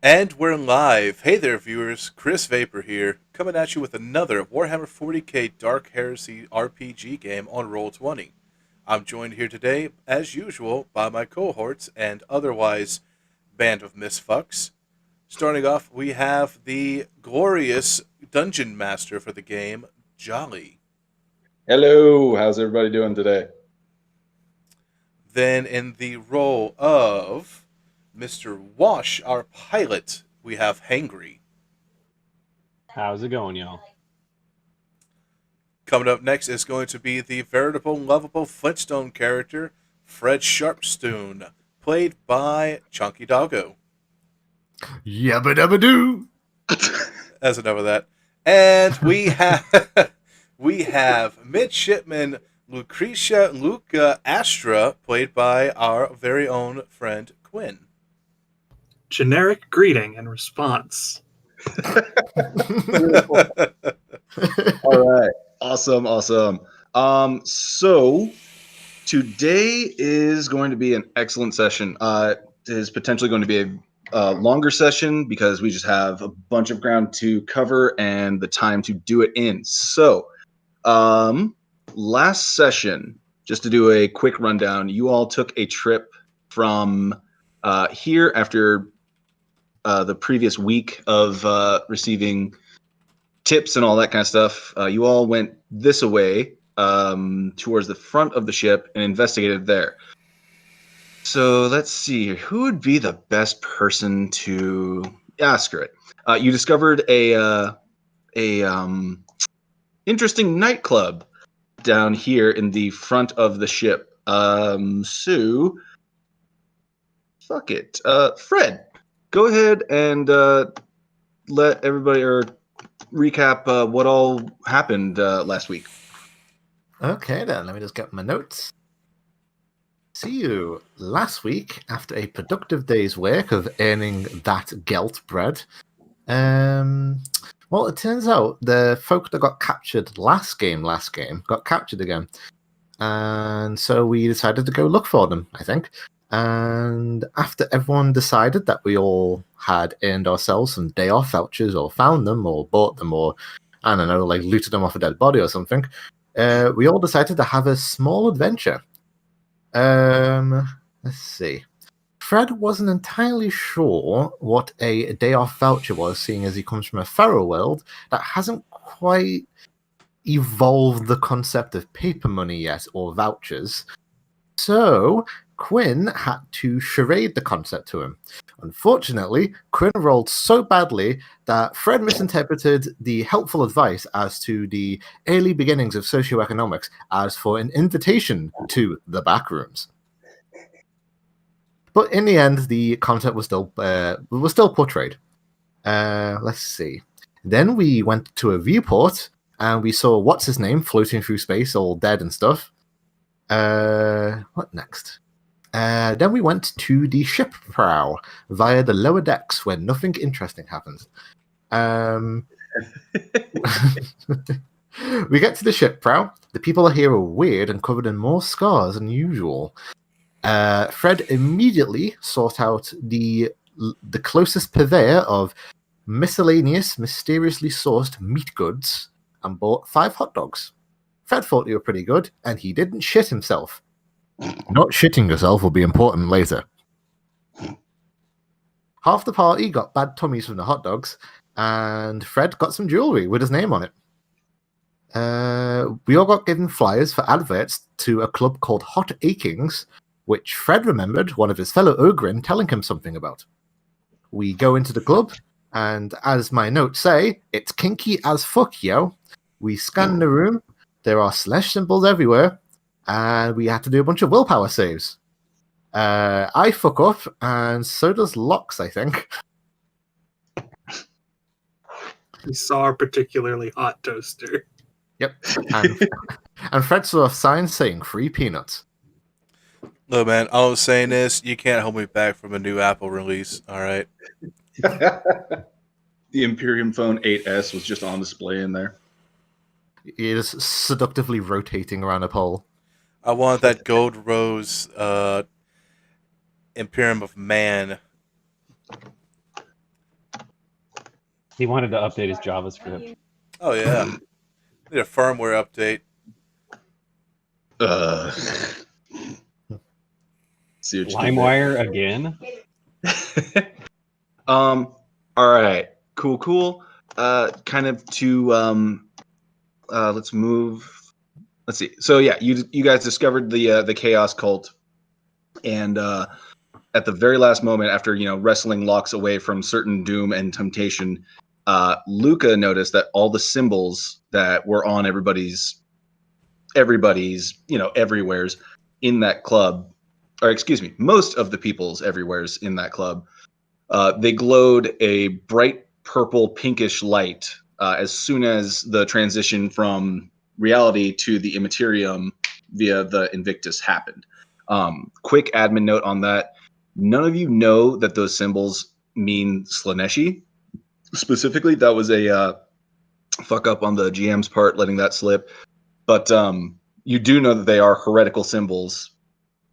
And we're live. Hey there, viewers. Chris Vapor here, coming at you with another Warhammer 40k Dark Heresy RPG game on Roll20. I'm joined here today, as usual, by my cohorts and otherwise band of misfucks. Starting off, we have the glorious Dungeon Master for the game, Jolly. Hello, how's everybody doing today? Then in the role of Mr. Wash, our pilot, we have Hangry. How's it going, y'all? Coming up next is going to be the veritable, lovable Flintstone character, Fred Sharpstone, played by Chunky Doggo. Yabba dabba doo. That's enough of that. And we have Midshipman Lucretia Luca Astra, played by our very own friend Quinn. Generic greeting and response. All right. Awesome. So today is going to be an excellent session. It is potentially going to be a longer session because we just have a bunch of ground to cover and the time to do it in. So, last session, just to do a quick rundown, you all took a trip from here after the previous week of receiving tips and all that kind of stuff. You all went this away towards the front of the ship and investigated there. So let's see, who would be the best person to... screw it. You discovered a interesting nightclub down here in the front of the ship. So fuck it. Fred, go ahead and let everybody recap what all happened last week. Okay, then, let me just get my notes. See you last week after a productive day's work of earning that gelt bread. Well, it turns out the folk that got captured last game got captured again. And so we decided to go look for them, I think. And after everyone decided that we all had earned ourselves some day off vouchers or found them or bought them or, I don't know, like looted them off a dead body or something, we all decided to have a small adventure. Let's see. Fred wasn't entirely sure what a day off voucher was, seeing as he comes from a feral world that hasn't quite evolved the concept of paper money yet, or vouchers. So Quinn had to charade the concept to him. Unfortunately, Quinn rolled so badly that Fred misinterpreted the helpful advice as to the early beginnings of socioeconomics as for an invitation to the back rooms. But in the end, the concept was still portrayed. Let's see. Then we went to a viewport and we saw what's his name floating through space, all dead and stuff. What next? Then we went to the ship prow via the lower decks where nothing interesting happens. We get to the ship prow. The people here are weird and covered in more scars than usual. Fred immediately sought out the closest purveyor of miscellaneous, mysteriously sourced meat goods and bought 5 hot dogs. Fred thought they were pretty good, and he didn't shit himself. Not shitting yourself will be important later. Half the party got bad tummies from the hot dogs, and Fred got some jewelry with his name on it. We all got given flyers for adverts to a club called Hot Achings, which Fred remembered one of his fellow Ogrin telling him something about. We go into the club, and as my notes say, it's kinky as fuck, yo. We scan the room, there are slash symbols everywhere, and we had to do a bunch of willpower saves. I fuck up, and so does Lox, I think. We saw a particularly hot toaster. Yep. And Fred saw a sign saying free peanuts. Look, man, all I'm saying is you can't hold me back from a new Apple release, all right? The Imperium Phone 8S was just on display in there. It is seductively rotating around a pole. I want that gold rose Imperium of Man He wanted to update his JavaScript. Oh yeah, need a firmware update. See what you did there. LimeWire again? All right, cool. Kind of to let's move. Let's see. So yeah, you guys discovered the Chaos Cult, and at the very last moment, after wrestling Locks away from certain doom and temptation, Luca noticed that all the symbols that were on everybody's everywheres in that club, or excuse me, most of the people's everywheres in that club, they glowed a bright purple pinkish light as soon as the transition from reality to the Immaterium via the Invictus happened. Quick admin note on that. None of you know that those symbols mean Slaneshi. Specifically, that was a fuck up on the GM's part, letting that slip. But you do know that they are heretical symbols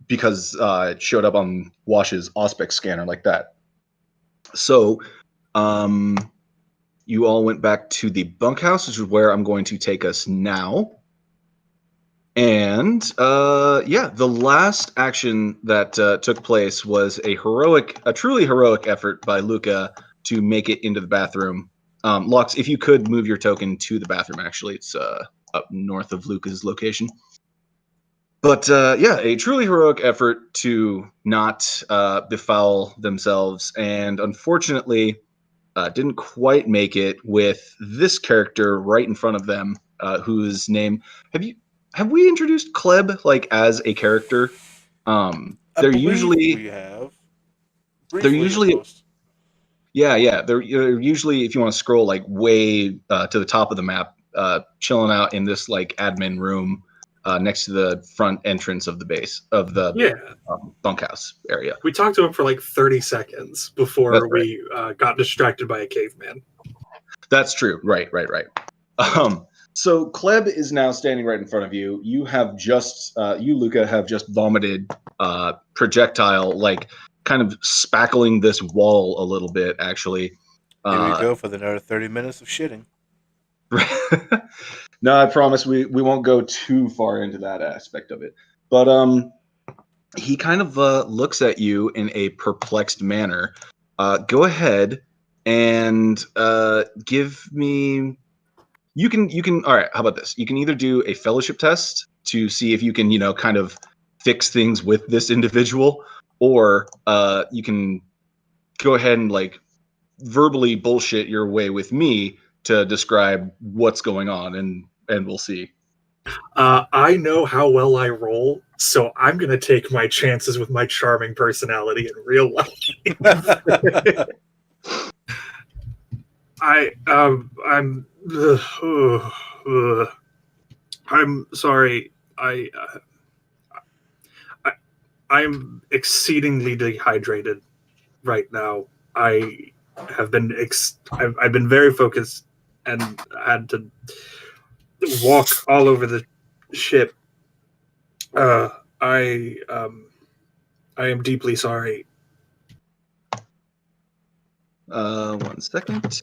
because it showed up on Wash's Auspex scanner like that. So you all went back to the bunkhouse, which is where I'm going to take us now. And the last action that took place was a truly heroic effort by Luca to make it into the bathroom. Lux, if you could move your token to the bathroom, actually, it's up north of Luca's location. But a truly heroic effort to not befoul themselves, and unfortunately didn't quite make it with this character right in front of them, whose name have we introduced Kleb as a character? They're usually we have. They're Briefly, usually at most. yeah. They're usually, if you want to scroll way to the top of the map, chilling out in this admin room next to the front entrance of the base of the bunkhouse area. We talked to him for 30 seconds before That's right. we got distracted by a caveman. That's true. Right. So Kleb is now standing right in front of you. You have you, Luca, have just vomited projectile, kind of spackling this wall a little bit, actually. Here we go for another 30 minutes of shitting. No, I promise we won't go too far into that aspect of it. But he kind of looks at you in a perplexed manner. Go ahead and give me. You can. All right. How about this? You can either do a fellowship test to see if you can, kind of fix things with this individual, or you can go ahead and verbally bullshit your way with me to describe what's going on, and we'll see. I know how well I roll, so I'm going to take my chances with my charming personality in real life. I'm sorry. I'm exceedingly dehydrated right now. I have been I've been very focused and had to walk all over the ship. I am deeply sorry. 1 second.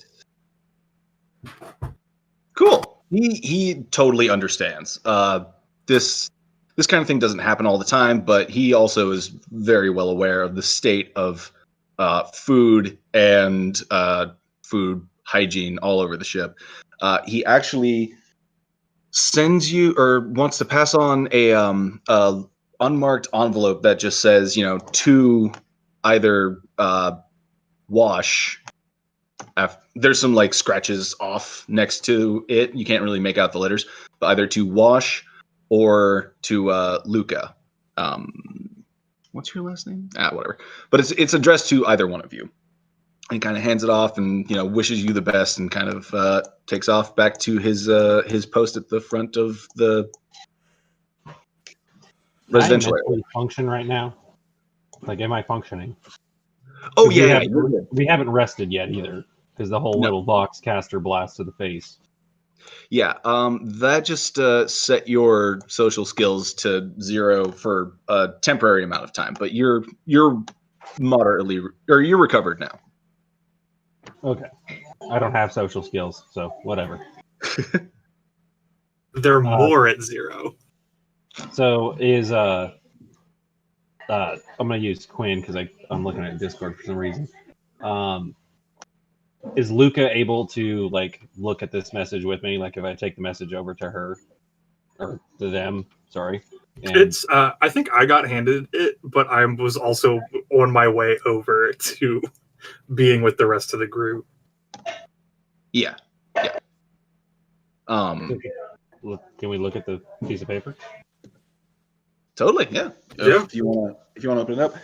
Cool. He totally understands. This kind of thing doesn't happen all the time, but he also is very well aware of the state of food and food hygiene all over the ship. He actually sends you, or wants to pass on a unmarked envelope that just says, to either Wash. There's some scratches off next to it. You can't really make out the letters, but either to Wash or to Luca. What's your last name? Whatever. But it's addressed to either one of you. And kind of hands it off, and wishes you the best, and kind of takes off back to his post at the front of the residential area. Function right now? Am I functioning? Oh we yeah, we haven't rested yet either, because the whole little box caster blast to the face. Yeah, that just set your social skills to 0 for a temporary amount of time, but you're moderately, or you're recovered now. Okay. I don't have social skills, so whatever. They're more at 0. So is I'm gonna use Quinn because I'm looking at Discord for some reason. Is Luca able to like look at this message with me? Like if I take the message over to her or to them, sorry. And It's I think I got handed it, but I was also on my way over to being with the rest of the group. Yeah. can we look at the piece of paper? Totally. Yeah. Yeah. If you want to open it up.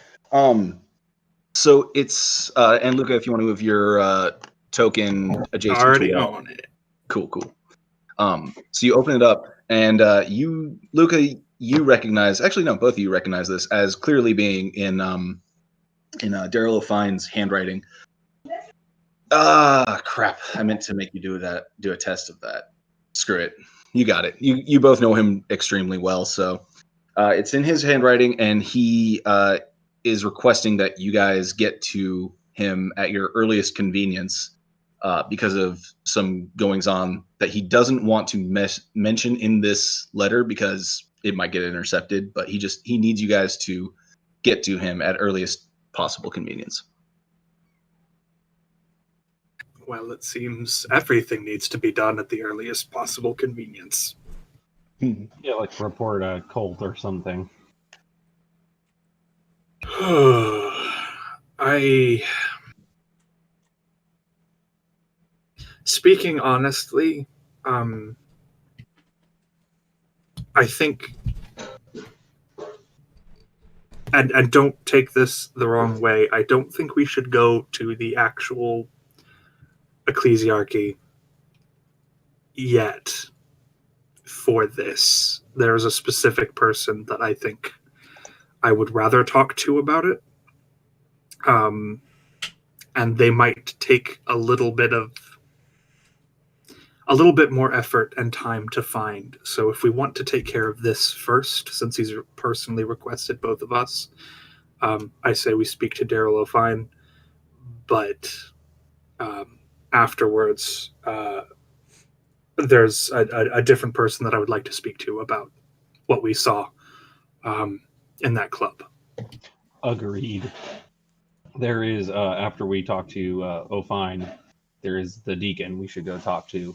So it's and Luca, if you want to move your token adjacent Already to on it. Cool. So you open it up, and you, Luca, you recognize. Actually, no, both of you recognize this as clearly being in Daryl O'Fine's handwriting. Crap! I meant to make you do a test of that. Screw it. You got it. You both know him extremely well, so it's in his handwriting, and he is requesting that you guys get to him at your earliest convenience. Because of some goings on that he doesn't want to mention in this letter because it might get intercepted, but he needs you guys to get to him at earliest possible convenience. Well, it seems everything needs to be done at the earliest possible convenience. Yeah, like report a cult or something. Speaking honestly, I think, and don't take this the wrong way, I don't think we should go to the actual ecclesiarchy yet for this. There's a specific person that I think I would rather talk to about it. And they might take a little bit more effort and time to find. So if we want to take care of this first, since he's personally requested both of us, I say we speak to Daryl O'Fine, but afterwards, there's a different person that I would like to speak to about what we saw in that club. Agreed. There is, after we talk to O'Fine, there is the deacon we should go talk to,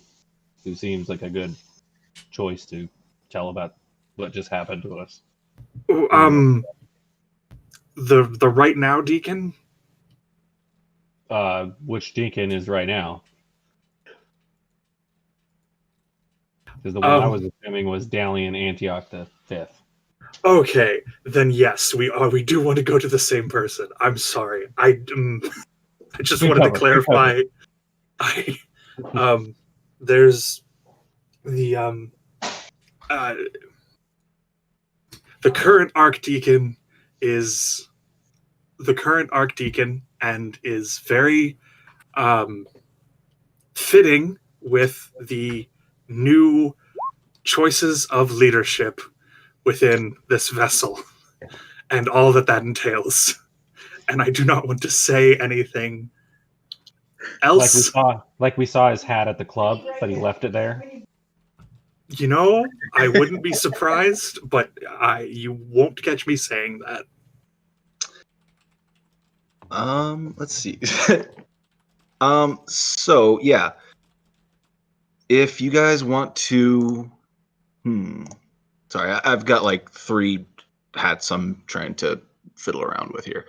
who seems like a good choice to tell about what just happened to us. The right now deacon? Which deacon is right now? Because the one I was assuming was Dalian Antioch the Fifth. Okay, then yes, we do want to go to the same person. I'm sorry. I just wanted to clarify. There's the current archdeacon is the current archdeacon and is very fitting with the new choices of leadership within this vessel and all that entails. And I do not want to say anything else. Like we saw his hat at the club, but he left it there. You know, I wouldn't be surprised, but you won't catch me saying that. Let's see. So yeah, if you guys want to, sorry, I've got like 3 hats I'm trying to fiddle around with here.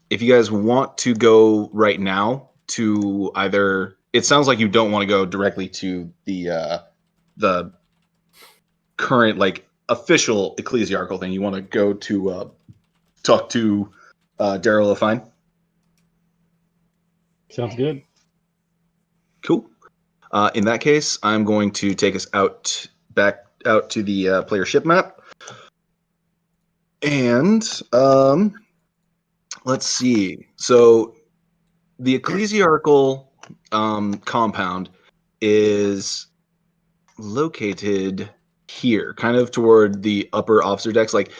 If you guys want to go right now to either, it sounds like you don't want to go directly to the current like official ecclesiarchal thing. You want to go to talk to Daryl O'Fine. Sounds good. Cool. In that case, I'm going to take us back out to the player ship map. And let's see. So the ecclesiarchal compound is located here, kind of toward the upper officer decks. Like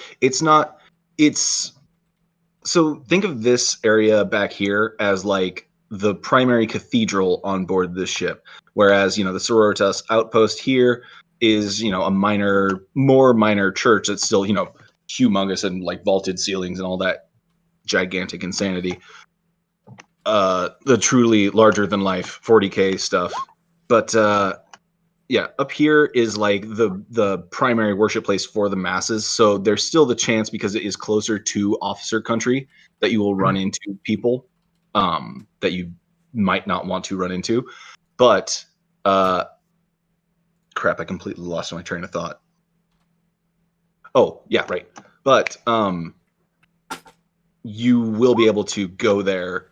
so think of this area back here as like the primary cathedral on board this ship. Whereas, the Sororitas outpost here is, a more minor church that's still, humongous and like vaulted ceilings and all that gigantic insanity. The truly larger than life 40k stuff. But yeah, up here is like the primary worship place for the masses. So there's still the chance, because it is closer to officer country, that you will run into people that you might not want to run into. But crap, I completely lost my train of thought. Oh, yeah, right. But you will be able to go there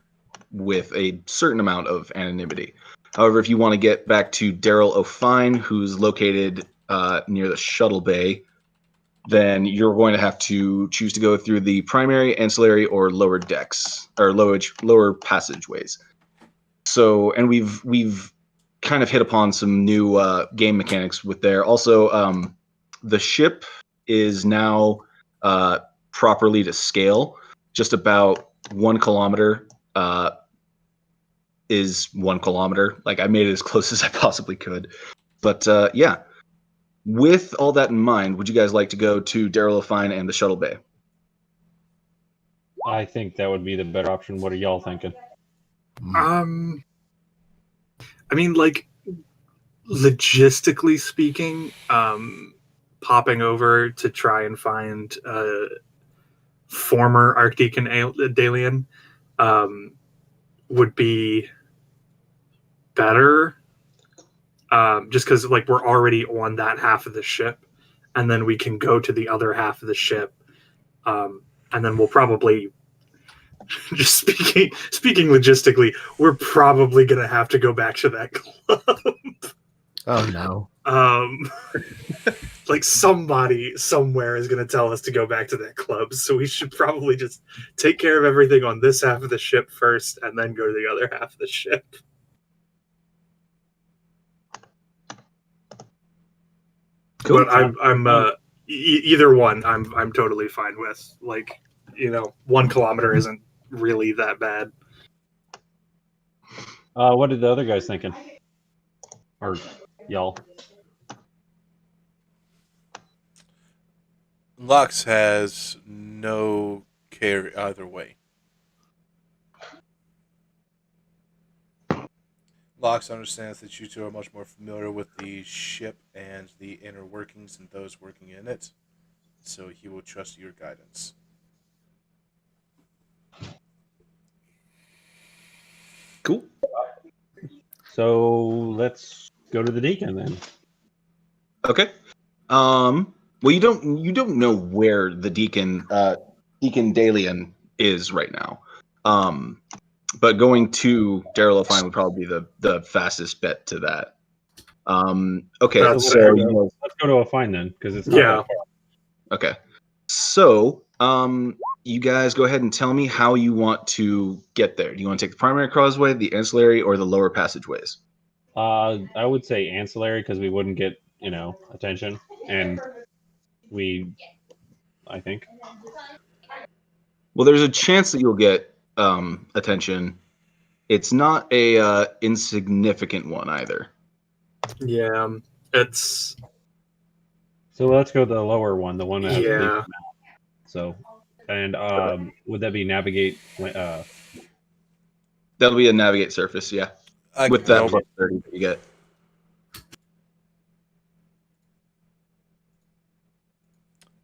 with a certain amount of anonymity. However, if you want to get back to Daryl O'Fine, who's located near the shuttle bay, then you're going to have to choose to go through the primary, ancillary, or lower decks, or lower passageways. So, and we've kind of hit upon some new game mechanics with there. Also, the ship is now properly to scale. Just about 1 kilometer is 1 kilometer. Like, I made it as close as I possibly could. But yeah, with all that in mind, would you guys like to go to Daryl O'Fine and the shuttle bay? I think that would be the better option. What are y'all thinking? I mean, like, logistically speaking, popping over to try and find former Archdeacon Dalian would be better, just because like we're already on that half of the ship, and then we can go to the other half of the ship, and then we'll probably just speaking logistically, we're probably gonna have to go back to that club. Oh no. Like somebody somewhere is going to tell us to go back to that club, so we should probably just take care of everything on this half of the ship first, and then go to the other half of the ship. Cool. But I'm either one. I'm totally fine with. Like, 1 kilometer isn't really that bad. What are the other guys thinking? Or y'all? Lux has no care either way. Lux understands that you two are much more familiar with the ship and the inner workings and those working in it, so he will trust your guidance. Cool. So let's go to the Deacon then. Okay. Well, you don't know where the Deacon Dalian is right now. But going to Daryl O'Fine would probably be the fastest bet to that. Okay, That's so fair. Let's go to O'Fine then, because it's not Yeah. that far. okay. So, you guys go ahead and tell me how you want to get there. Do you want to take the primary causeway, the ancillary, or the lower passageways? I would say ancillary, because we wouldn't get, attention, and I think. Well, there's a chance that you'll get attention. It's not a insignificant one either. Yeah, it's So let's go to the lower one, the one that has the big yeah. map. So, and would that be navigate? That'll be a navigate surface, yeah. I With can that go. plus 30 that you get.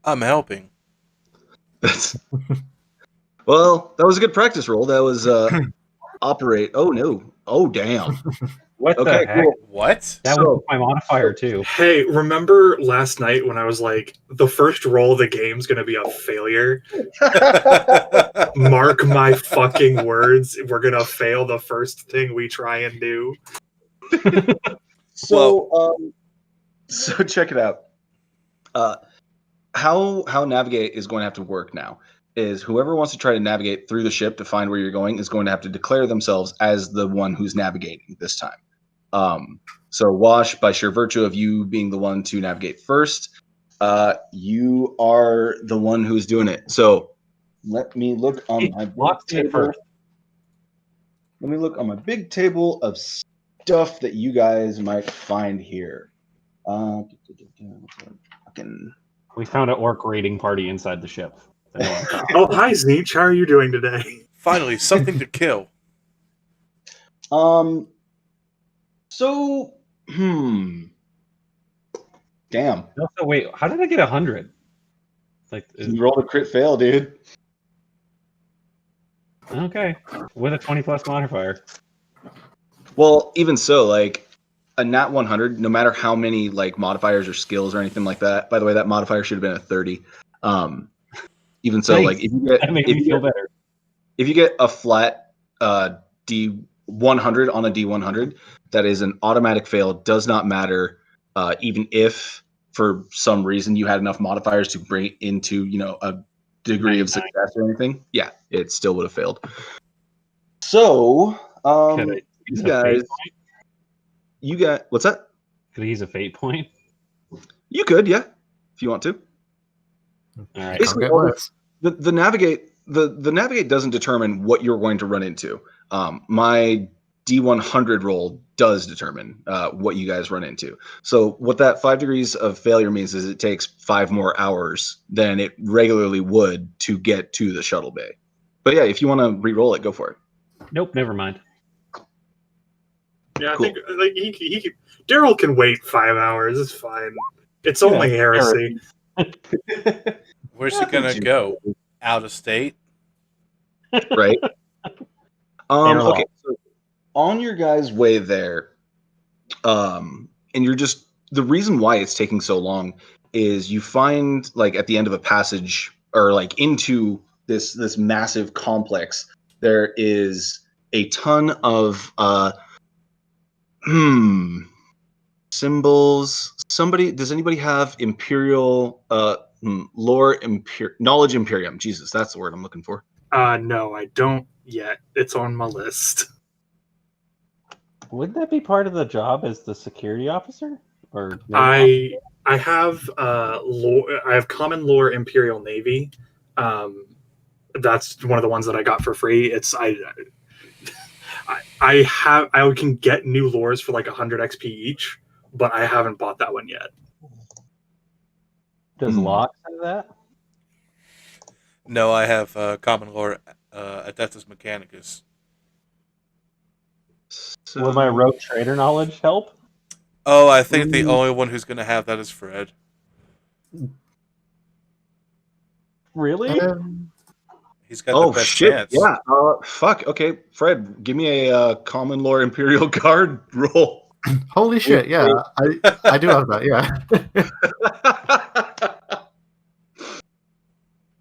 I'm helping. Well, that was a good practice roll. That was operate. Oh no. Oh damn. What Okay, the heck? cool. What? That So- was my modifier too. Hey, remember last night when I was like, the first roll of the game's gonna be a failure? Mark my fucking words. We're gonna fail the first thing we try and do. So check it out. How navigate is going to have to work now is whoever wants to try to navigate through the ship to find where you're going is going to have to declare themselves as the one who's navigating this time. So Wash, by sheer virtue of you being the one to navigate first, you are the one who's doing it. So let me look on my board Lock's in table. first. let me look on my big table of stuff that you guys might find here. Fucking We found an orc raiding party inside the ship. I know I'm talking. Oh, hi, Zeech. How are you doing today? Finally, something to kill. So, damn. Also, wait, how did I get 100? Like, You rolled a crit fail, dude. okay, with a 20 plus modifier. Well, even so, like a nat 100, no matter how many like modifiers or skills or anything like that. By the way, that modifier should have been a 30. Even so, Thanks. like if you get That made me feel better. if you get a flat D100 on a D100, that is an automatic fail. Does not matter, even if for some reason you had enough modifiers to bring it into a degree 99. of success or anything. Yeah, it still would have failed. So, Could I use you a fate guys, point? you got what's that? Could I use a fate point? You could, yeah, if you want to. All right. Basically, Can't get all worse. the navigate doesn't determine what you're going to run into. My D100 roll does determine what you guys run into. So what that 5 degrees of failure means is it takes 5 more hours than it regularly would to get to the shuttle bay. But yeah, if you want to re-roll it, go for it. Nope, never mind. Yeah, Cool. I think like Daryl can wait 5 hours. It's fine. It's only heresy. Where's he gonna go? Out of state? Right? They're Okay, so on your guys' way there, and you're just the reason why it's taking so long is you find like at the end of a passage or like into this massive complex, there is a ton of symbols. Does anybody have Imperial lore knowledge Imperium? Jesus, that's the word I'm looking for. No, I don't yet. It's on my list. Wouldn't that be part of the job as the security officer? Or I have lore. I have common lore Imperial Navy. That's one of the ones that I got for free. I can get new lores for like 100 XP each, but I haven't bought that one yet. Does Locke have that? No, I have common lore Adeptus Mechanicus. So, Will my rogue trader knowledge help? Oh, I think the only one who's gonna have that is Fred. Really? He's got the best chance. Yeah. Fuck. Okay, Fred, give me a common lore Imperial Guard roll. Holy shit! Yeah, I do have that. Yeah,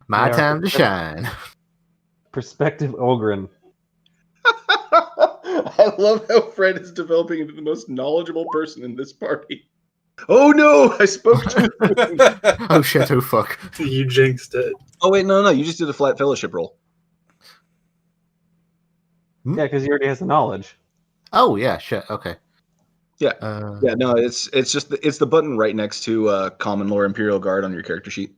my Yeah. time to shine. Perspective Ogren. I love how Fred is developing into the most knowledgeable person in this party. Oh no, I spoke to Oh shit! Oh fuck! You jinxed it. Oh wait, no, you just did a flat fellowship roll. Yeah, because he already has the knowledge. Oh yeah, shit. Okay. Yeah. Uh, Yeah, no, it's just it's the button right next to common lore Imperial Guard on your character sheet.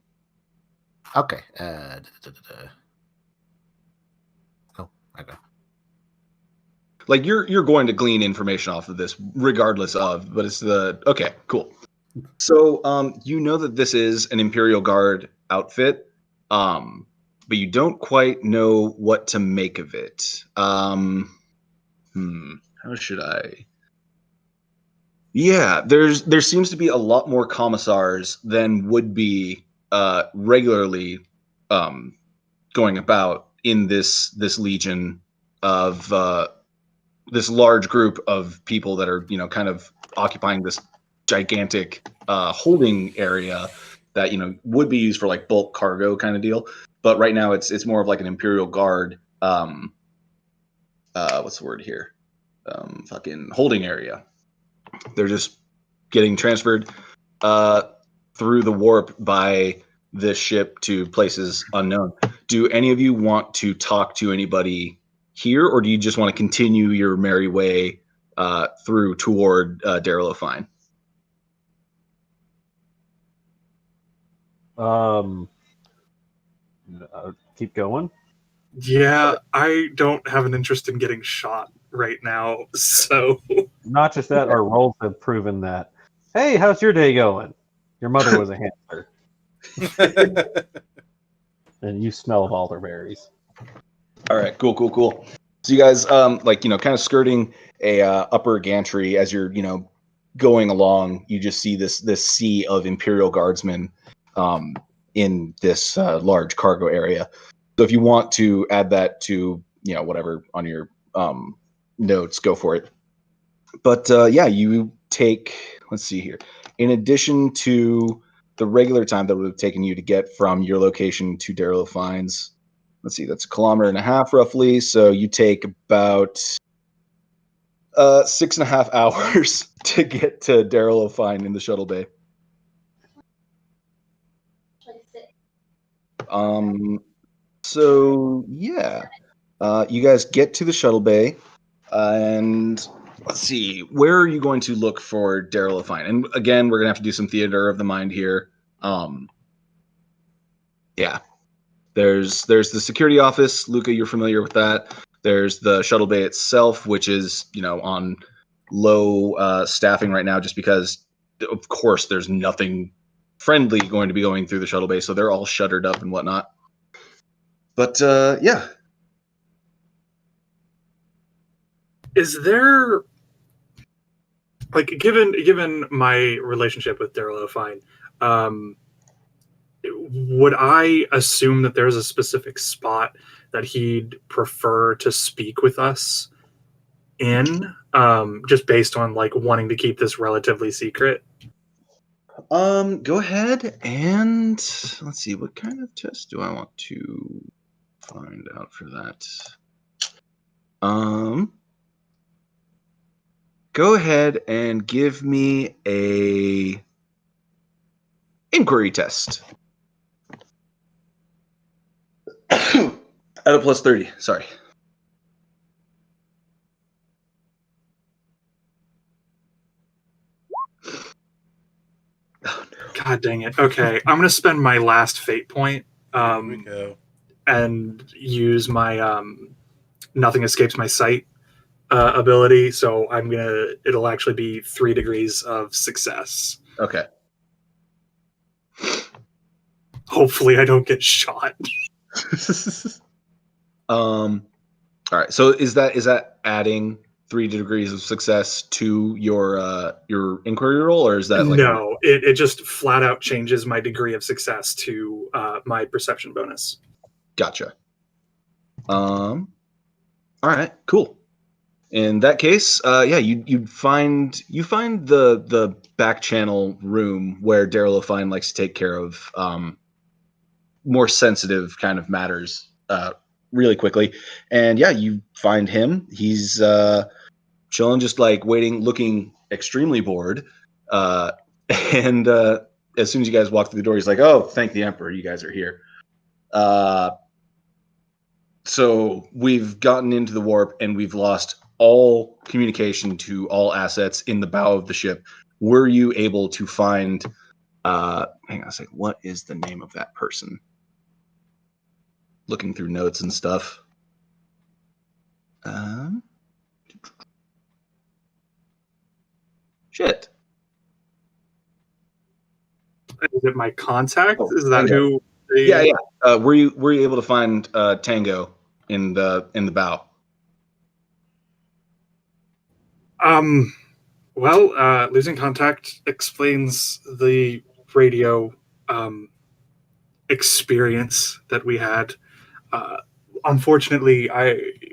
Okay. Oh, okay. Like you're going to glean information off of this regardless of, but it's okay, cool. So you know that this is an Imperial Guard outfit, but you don't quite know what to make of it. How should I? Yeah, there seems to be a lot more commissars than would be regularly going about in this legion of this large group of people that are kind of occupying this gigantic holding area that would be used for like bulk cargo kind of deal, but right now it's more of like an Imperial Guard what's the word here, fucking holding area. They're just getting transferred through the warp by this ship to places unknown. Do any of you want to talk to anybody here, or do you just want to continue your merry way through toward Darryl O'Fine? Keep going. Yeah, I don't have an interest in getting shot right now, so Not just that, our rolls have proven that. Hey, how's your day going? Your mother was a hamster, and you smell of elderberries. All right, cool. So you guys, kind of skirting a upper gantry as you're, going along. You just see this sea of Imperial Guardsmen in this large cargo area. So if you want to add that to, whatever on your notes, go for it. But you take. Let's see here. In addition to the regular time that would have taken you to get from your location to Darrow Fines. Let's see, that's 1.5 kilometers roughly. So you take about 6.5 hours to get to Darrow Fine in the shuttle bay. So yeah, you guys get to the shuttle bay, and let's see, where are you going to look for Darrow Fine? And again, we're gonna have to do some theater of the mind here. Yeah. There's the security office. Luca, you're familiar with that. There's the shuttle bay itself, which is, on low staffing right now, just because, of course, there's nothing friendly going to be going through the shuttle bay, so they're all shuttered up and whatnot. But yeah. is there given my relationship with Daryl O'Fine, would I assume that there's a specific spot that he'd prefer to speak with us in, just based on wanting to keep this relatively secret? Go ahead and let's see, what kind of test do I want to find out for that? Go ahead and give me a inquiry test. At a plus 30, sorry. Oh, no. God dang it. Okay, I'm going to spend my last fate point Here we go. and use my Nothing Escapes My Sight ability. So it'll actually be 3 degrees of success. Okay. Hopefully I don't get shot. All right. So is that adding 3 degrees of success to your inquiry roll, or is that No, it just flat out changes my degree of success to my perception bonus. Gotcha. All right. Cool. In that case, you find the back channel room where Daryl O'Fine likes to take care of more sensitive kind of matters really quickly. And yeah, you find him. He's chilling, just waiting, looking extremely bored. And as soon as you guys walk through the door, he's like, "Oh, thank the Emperor, you guys are here." So we've gotten into the warp and we've lost all communication to all assets in the bow of the ship. Were you able to find hang on a second, what is the name of that person? Looking through notes and stuff. Shit. Is it my contact? Oh, Is that Tango. who? Yeah. Were you able to find Tango in the bow? Well, losing contact explains the radio experience that we had. Unfortunately,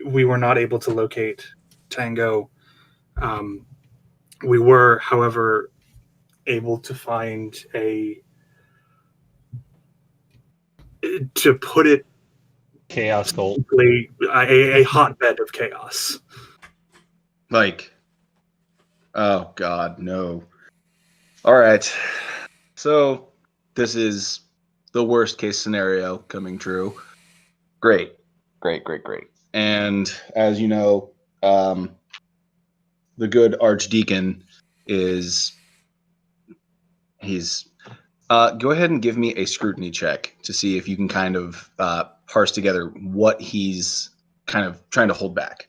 we were not able to locate Tango. We were, however, able to find to put it Chaos cult. simply, a hotbed of chaos. Oh God, no. All right. So this is the worst case scenario coming true. Great. And as you know, the good Archdeacon he's go ahead and give me a scrutiny check to see if you can kind of parse together what he's kind of trying to hold back.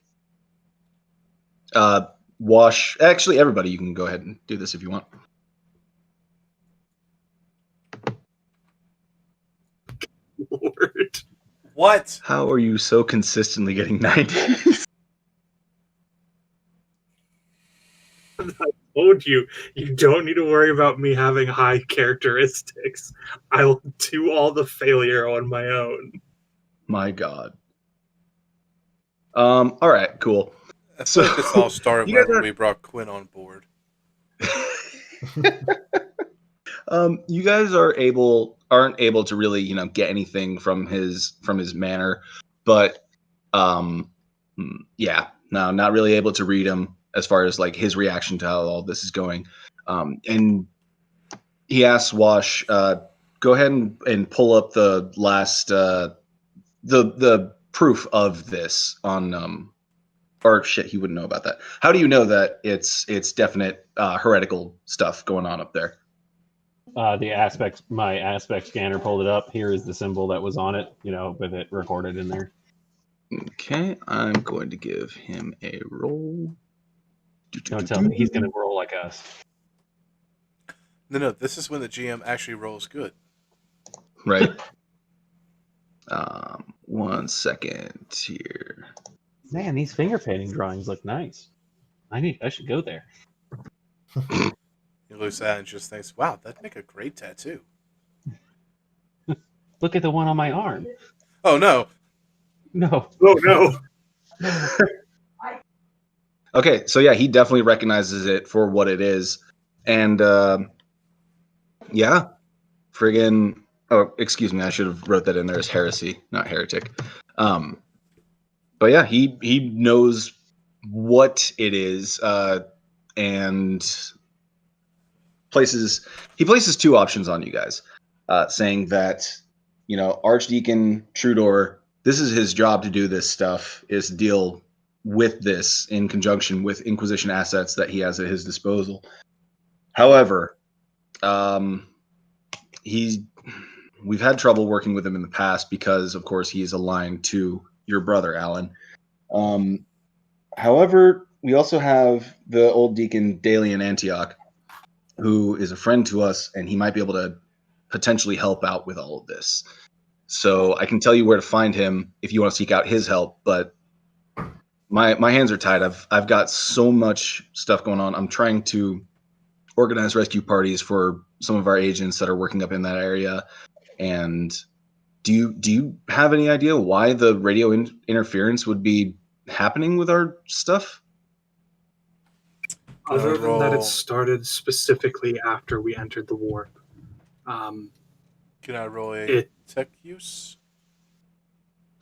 Wash, actually, everybody, you can go ahead and do this if you want. Lord. What? How are you so consistently getting 90s? Told you, you don't need to worry about me having high characteristics. I'll do all the failure on my own. My God. All right, cool. I feel like this all started you guys whenever we brought Quinn on board. You guys aren't able to really, get anything from his manner, but yeah, no, not really able to read him as far as like his reaction to how all this is going. And he asks Wash, go ahead and pull up the last the proof of this on or shit, he wouldn't know about that. How do you know that it's definite heretical stuff going on up there? My aspect scanner pulled it up. Here is the symbol that was on it, with it recorded in there. Okay, I'm going to give him a roll. Don't tell me he's going to roll like us. No, this is when the GM actually rolls good. Right. 1 second here. Man, these finger painting drawings look nice. I should go there. He looks at it and just thinks, wow, that'd make a great tattoo. Look at the one on my arm. Oh, no. No. Oh no. Okay, so yeah, he definitely recognizes it for what it is. And yeah, friggin' oh, excuse me, I should have wrote that in there as heresy, not heretic. But yeah, he knows what it is, and places 2 options on you guys, saying that Archdeacon Trudor, this is his job to do this stuff, is to deal with this in conjunction with Inquisition assets that he has at his disposal. However, we've had trouble working with him in the past because, of course, he is aligned to your brother, Alan. However, we also have the old deacon Dalian Antioch, who is a friend to us, and he might be able to potentially help out with all of this. So I can tell you where to find him if you want to seek out his help, but my hands are tied. I've got so much stuff going on. I'm trying to organize rescue parties for some of our agents that are working up in that area. And do you have any idea why the radio interference would be happening with our stuff? Other than that, it started specifically after we entered the warp. Can I roll a tech use?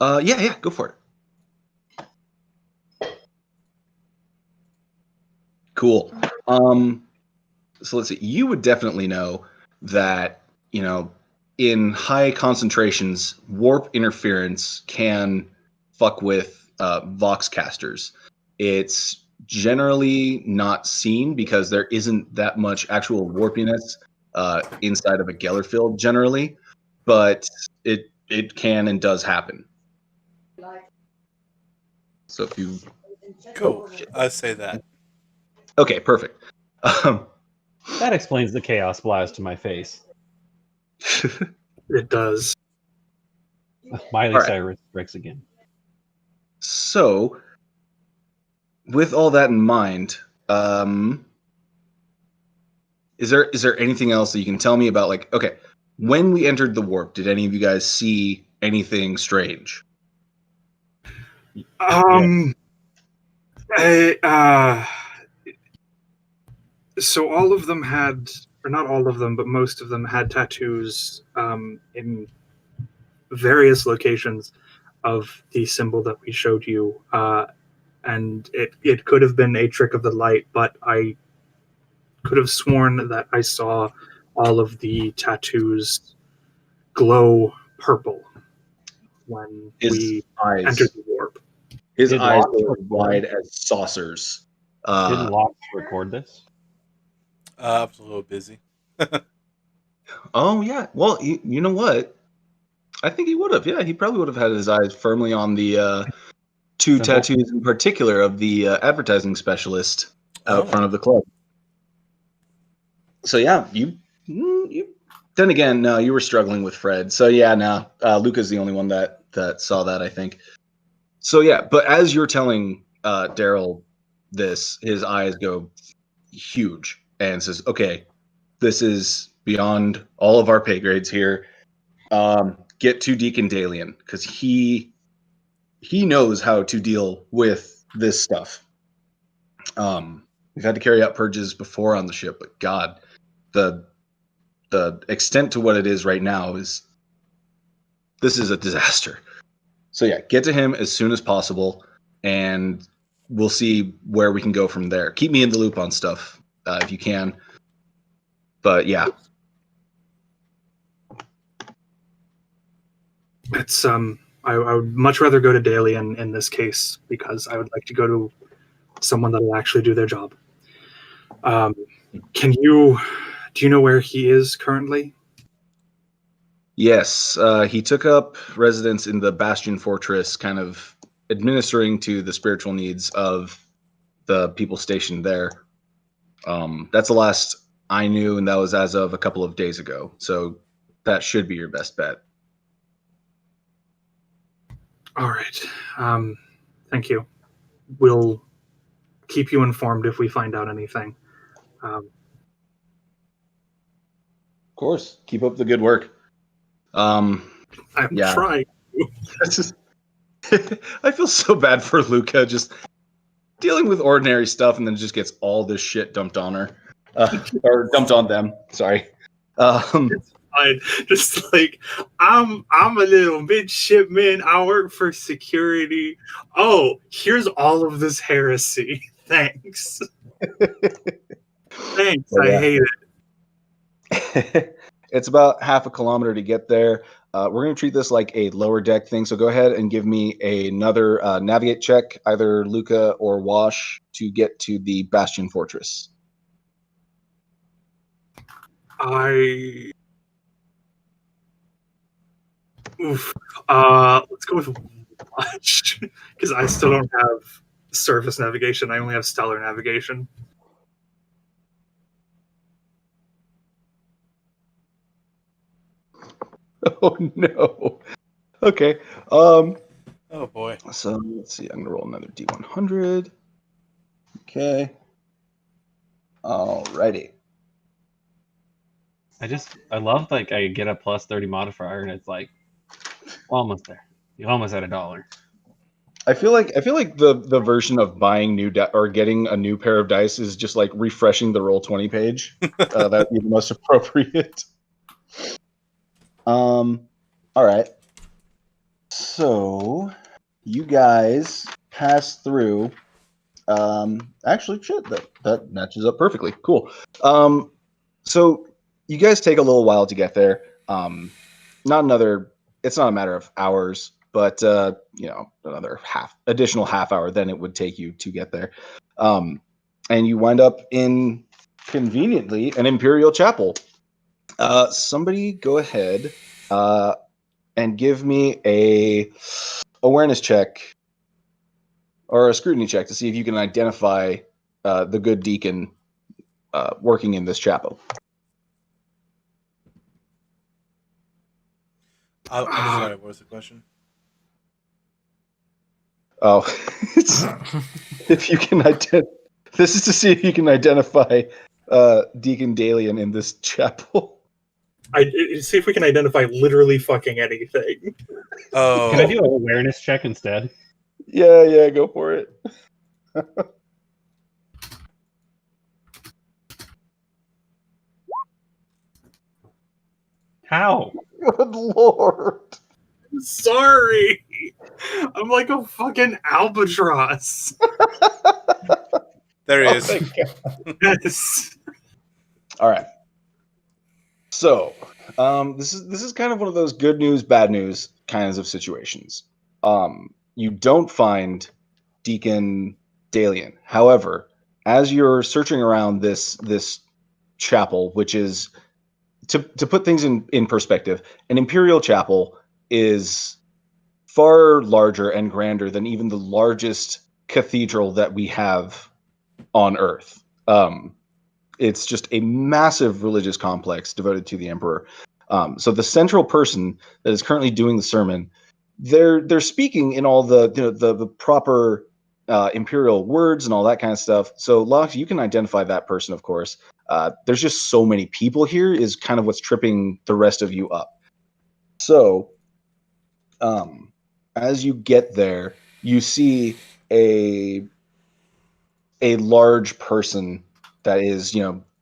Yeah, go for it. Cool. So let's see. You would definitely know that, in high concentrations, warp interference can fuck with voxcasters. It's generally not seen because there isn't that much actual warpiness inside of a Geller field generally, but it can and does happen. So if you... Cool. I say that. Okay, perfect. That explains the chaos blast to my face. It does. Miley Cyrus strikes again. So, with all that in mind, is there anything else that you can tell me about? Like, okay, when we entered the warp, did any of you guys see anything strange? So all of them had, or not all of them, but most of them had tattoos in various locations of the symbol that we showed you. And it could have been a trick of the light, but I could have sworn that I saw all of the tattoos glow purple when we entered the warp. His eyes were wide as saucers. Didn't Locke record this? I was a little busy. Oh, yeah. Well, you know what? I think he would have. Yeah, he probably would have had his eyes firmly on the two Simple. tattoos in particular of the advertising specialist out front of the club. So yeah, you. Then again, no, you were struggling with Fred. So yeah, no, Luca's the only one that saw that, I think. So yeah, but as you're telling Daryl this, his eyes go huge and says, "Okay, this is beyond all of our pay grades here. Get to Deacon Dalian because he knows how to deal with this stuff. We've had to carry out purges before on the ship, but God, the extent to what it is right now is a disaster. So yeah, get to him as soon as possible, and we'll see where we can go from there. Keep me in the loop on stuff if you can. But yeah, It's I would much rather go to Daly in this case because I would like to go to someone that will actually do their job. Do you know where he is currently? yes, he took up residence in the Bastion Fortress, kind of administering to the spiritual needs of the people stationed there. That's the last I knew, and that was as of a couple of days ago. So that should be your best bet. All right. Thank you. We'll keep you informed if we find out anything. Of course, keep up the good work. I'm Yeah. trying. I feel so bad for Luca, just dealing with ordinary stuff, and then just gets all this shit dumped on her, or dumped on them. Sorry. Just like I'm a little midshipman. I work for security. Oh, here's all of this heresy. Thanks. Thanks. Yeah. I hate it. It's about half a kilometer to get there. We're going to treat this like a lower deck thing. So go ahead and give me another navigate check, either Luca or Wash, to get to the Bastion Fortress. Let's go with Watch because I still don't have surface navigation. I only have stellar navigation. Oh no. Okay. Oh boy. So let's see. I'm gonna roll another D100. Okay. Alrighty. I love like I get a plus 30 modifier and it's like almost there. You almost had $1. I feel like the version of buying new or getting a new pair of dice is just like refreshing the Roll20 page. That'd be the most appropriate. All right. So you guys pass through. Actually, shit, that matches up perfectly. Cool. So you guys take a little while to get there. It's not a matter of hours, but another additional half hour than it would take you to get there. And you wind up in conveniently an Imperial Chapel. Somebody go ahead and give me a awareness check or a scrutiny check to see if you can identify the good deacon working in this chapel. I'm sorry, what was the question? Oh, if you can this is to see if you can identify Deacon Dalian in this chapel. See if we can identify literally fucking anything. Oh, Can I do an awareness check instead? Yeah, go for it. How? Good lord. Sorry. I'm like a fucking albatross. there he is. Yes. All right. So, this is kind of one of those good news, bad news kinds of situations. You don't find Deacon Dalian. However, as you're searching around this chapel, which is to put things in perspective, an Imperial chapel is far larger and grander than even the largest cathedral that we have on Earth. It's just a massive religious complex devoted to the emperor. So the central person that is currently doing the sermon, they're speaking in all the proper imperial words and all that kind of stuff. So Lox, you can identify that person, of course. There's just so many people here is kind of what's tripping the rest of you up. So as you get there, you see a large person that is,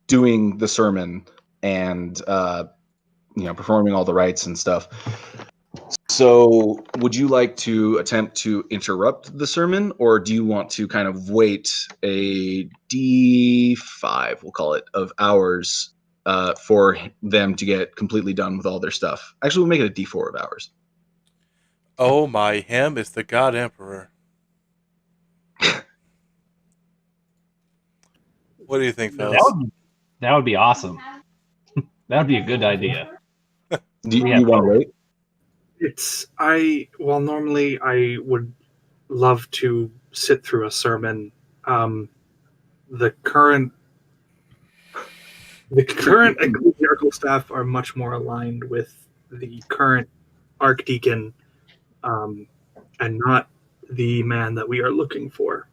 doing the sermon and performing all the rites and stuff. So would you like to attempt to interrupt the sermon, or do you want to kind of wait a D5, we'll call it, of hours for them to get completely done with all their stuff? Actually, we'll make it a D4 of hours. Oh, my him is the God Emperor. What do you think, fellas? That would be awesome. That would be a good idea. Do you want to wait? Normally I would love to sit through a sermon. The current ecclesiarchal staff are much more aligned with the current archdeacon, and not the man that we are looking for.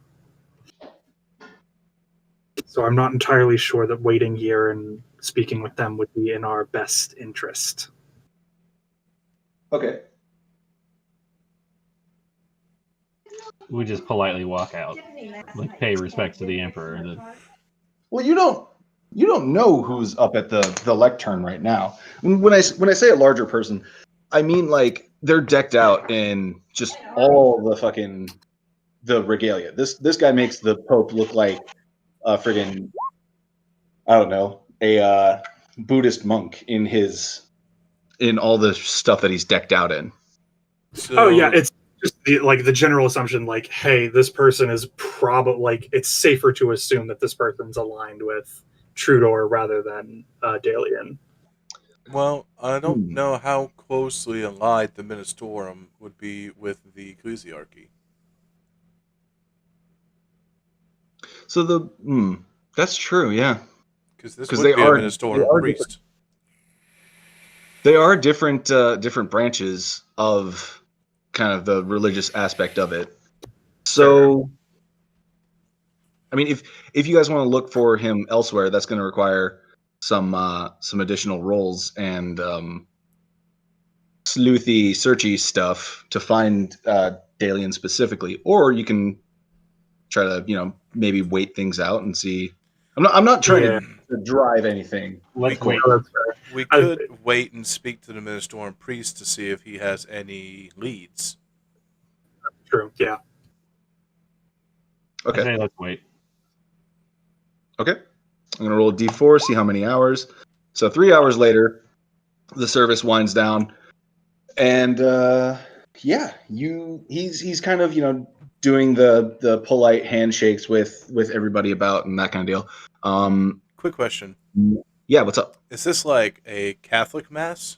So I'm not entirely sure that waiting here and speaking with them would be in our best interest. Okay. We just politely walk out, like pay respects to the emperor. Well, you don't know who's up at the lectern right now. When I say a larger person, I mean like they're decked out in just all the regalia. This guy makes the Pope look like a friggin', I don't know, a Buddhist monk in all the stuff that he's decked out in. So, It's just the general assumption, like, hey, this person is probably, like, it's safer to assume that this person's aligned with Trudor rather than Dalian. well, I don't know how closely allied the Ministorum would be with the Ecclesiarchy. So that's true, yeah. Because this would be a Ministorum priest. They are different branches of kind of the religious aspect of it. So, I mean, if you guys want to look for him elsewhere, that's going to require some additional rolls and sleuthy, searchy stuff to find Dalian specifically, or you can try to maybe wait things out and see. I'm not trying to drive anything. Let's wait. We could wait and speak to the Ministorum priest to see if he has any leads. True, yeah. Okay. Okay, let's wait. Okay. I'm going to roll a D4, see how many hours. So 3 hours later, the service winds down. And he's kind of, doing the polite handshakes with everybody about and that kind of deal. Quick question. Yeah, what's up? Is this like a Catholic mass?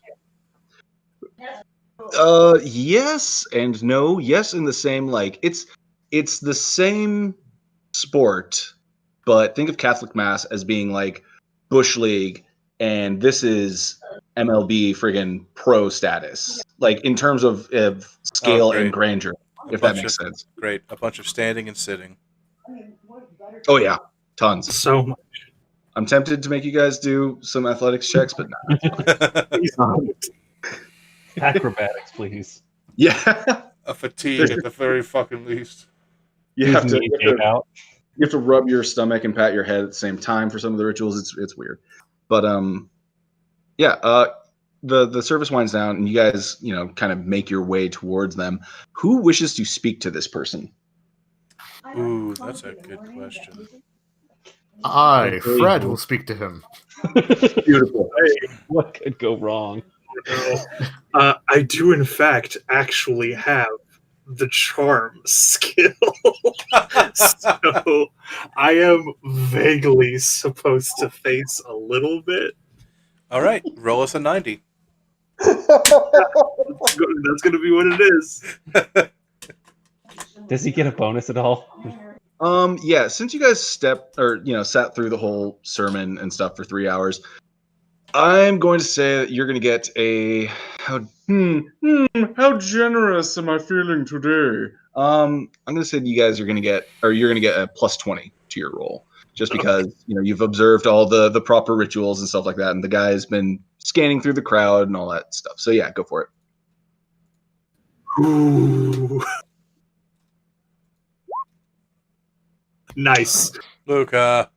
Yes and no. Yes, in the same, like, it's the same sport, but think of Catholic mass as being like Bush League, and this is MLB friggin' pro status, like in terms of scale and grandeur, if that makes sense. Great. A bunch of standing and sitting. Oh yeah, tons. So much. I'm tempted to make you guys do some athletics checks, but no. Acrobatics, please. Yeah. A fatigue at the very fucking least. You have to rub your stomach and pat your head at the same time for some of the rituals. It's weird. But the service winds down and you guys, kind of make your way towards them. Who wishes to speak to this person? Ooh, that's a good question. Fred will speak to him. Beautiful. What could go wrong? I do, in fact, actually have the charm skill. So I am vaguely supposed to face a little bit. All right, roll us a 90. That's going to be what it is. Does he get a bonus at all? Yeah, since you guys sat through the whole sermon and stuff for 3 hours, I'm going to say that you're going to get a how generous am I feeling today? I'm going to say that you guys are going to get, or you're going to get a plus 20 to your roll, just because you've observed all the proper rituals and stuff like that, and the guy's been scanning through the crowd and all that stuff. So yeah, go for it. Ooh. Nice. Luca.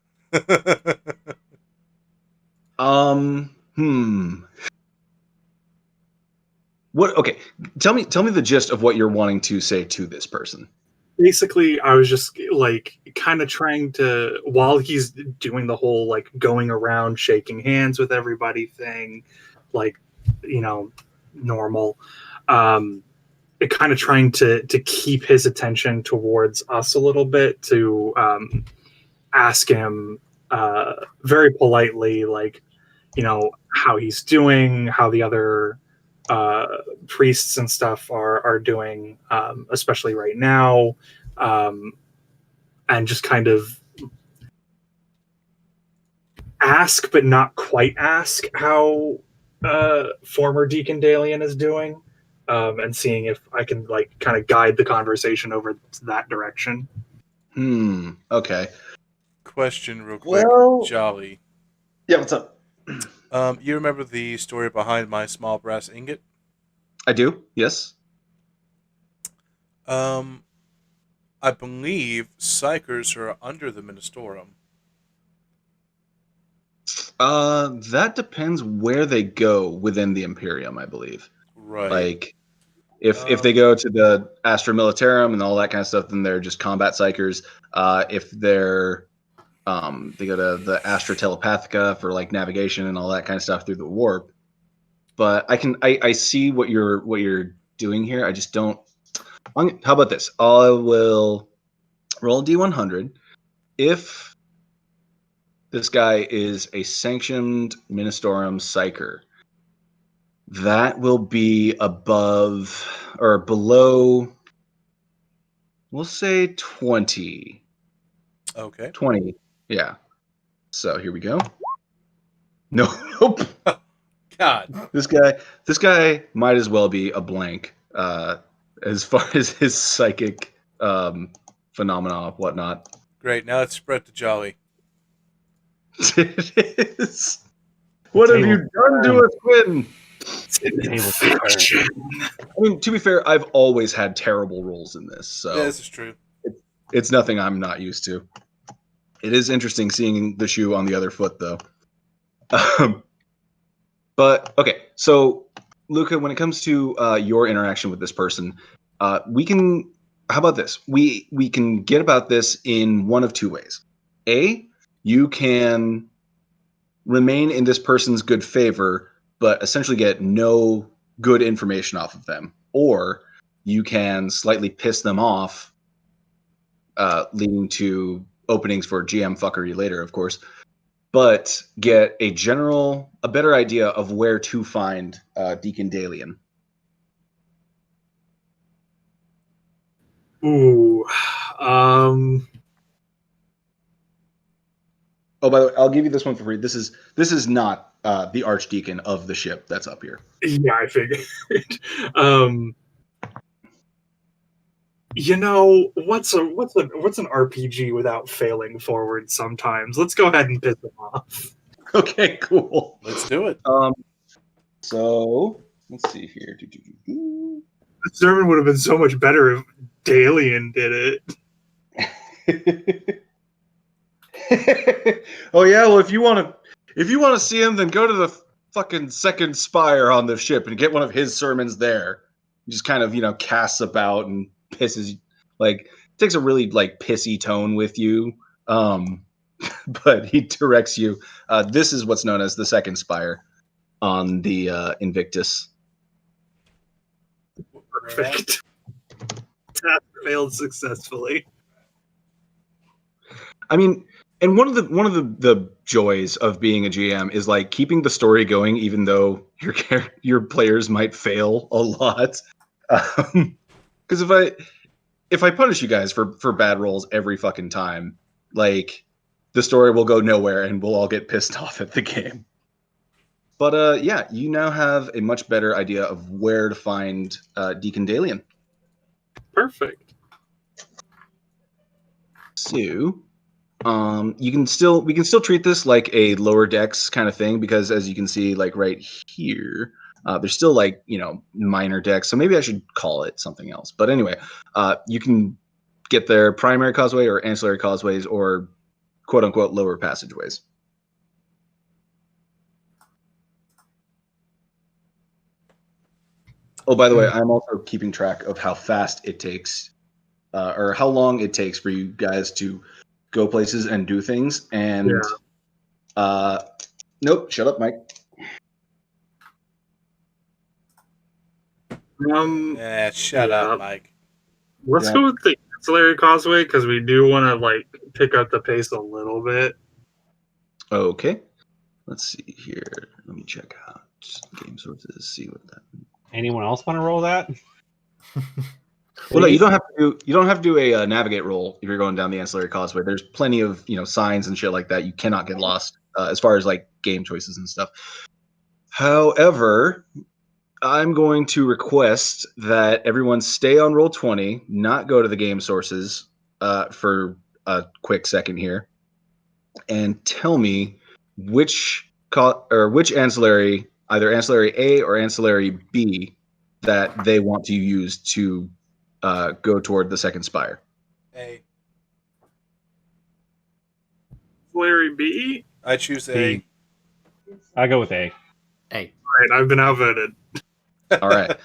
What? Okay, tell me the gist of what you're wanting to say to this person. Basically, I was just like kind of trying to, while he's doing the whole like going around shaking hands with everybody thing, like, normal, kind of trying to keep his attention towards us a little bit, to ask him very politely, like, how he's doing, how the other priests and stuff are doing, especially right now, and just kind of ask, but not quite ask, how former Deacon Dalian is doing, and seeing if I can like kind of guide the conversation over to that direction. Okay. Question real quick, Well- Jolly. Yeah, what's up? You remember the story behind my small brass ingot? I do. Yes. I believe psychers are under the Ministorum. That depends where they go within the Imperium, I believe. Right. Like, if they go to the Astra Militarum and all that kind of stuff, then they're just combat psychers. If they're they go to the Astra Telepathica for like navigation and all that kind of stuff through the warp. But I see what you're doing here. I just don't. How about this? I will roll a D100. If this guy is a sanctioned Ministorum psyker, that will be above or below, we'll say 20. Okay. 20. Yeah. So here we go. Nope. God. This guy might as well be a blank as far as his psychic phenomena, whatnot. Great. Now it's spread to Jolly. It is. What have you done to us, Quinn? I mean, to be fair, I've always had terrible rolls in this, so Yeah, this is true. it's nothing I'm not used to. It is interesting seeing the shoe on the other foot, though. But okay, so Luca, when it comes to your interaction with this person, we can. How about this? We can get about this in one of two ways. A, you can remain in this person's good favor, but essentially get no good information off of them, or you can slightly piss them off, leading to openings for GM fuckery later, of course, but get a better idea of where to find Deacon Dalian. Ooh. Oh, by the way, I'll give you this one for free. This is not the Archdeacon of the ship that's up here. Yeah, I figured. What's an RPG without failing forward sometimes? Let's go ahead and piss them off. Okay, cool. Let's do it. So let's see here. The sermon would have been so much better if Dalian did it. Oh yeah, well if you want to see him, then go to the fucking second spire on the ship and get one of his sermons there. He just kind of casts about and pisses, like takes a really like pissy tone with you, but he directs you. This is what's known as the second spire on the Invictus. Perfect. Task failed successfully. I mean, And one of the joys of being a GM is like keeping the story going, even though your players might fail a lot. Because if I punish you guys for bad rolls every fucking time, like the story will go nowhere and we'll all get pissed off at the game. But yeah, you now have a much better idea of where to find Deacon Dalian. Perfect. So, we can still treat this like a lower decks kind of thing, because as you can see, like right here, there's still like, minor decks. So maybe I should call it something else. But anyway, you can get there primary causeway or ancillary causeways or quote unquote lower passageways. Oh, by the way, I'm also keeping track of how fast it takes, or how long it takes for you guys to go places and do things. And nope, shut up, Mike. Shut up, Mike. Let's go with the ancillary causeway because we do want to like pick up the pace a little bit. Okay, let's see here. Let me check out game sources. See what that. Anyone else want to roll that? Well, no, you don't have to do a navigate roll if you're going down the ancillary causeway. There's plenty of signs and shit like that. You cannot get lost as far as like game choices and stuff. However, I'm going to request that everyone stay on Roll20, not go to the game sources for a quick second here, and tell me which ancillary, either ancillary A or ancillary B, that they want to use to go toward the second spire. A. Ancillary B? I choose A. B. I go with A. A. All right, I've been outvoted. All right.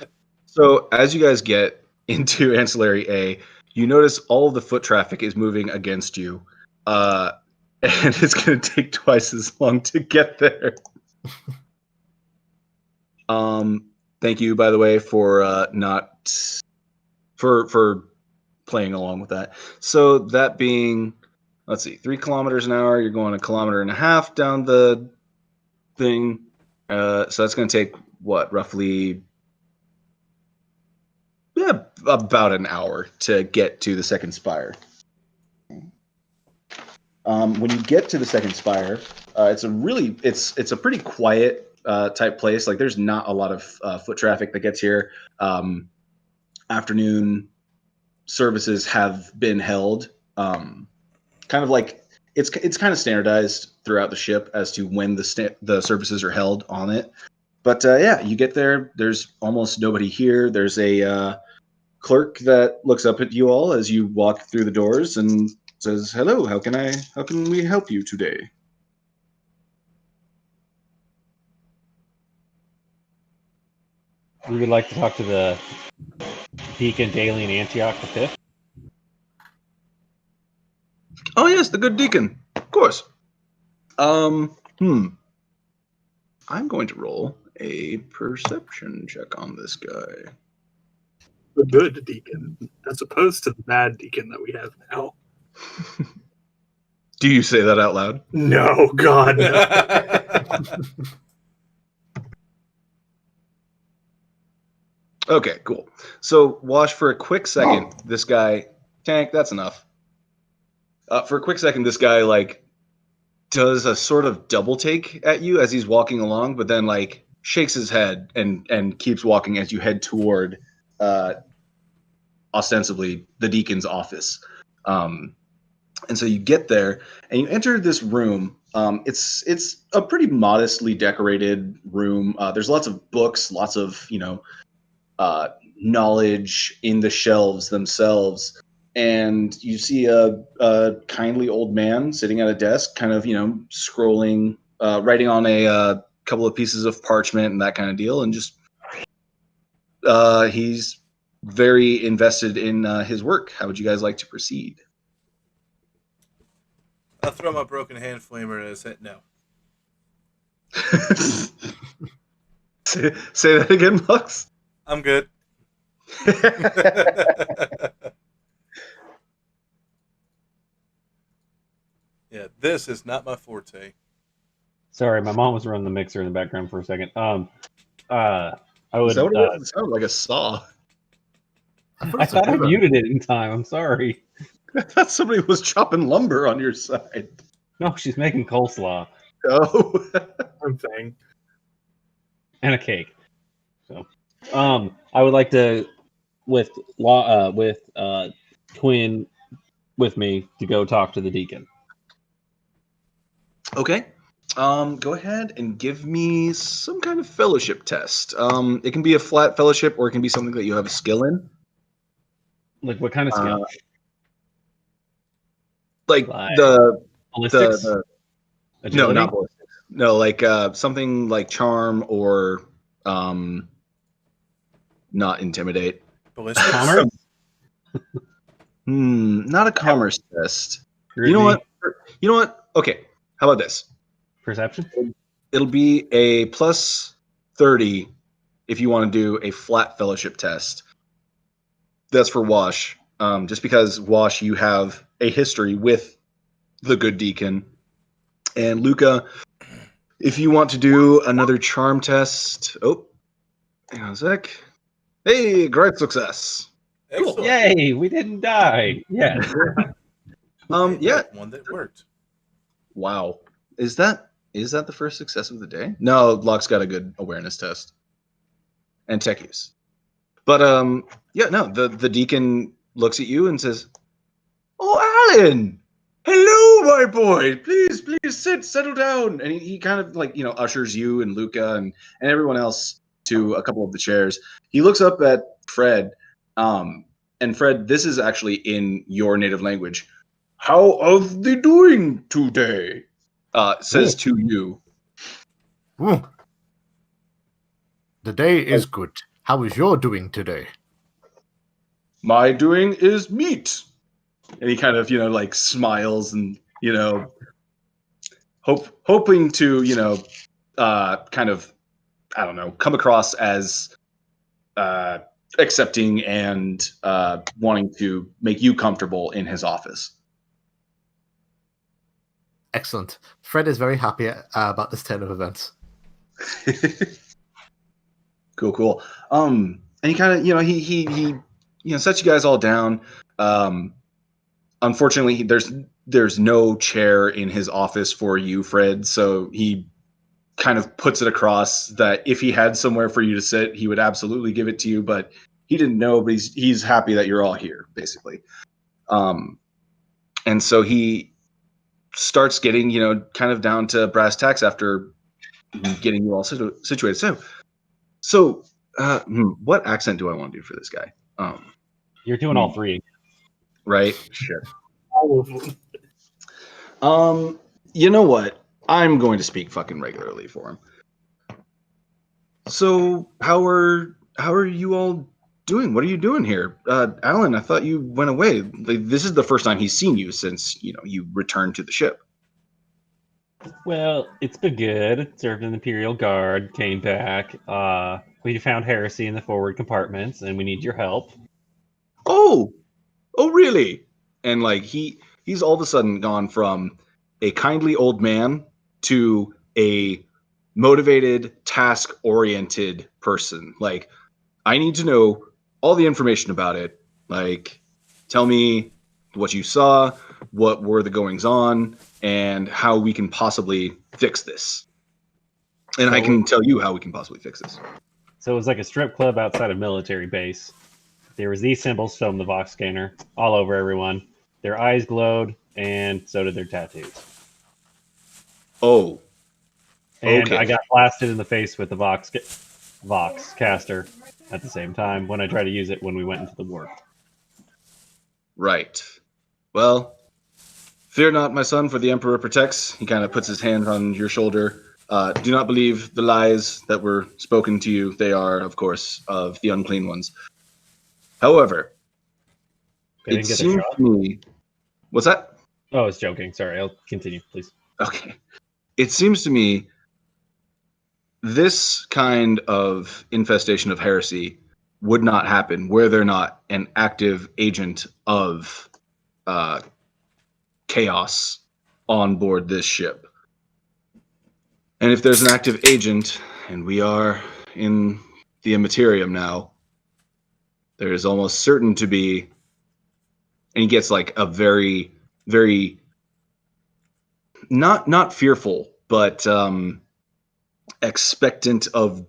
So as you guys get into ancillary A, you notice all of the foot traffic is moving against you, and it's going to take twice as long to get there. Thank you, by the way, for for playing along with that. So that being, let's see, 3 kilometers an hour, you're going 1.5 kilometers down the thing. So that's going to take what, roughly, about an hour to get to the second spire. When you get to the second spire, it's a pretty quiet type place. Like there's not a lot of foot traffic that gets here. Afternoon services have been held. Kind of like it's kind of standardized throughout the ship as to when the services are held on it. But yeah, you get there. There's almost nobody here. There's a clerk that looks up at you all as you walk through the doors and says, "Hello, how can we help you today?" We would like to talk to the Deacon Dalian Antioch the Fifth. Oh yes, the good deacon. Of course. I'm going to roll a perception check on this guy. The good deacon, as opposed to the bad deacon that we have now. Do you say that out loud? No, God, no. Okay, cool. So, Wash, for a quick second, this guy, Tank, that's enough. For a quick second, this guy, like, does a sort of double take at you as he's walking along, but then, like, shakes his head and keeps walking as you head toward, ostensibly, the deacon's office. And so you get there, and you enter this room. It's a pretty modestly decorated room. There's lots of books, lots of, knowledge in the shelves themselves, and you see a kindly old man sitting at a desk, kind of scrolling, writing on a couple of pieces of parchment and that kind of deal, and just he's very invested in his work. How would you guys like to proceed? I'll throw my broken hand flamer in his head. No. Say that again, Lux. I'm good. Yeah, this is not my forte. Sorry, my mom was running the mixer in the background for a second. I Is that would. what it is? It sounded like a saw. I thought I it was a thought I river. muted it in time. I'm sorry. I thought somebody was chopping lumber on your side. No, she's making coleslaw Oh. I'm saying. and a cake. So, I would like to with Quinn with me to go talk to the deacon. Okay. Go ahead and give me some kind of fellowship test. It can be a flat fellowship, or it can be something that you have a skill in. Like what kind of skill? Like Like the ballistics, no, agility. not ballistics. No, like something like charm or not intimidate. Ballistics? Commerce? Not a commerce test. Scrutiny? You know what? You know what? Okay. How about this? Perception? It'll be a plus 30 if you want to do a flat fellowship test. That's for Wash. Just because, Wash, you have a history with the good deacon. And Luca, if you want to do another charm test. Oh, hang on a sec. Hey, great success. Excellent. Yay! We didn't die. Yeah. Hey, Yeah. look, one that worked. Wow. Is that the first success of the day? No, Locke's got a good awareness test. And tech use. But yeah, no, the deacon looks at you and says, "Oh, Alan! Hello, my boy. Please settle down." And he kind of like, ushers you and Luca and everyone else to a couple of the chairs. He looks up at Fred, and Fred, this is actually in your native language. "How are they doing today?" Says to you. Ooh. The day is good. How is your doing today? "My doing is meat." And he kind of, like smiles and, hoping to, kind of, I don't know, come across as accepting and wanting to make you comfortable in his office. Excellent. Fred is very happy about this turn of events. Cool. And he kind of, he sets you guys all down. Unfortunately, there's no chair in his office for you, Fred. So he kind of puts it across that if he had somewhere for you to sit, he would absolutely give it to you. But he didn't know. But he's happy that you're all here, basically. And so he starts getting, kind of down to brass tacks after getting you all situated. So, what accent do I want to do for this guy? You're doing all three. Right? Shit. All of them. You know what? I'm going to speak fucking regularly for him. So, how are you all doing? What are you doing here? Alan, I thought you went away. This is the first time he's seen you since, you returned to the ship. Well, it's been good. Served in the Imperial Guard, came back. We found heresy in the forward compartments, and we need your help. Oh, really? And like he's all of a sudden gone from a kindly old man to a motivated, task-oriented person. Like, I need to know all the information about it. Like, tell me what you saw, what were the goings on, and how we can possibly fix this. And I can tell you how we can possibly fix this. So it was like a strip club outside a military base. There was these symbols shown the Vox scanner all over everyone. Their eyes glowed, and so did their tattoos. Oh. And Okay. I got blasted in the face with the Vox caster at the same time when I tried to use it when we went into the warp. Right. Well, fear not, my son, for the Emperor protects. He kind of puts his hand on your shoulder. Do not believe the lies that were spoken to you. They are, of course, of the unclean ones. However, it seems to me... What's that? Oh, I was joking. Sorry, I'll continue, please. Okay. It seems to me this kind of infestation of heresy would not happen were there not an active agent of chaos on board this ship. And if there's an active agent, and we are in the Immaterium now, there is almost certain to be, and he gets like a very, very, not fearful, but expectant of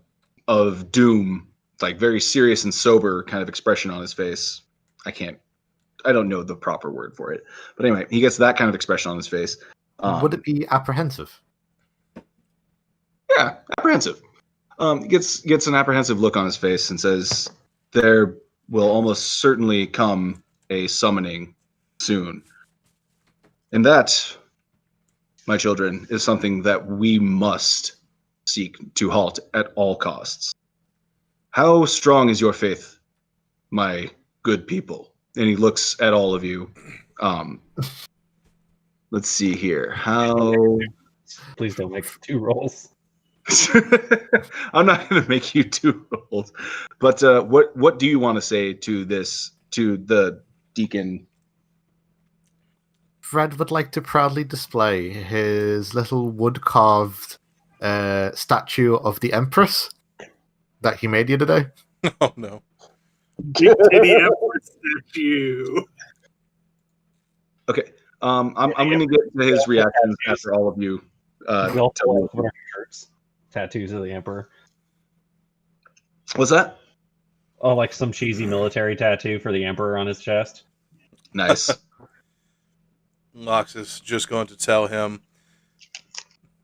doom, like very serious and sober kind of expression on his face. I don't know the proper word for it. But anyway, he gets that kind of expression on his face. Would it be apprehensive? Yeah, apprehensive. Gets an apprehensive look on his face and says, "There will almost certainly come a summoning soon. And that, my children, is something that we must seek to halt at all costs. How strong is your faith, my good people?" And he looks at all of you. Let's see here. How... Please don't make 2 rolls. I'm not going to make you 2 rolls. But what do you want to say to the deacon? Fred would like to proudly display his little wood-carved statue of the Empress that he made the other day. Oh no. Titty Empress statue. Okay. I'm going to get to his reactions after all of you. We all put our shirts, tattoos of the Emperor. What's that? Oh, like some cheesy military tattoo for the Emperor on his chest. Nice. Lox is just going to tell him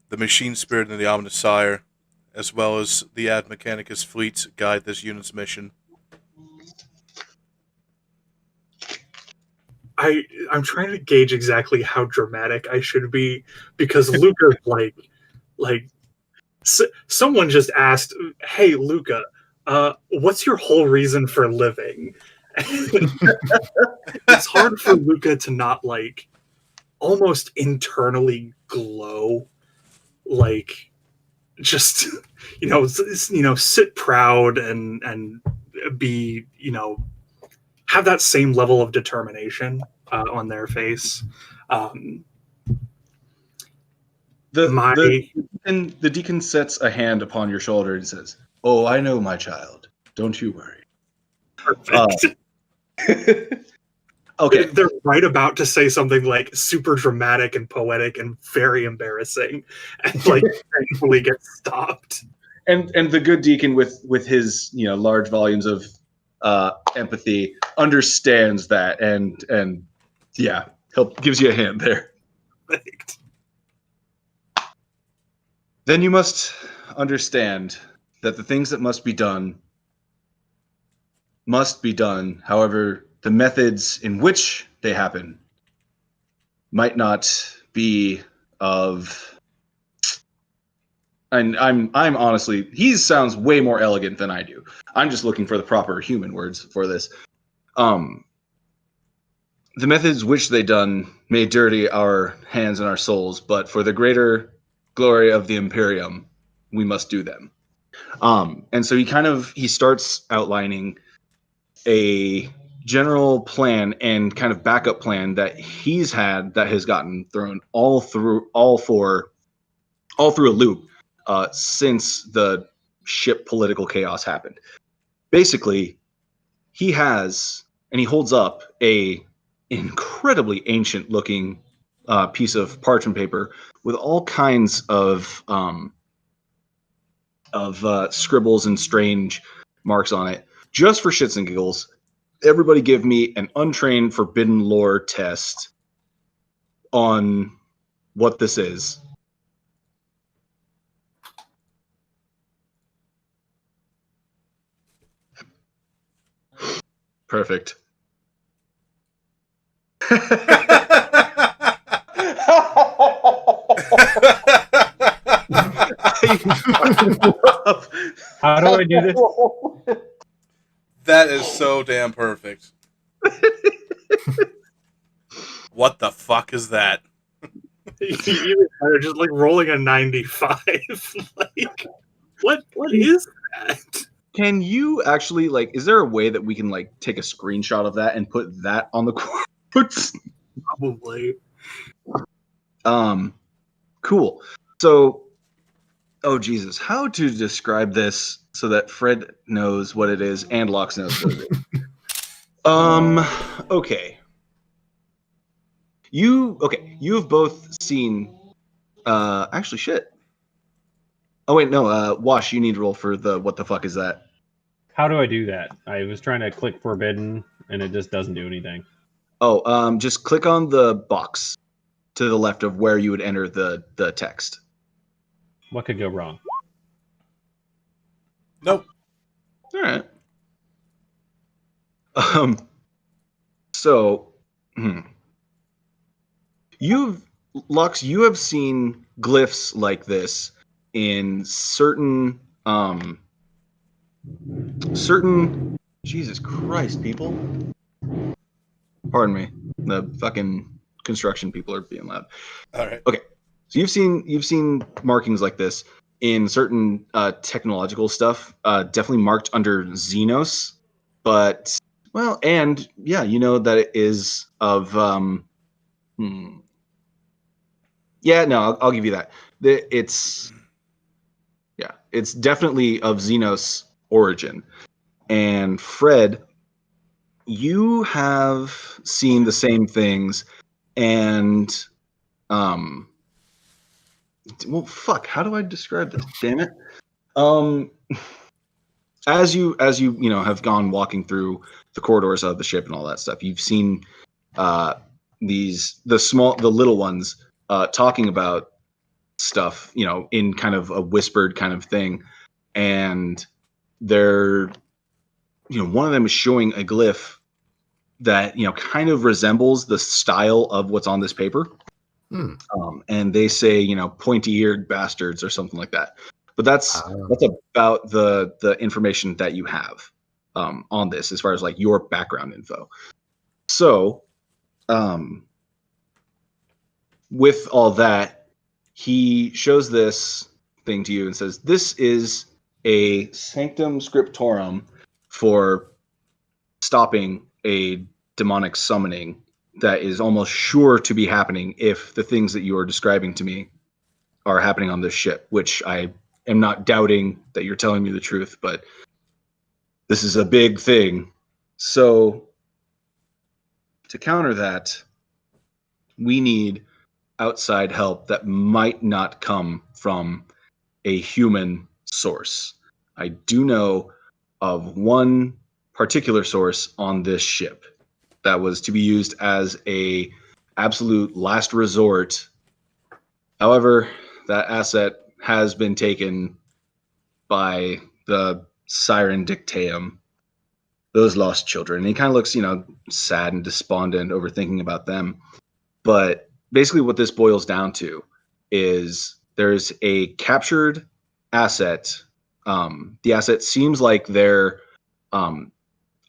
the Machine Spirit and the Ominous Sire, as well as the Ad Mechanicus fleets, guide this unit's mission. I'm trying to gauge exactly how dramatic I should be, because Luca's like someone just asked, "Hey, Luca, what's your whole reason for living?" It's hard for Luca to not like almost internally glow, like just sit proud and be have that same level of determination on their face. The deacon sets a hand upon your shoulder and says, "Oh, I know, my child. Don't you worry." Perfect. Okay. They're right about to say something like super dramatic and poetic and very embarrassing, and like thankfully get stopped. And the good deacon with his large volumes of empathy understands that and yeah, gives you a hand there. Perfect. Then you must understand that the things that must be done. However, the methods in which they happen might not be of. And I'm honestly, he sounds way more elegant than I do. I'm just looking for the proper human words for this. The methods which they done may dirty our hands and our souls, but for the greater glory of the Imperium, we must do them. And so he starts outlining a general plan and kind of backup plan that he's had that has gotten thrown all through a loop since the ship political chaos happened. Basically, he holds up a incredibly ancient looking piece of parchment paper with all kinds of scribbles and strange marks on it. Just for shits and giggles, everybody give me an untrained forbidden lore test on what this is. Perfect. How do I do this? That is so damn perfect. What the fuck is that? You are just like rolling a 95. Like, what is that? Can you actually is there a way that we can take a screenshot of that and put that on the quotes? Probably. Cool. So, oh Jesus, how to describe this so that Fred knows what it is and Lox knows what it is? Okay. You have both seen actually shit. Oh wait, no, Wash, you need to roll for the what the fuck is that? How do I do that? I was trying to click forbidden, and it just doesn't do anything. Oh, just click on the box to the left of where you would enter the text. What could go wrong? Nope. All right. So, Lux, you have seen glyphs like this in certain Jesus Christ, people. Pardon me. The fucking construction people are being loud. All right. Okay. So you've seen markings like this in certain technological stuff, definitely marked under Xenos, but well, and yeah, you know that it is of yeah, no, I'll give you that. It's definitely of Xenos origin. And Fred, you have seen the same things, and well, fuck, how do I describe this? Damn it. As you have gone walking through the corridors of the ship and all that stuff, you've seen the little ones talking about stuff, in kind of a whispered kind of thing, and they're one of them is showing a glyph that kind of resembles the style of what's on this paper. And they say pointy-eared bastards or something like that, but that's about the information that you have on this as far as like your background info. So with all that, he shows this thing to you and says, this is a sanctum scriptorum for stopping a demonic summoning that is almost sure to be happening if the things that you are describing to me are happening on this ship, which I am not doubting that you're telling me the truth, but this is a big thing. So to counter that, we need outside help that might not come from a human source. I do know of one particular source on this ship that was to be used as a absolute last resort. However, that asset has been taken by the Siren Dictaeum, those lost children. And he kind of looks, sad and despondent over thinking about them. But basically what this boils down to is there's a captured asset. The asset seems like they're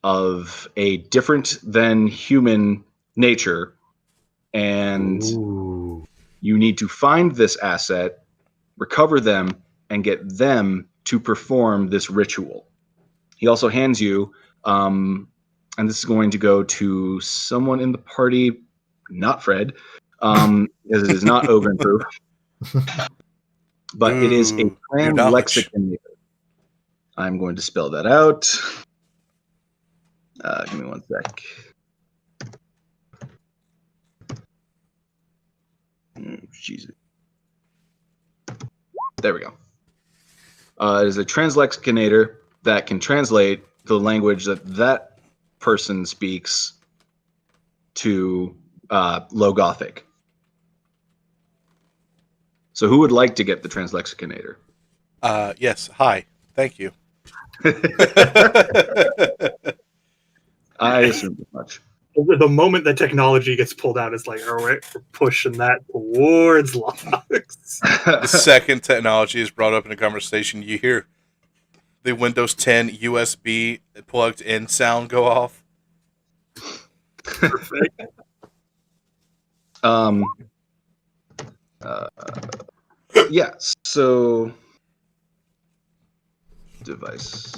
of a different than human nature, and you need to find this asset, recover them, and get them to perform this ritual. He also hands you, and this is going to go to someone in the party, not Fred, because it is not Ogren proof, but it is a Ooh, new knowledge. translexicanator. I'm going to spell that out. Give me one sec. Jesus. There we go. It is a translexicanator that can translate the language that person speaks to Low Gothic. So who would like to get the translexicanator? Yes. Hi. Thank you. I assume as much. The moment that technology gets pulled out, it's like, all right, we're pushing that towards Lox. The second technology is brought up in a conversation, you hear the Windows 10 USB plugged in sound go off. Perfect. Yeah, so device.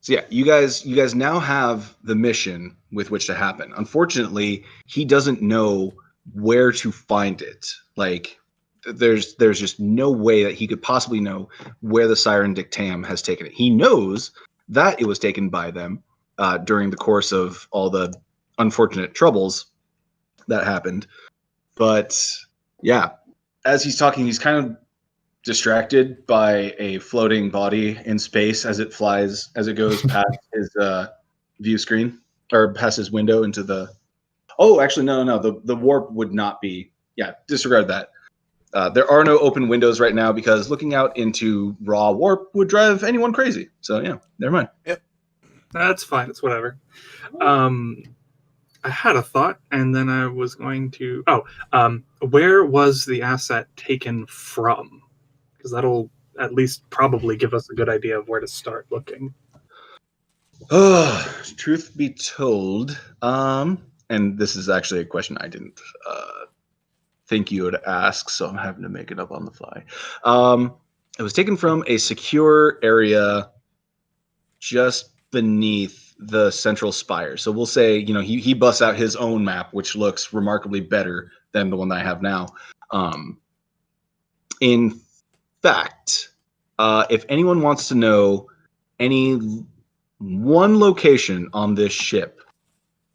So yeah, you guys now have the mission with which to happen. Unfortunately, he doesn't know where to find it. Like there's just no way that he could possibly know where the Siren Dictam has taken it. He knows that it was taken by them during the course of all the unfortunate troubles that happened. But yeah, as he's talking, he's kind of distracted by a floating body in space as it goes past his view screen or past his window into the. Oh, actually, no. The warp would not be. Yeah, disregard that. There are no open windows right now because looking out into raw warp would drive anyone crazy. So yeah, never mind. Yep. That's fine. It's whatever. I had a thought, and then I was going to. Where was the asset taken from? Because that'll at least probably give us a good idea of where to start looking. Truth be told, and this is actually a question I didn't think you would ask, so I'm having to make it up on the fly. It was taken from a secure area just beneath the central spire. So we'll say, he busts out his own map, which looks remarkably better than the one that I have now. In fact, if anyone wants to know any one location on this ship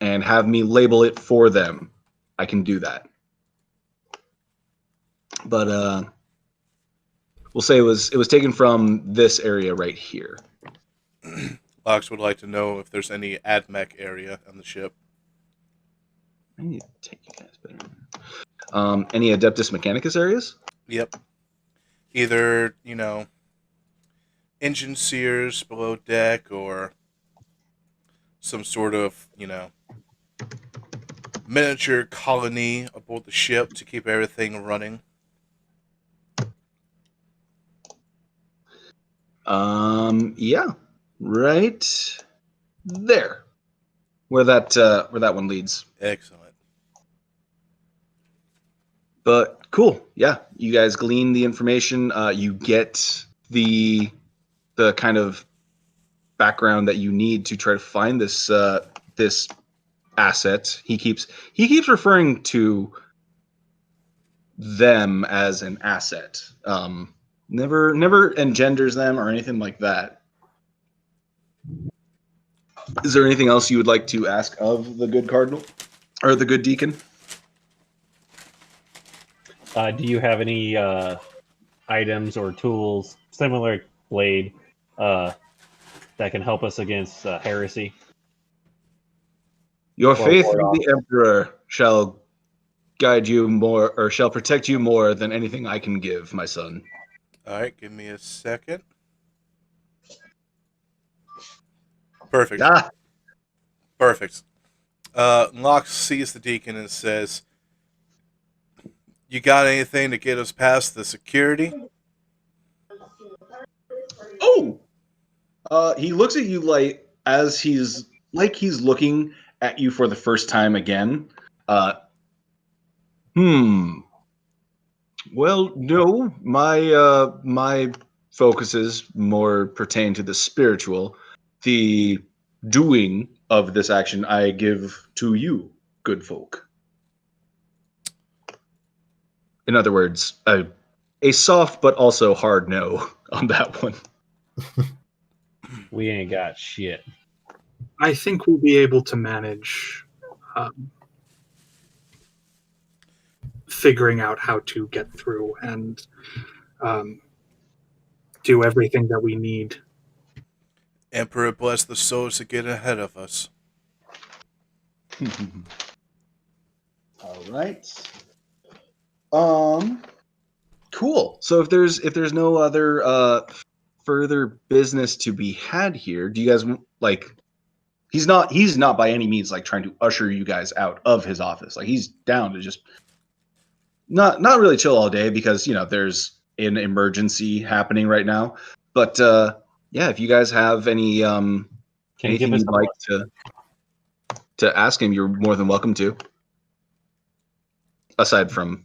and have me label it for them, I can do that. But we'll say it was taken from this area right here. Lox would like to know if there's any AdMech area on the ship. I need to take you guys better. Any Adeptus Mechanicus areas? Yep. Either, engine sears below deck or some sort of, miniature colony aboard the ship to keep everything running. Yeah. Right there. Where that one leads. Excellent. But cool. Yeah, you guys glean the information. You get the kind of background that you need to try to find this this asset. He keeps referring to them as an asset. Never engenders them or anything like that. Is there anything else you would like to ask of the good cardinal or the good deacon? Do you have any items or tools, similar blade, that can help us against heresy? Your faith in the Emperor shall guide you more, or shall protect you more than anything I can give, my son. All right, give me a second. Perfect. Ah. Perfect. Lox sees the deacon and says, "You got anything to get us past the security?" Oh! He looks at you like he's looking at you for the first time again. Well, no, my focuses more pertain to the spiritual. The doing of this action I give to you, good folk. In other words, a soft but also hard no on that one. We ain't got shit. I think we'll be able to manage figuring out how to get through and do everything that we need. Emperor bless the souls that get ahead of us. All right. Cool. So if there's no other further business to be had here, do you guys like? He's not by any means like trying to usher you guys out of his office. Like he's down to just not really chill all day because there's an emergency happening right now. But yeah, if you guys have any anything you'd like to ask him, you're more than welcome to. Aside from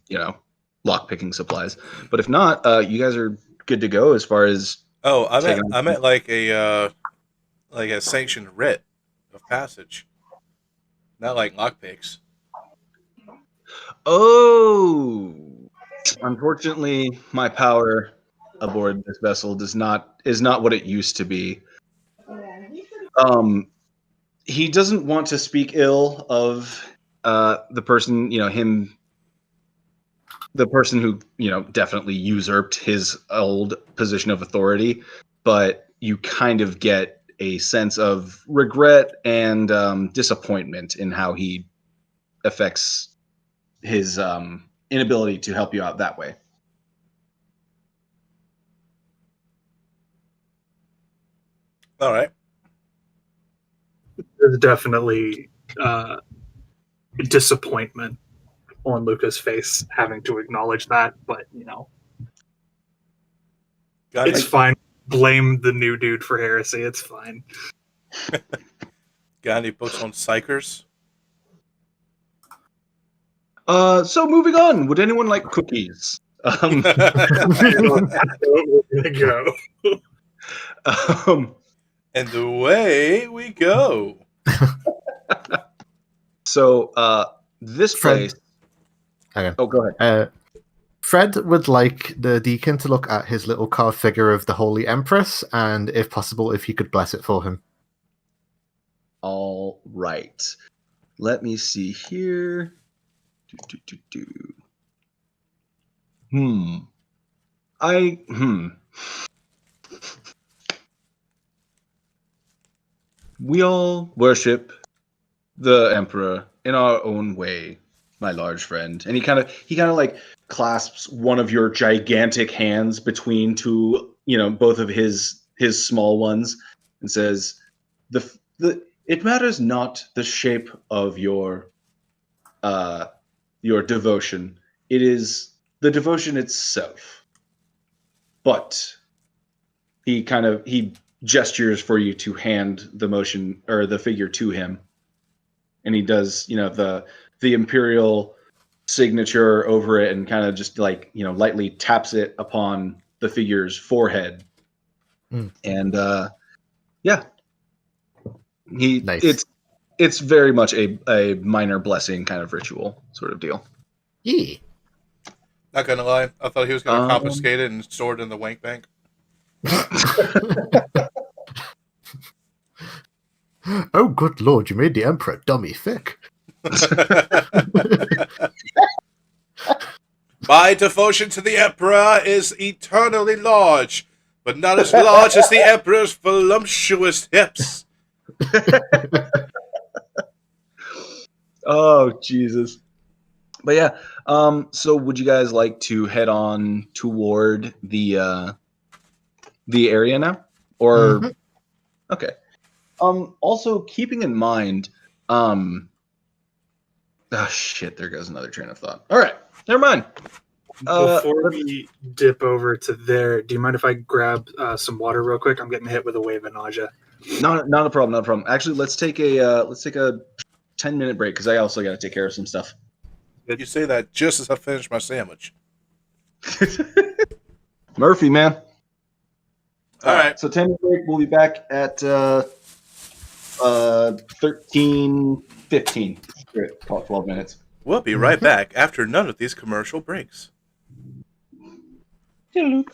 lock picking supplies, but if not, you guys are good to go as far as. Oh, I meant like like a sanctioned writ of passage, not like lockpicks. Oh, unfortunately, my power aboard this vessel is not what it used to be. He doesn't want to speak ill of the person, the person who, definitely usurped his old position of authority, but you kind of get a sense of regret and disappointment in how he affects his inability to help you out that way. All right. There's definitely disappointment on Luca's face having to acknowledge that, but Got it's any, fine. Blame the new dude for heresy. It's fine. got any books on psychers? So moving on, would anyone like cookies? I know that's where we're gonna go. And away we go. So this Fred. place. Okay. Oh, go ahead. Fred would like the deacon to look at his little carved figure of the Holy Empress, and if possible, if he could bless it for him. All right. Let me see here. We all worship the Emperor in our own way, my large friend. And he kind of like clasps one of your gigantic hands between two, both of his small ones, and says, "The it matters not the shape of your devotion. It is the devotion itself." But he gestures for you to hand the motion or the figure to him, and he does the imperial signature over it, and kind of just like lightly taps it upon the figure's forehead. And yeah, Nice. it's very much a minor blessing kind of ritual sort of deal. Yeah. Not gonna lie, I thought he was gonna confiscate it and store it in the wank bank. Oh, good lord, you made the Emperor dummy thick. My devotion to the Emperor is eternally large, but not as large as the Emperor's voluptuous hips. Oh, Jesus. But yeah, so would you guys like to head on toward the area now? Or okay. Also keeping in mind, oh shit, there goes another train of thought. All right, never mind. Before we dip over to there, do you mind if I grab some water real quick? I'm getting hit with a wave of nausea. Not a problem, not a problem. Actually, let's take a 10-minute break because I also got to take care of some stuff. You say that just as I finish my sandwich. Murphy, man. All right. So 10-minute break. We'll be back at 13:15. Call it 12 minutes. We'll be right back after none of these commercial breaks. Hello.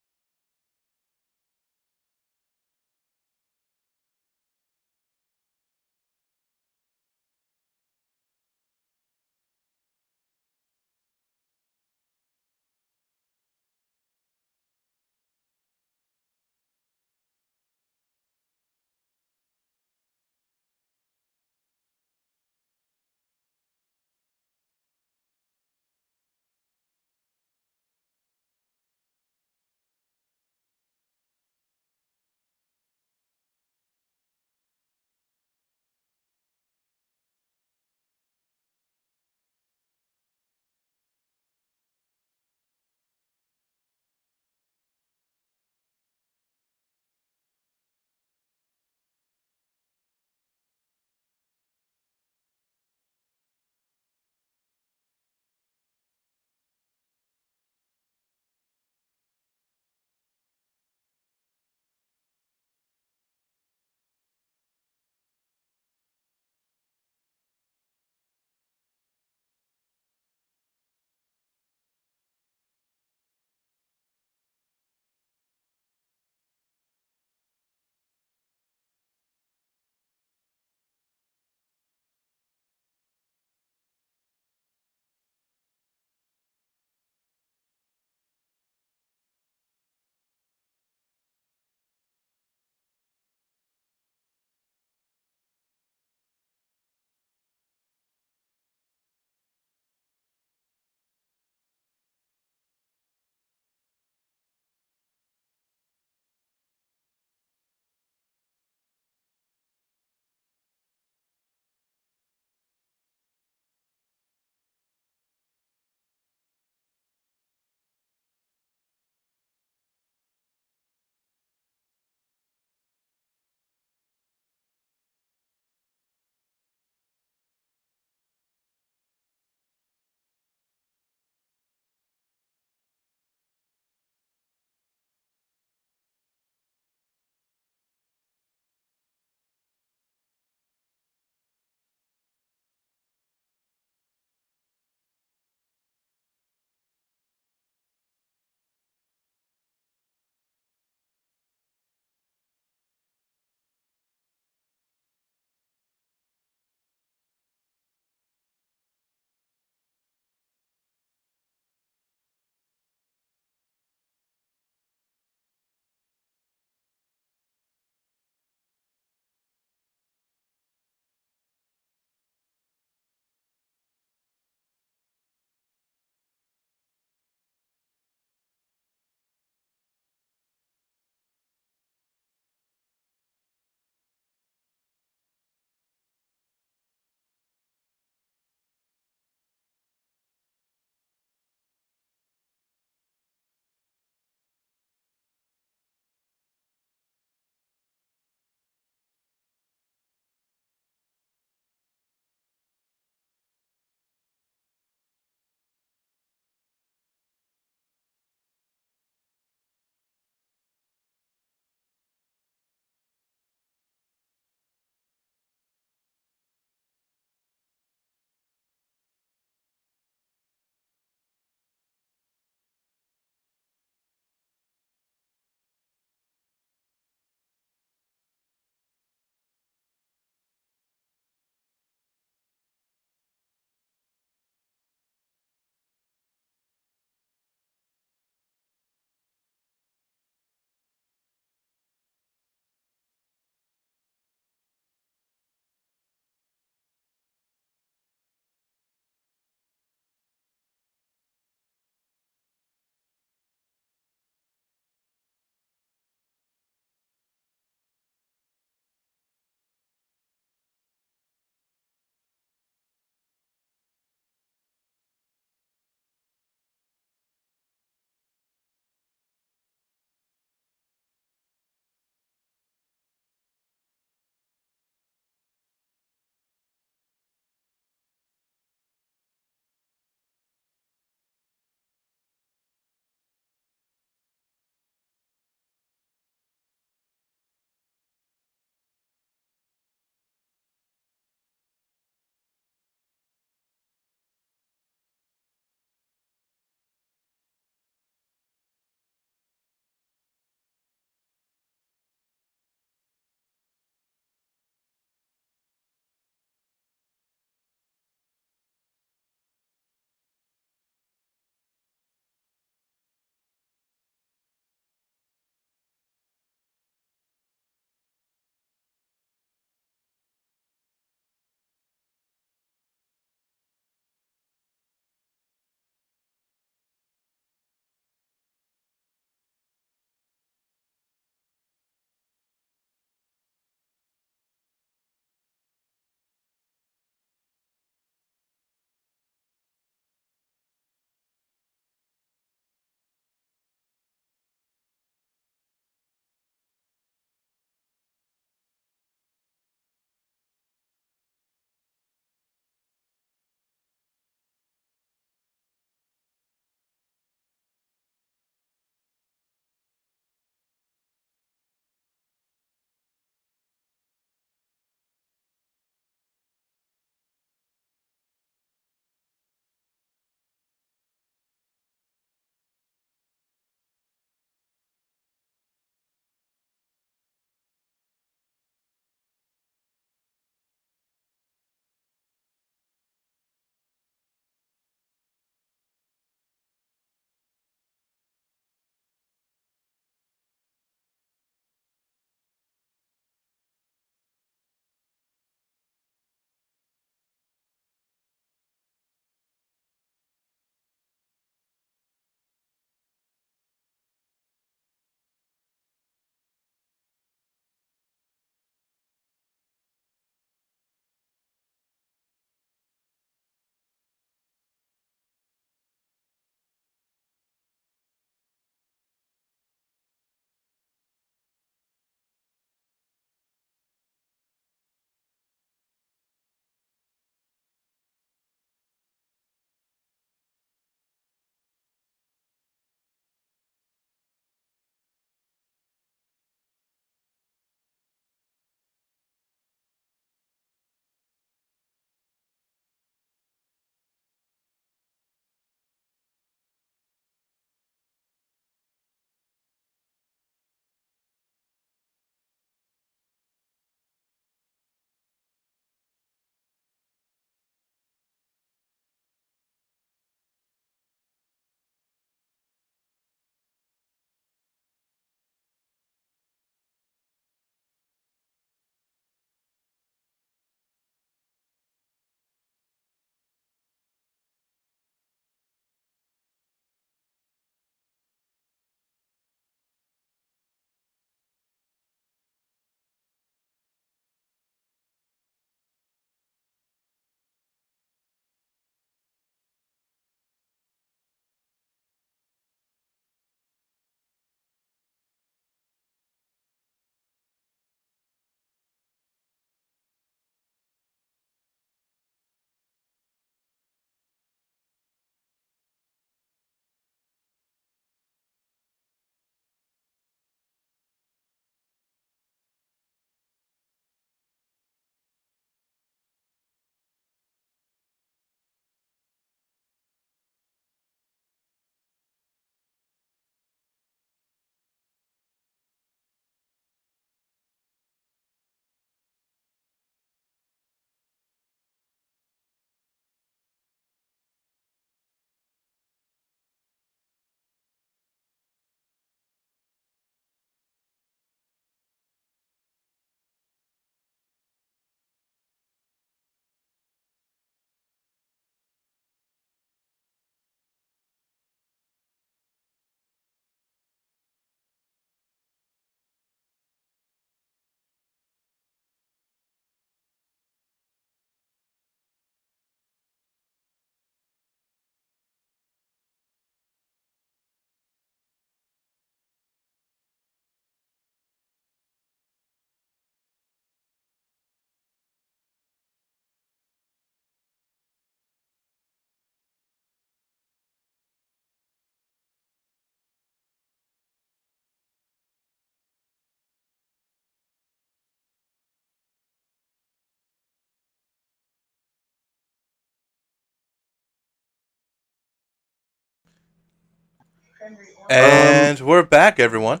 And we're back, everyone.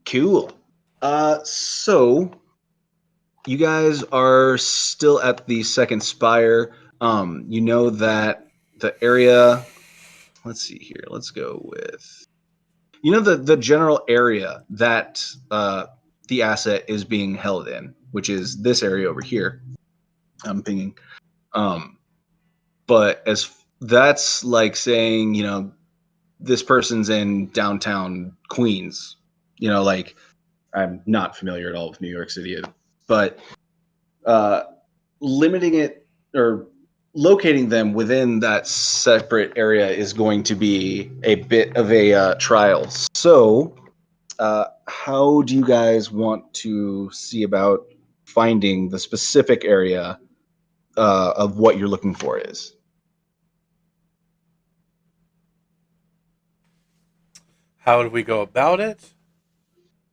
Cool. So you guys are still at the second spire. You know that the area. Let's see here. Let's go with. You know the general area that the asset is being held in, which is this area over here. I'm pinging. But as that's like saying, this person's in downtown Queens. Like I'm not familiar at all with New York City, but limiting it or locating them within that separate area is going to be a bit of a trial. So, how do you guys want to see about finding the specific area of what you're looking for is? How do we go about it?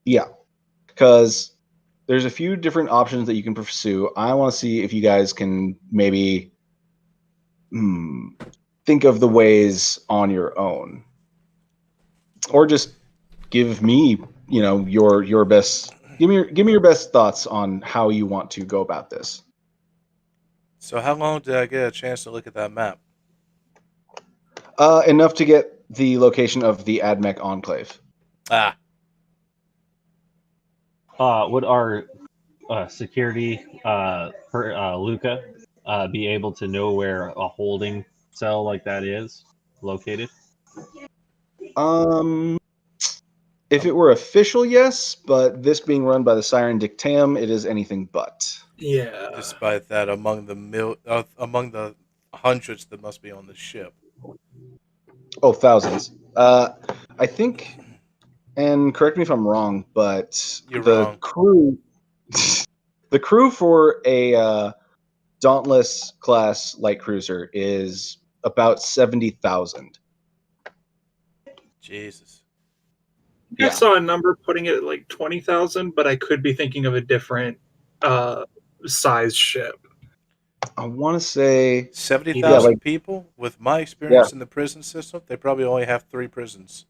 Yeah, because there's a few different options that you can pursue. I want to see if you guys can maybe think of the ways on your own, or just give me, your best. Give me your best thoughts on how you want to go about this. So how long did I get a chance to look at that map? Enough to get the location of the Admech Enclave. Ah, Would our security for Luca be able to know where a holding cell like that is located? If it were official, yes, but this being run by the Siren Dictatum, it is anything but. Yeah. despite that, among the hundreds that must be on the ship. Oh, thousands. I think, and correct me if I'm wrong, but You're the wrong. crew, the crew for a Dauntless class light cruiser is about 70,000. Jesus. I Yeah. saw a number putting it at like 20,000, but I could be thinking of a different size ship. I want to say 70,000 like- people? With my experience in the prison system, they probably only have 3 prisons.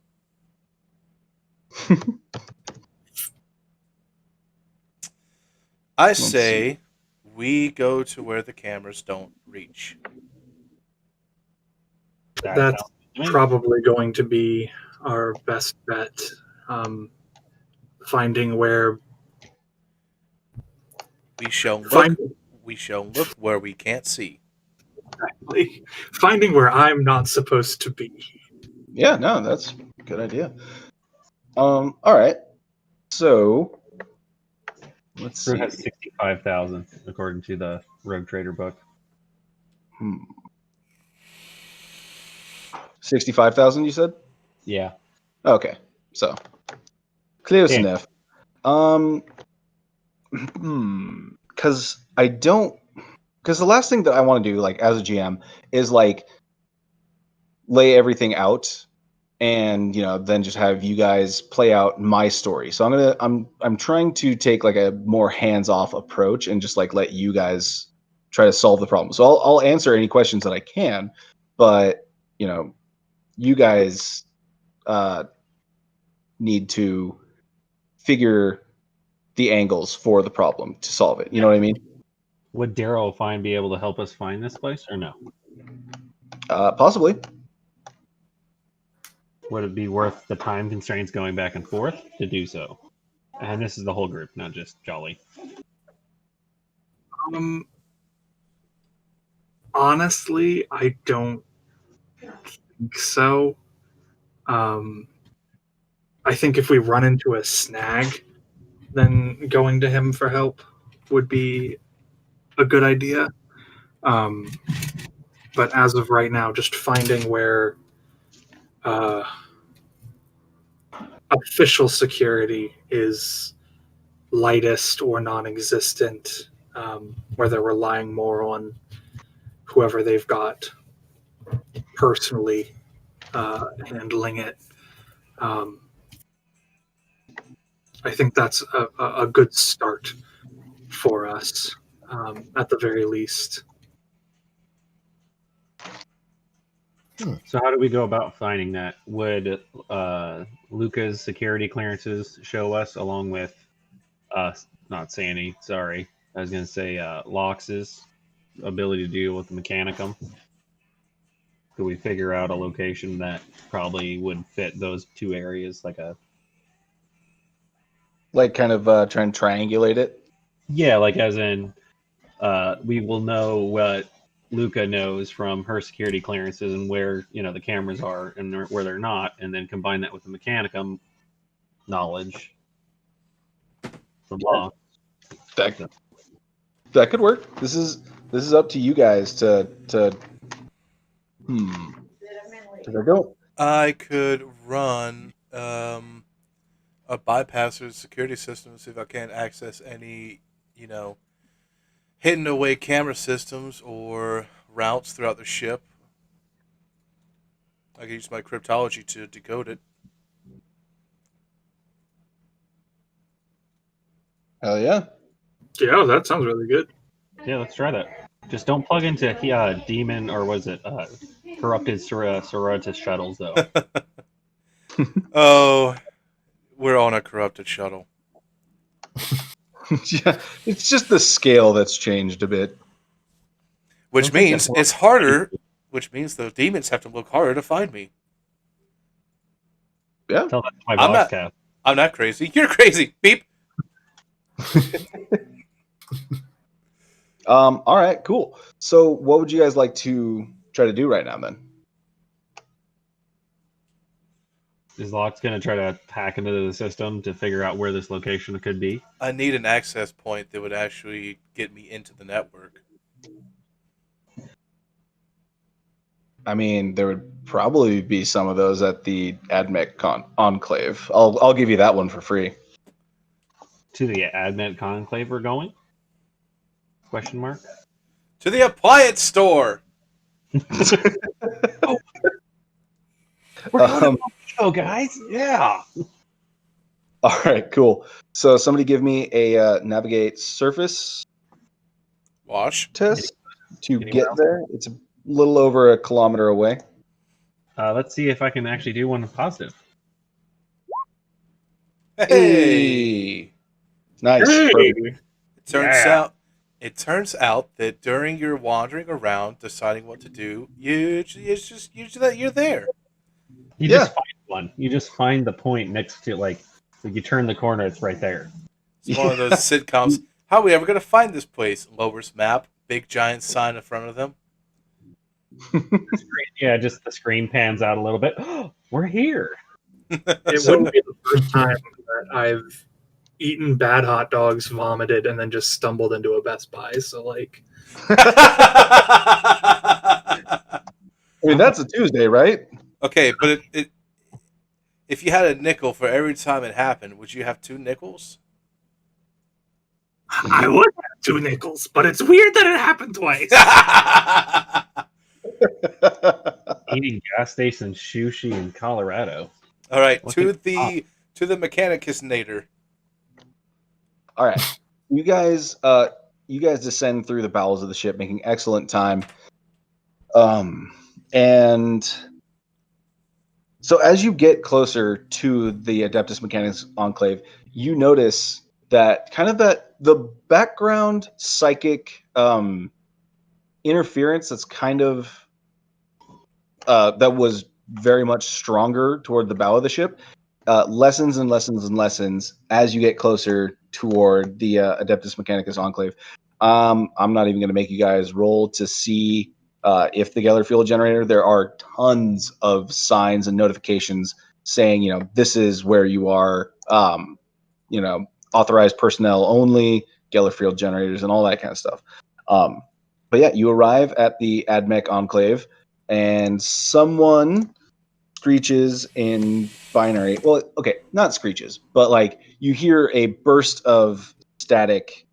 I say we go to where the cameras don't reach. That's probably going to be our best bet. Finding where We shall look where we can't see. finding where I'm not supposed to be. Yeah, no, that's a good idea. All right. So let's Crew see. has 65,000 according to the Rogue Trader book. 65,000, you said? Yeah. Okay, so close Yeah. enough. Because the last thing that I want to do, like as a GM, is like lay everything out, and then just have you guys play out my story. So I'm trying to take like a more hands-off approach and just like let you guys try to solve the problem. So I'll answer any questions that I can, but you guys need to figure the angles for the problem to solve it. You know what I mean? Would Darrow Fine be able to help us find this place or no? Possibly. Would it be worth the time constraints going back and forth to do so? And this is the whole group, not just Jolly. Honestly, I don't think so. I think if we run into a snag, then going to him for help would be a good idea. But as of right now, just finding where official security is lightest or non-existent, where they're relying more on whoever they've got personally handling it. I think that's a good start for us, at the very least. So how do we go about finding that? Would Luca's security clearances show us, along with not Sandy, sorry. I was going to say Lox's ability to deal with the Mechanicum? Could we figure out a location that probably would fit those two areas? Like kind of try and triangulate it? Yeah, like as in we will know what Luca knows from her security clearances and where the cameras are and where they're not, and then combine that with the Mechanicum knowledge from Law. That could work. This is up to you guys to I could run a bypasser security system to see if I can't access any, hidden away camera systems or routes throughout the ship. I could use my cryptology to decode it. Hell yeah. Yeah, that sounds really good. Yeah, let's try that. Just don't plug into demon or was it corrupted Sororitas shuttles though. Oh, we're on a corrupted shuttle. Yeah, it's just the scale that's changed a bit. Which means it's harder. Which means the demons have to look harder to find me. Yeah. Tell that to my boss cast. I'm not crazy. You're crazy. Beep. All right, cool. So what would you guys like to try to do right now then? Is Locke going to try to hack into the system to figure out where this location could be? I need an access point that would actually get me into the network. I mean, there would probably be some of those at the AdMech Enclave. I'll give you that one for free. To the AdMech Conclave we're going? Question mark? To the appliance store! Oh. We're going to show, guys! Yeah! All right, cool. So somebody give me a navigate surface Wash test to Anywhere get else? there. It's a little over 1 kilometer away. Let's see if I can actually do one positive. Hey! Nice. Hey! It turns out that during your wandering around deciding what to do, you're there. You just find one. You just find the point next to like you turn the corner, it's right there. It's one of those sitcoms. How are we ever going to find this place? Lowers map, big giant sign in front of them. Yeah, just the screen pans out a little bit. We're here. It wouldn't be the first time that I've eaten bad hot dogs, vomited, and then just stumbled into a Best Buy. So, like, I mean, that's a Tuesday, right? Okay, but if you had a nickel for every time it happened, would you have 2 nickels? I would have 2 nickels, but it's weird that it happened twice. Eating gas station sushi in Colorado. All right, Look to at the Mechanicus-nator. All right, you guys descend through the bowels of the ship, making excellent time. And so as you get closer to the Adeptus Mechanicus Enclave, you notice that the background psychic interference that's kind of that was very much stronger toward the bow of the ship lessens and lessens and lessens as you get closer toward the Adeptus Mechanicus Enclave. I'm not even going to make you guys roll to see if the Geller Field Generator, there are tons of signs and notifications saying, this is where you are, authorized personnel only, Geller Field Generators, and all that kind of stuff. But yeah, you arrive at the AdMech Enclave, and someone screeches in binary. Well, okay, not screeches, but like you hear a burst of static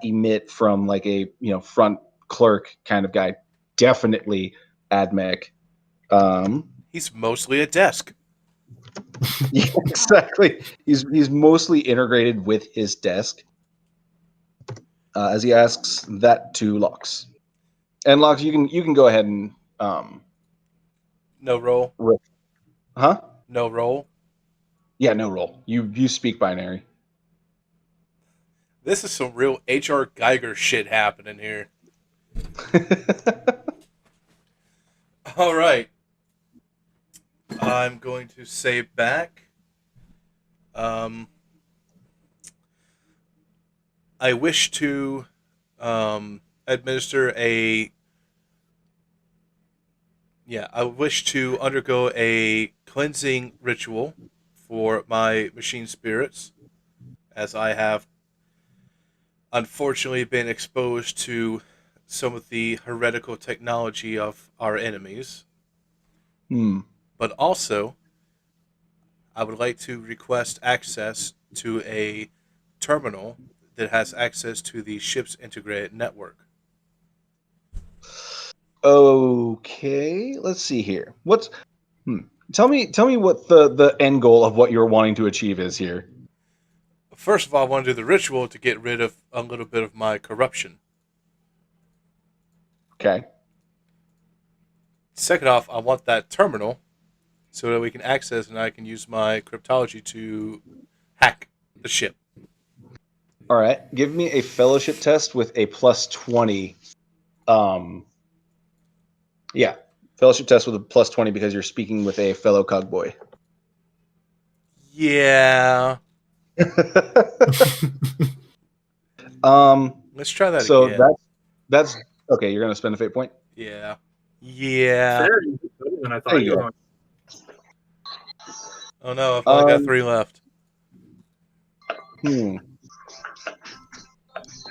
emit from like a front clerk kind of guy. Definitely AdMech. He's mostly a desk. Yeah, exactly. He's mostly integrated with his desk. As he asks that to Lox. And Lox, you can go ahead and No roll. Huh? No roll. Yeah, no roll. You speak binary. This is some real H.R. Geiger shit happening here. All right. I'm going to say back. I wish to administer a. Yeah, I wish to undergo a cleansing ritual for my machine spirits, as I have unfortunately been exposed to some of the heretical technology of our enemies. But also, I would like to request access to a terminal that has access to the ship's integrated network. Okay, let's see here. Tell me what the end goal of what you're wanting to achieve is here. First of all, I want to do the ritual to get rid of a little bit of my corruption. Okay. Second off, I want that terminal so that we can access and I can use my cryptology to hack the ship. All right. Give me a fellowship test with a +20. Yeah, fellowship test with a +20 because you're speaking with a fellow cogboy. Yeah. Let's try that so again. that's okay. You're gonna spend a fate point. Yeah. Yeah. Fair, better than I thought There you you go. were. Oh no, I've only got 3 left.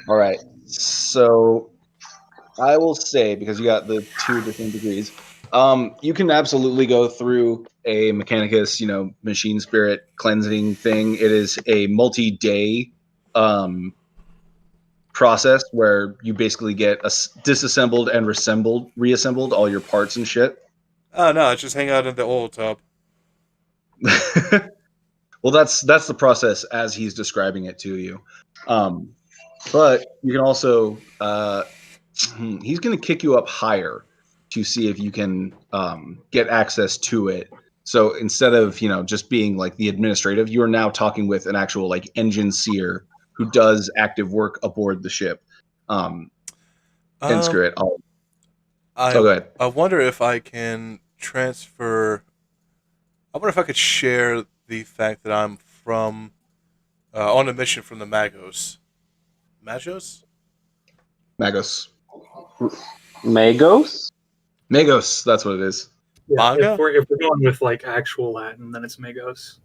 All right. So I will say, because you got the 2 different degrees, you can absolutely go through a Mechanicus, machine spirit cleansing thing. It is a multi-day process where you basically get disassembled and reassembled all your parts and shit. Oh no, just hang out in the oil tub. Well, that's the process as he's describing it to you. But you can also he's going to kick you up higher to see if you can get access to it. So instead of just being like the administrative, you are now talking with an actual like engine seer who does active work aboard the ship. And screw it. Go ahead. I wonder if I can transfer. I wonder if I could share the fact that I'm from on a mission from the Magos. Magos? Magos. Magos? That's what it is. Yeah, Manga? if we're going with like actual Latin, then it's Magos.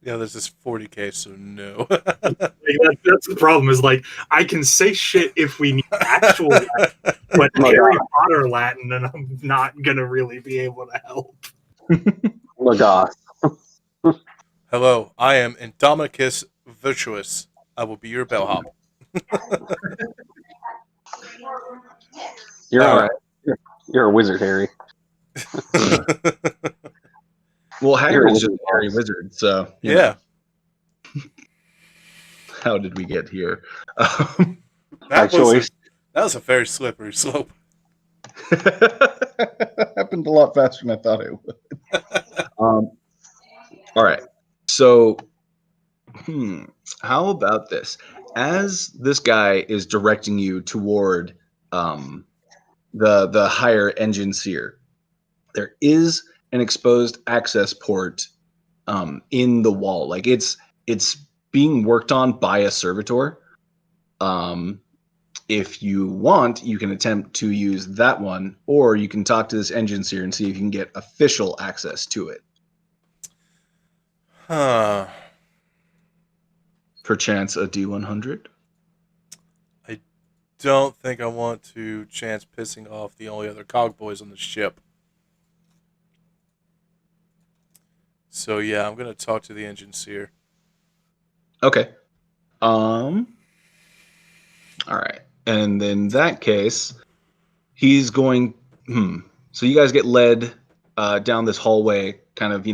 Yeah, there's this 40k, so no. Like, that's the problem. Is like I can say shit if we need actual Latin, but Harry Potter Latin, and I'm not gonna really be able to help. Lagos. Hello, I am Indomicus Virtuous. I will be your bellhop. You're a wizard, Harry. Well, You're a Hagrid's just wizard. a Harry wizard, so you Yeah. know. How did we get here? By choice. That was a very slippery slope. Happened a lot faster than I thought it would. All right. So, how about this? As this guy is directing you toward the higher engine seer, there is an exposed access port in the wall. Like it's being worked on by a servitor. If you want, you can attempt to use that one, or you can talk to this engine seer and see if you can get official access to it. Huh. Perchance a D100? I don't think I want to chance pissing off the only other cogboys on the ship. So yeah, I'm gonna talk to the engine seer. Okay. All right. And in that case, he's going. So you guys get led down this hallway, kind of,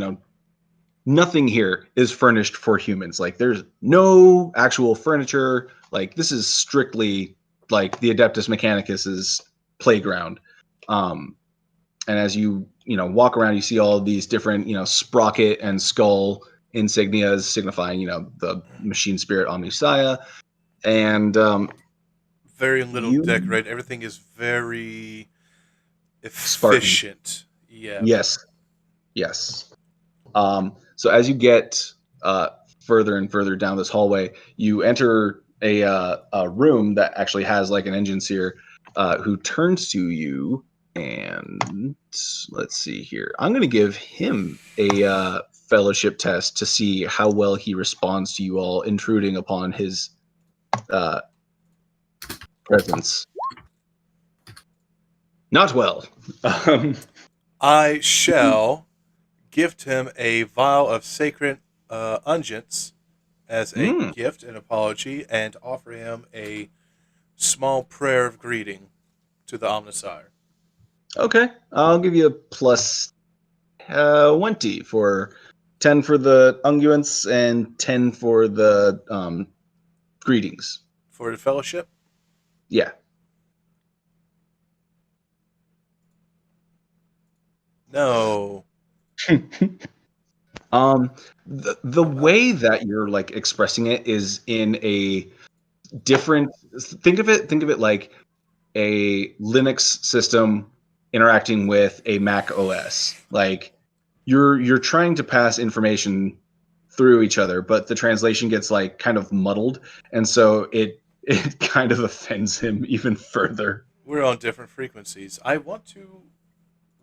nothing here is furnished for humans. Like there's no actual furniture. Like this is strictly like the Adeptus Mechanicus's playground. And as you walk around, you see all of these different, sprocket and skull insignias signifying, the machine spirit Omnissiah. And very little you- decorate. Everything is very Spartan. efficient. Yeah. Yes. So as you get further and further down this hallway, you enter a room that actually has like an engineer who turns to you, and let's see here. I'm going to give him a fellowship test to see how well he responds to you all intruding upon his presence. Not well. I shall gift him a vial of sacred unguents as a gift and apology, and offer him a small prayer of greeting to the Omnissiah. Okay, I'll give you a plus 20 for 10 for the unguents and 10 for the greetings. For the fellowship? Yeah. No. The way that you're like expressing it is in a different. Think of it like a Linux system interacting with a Mac OS. Like you're trying to pass information through each other, but the translation gets like kind of muddled, and so it kind of offends him even further. We're on different frequencies. I want to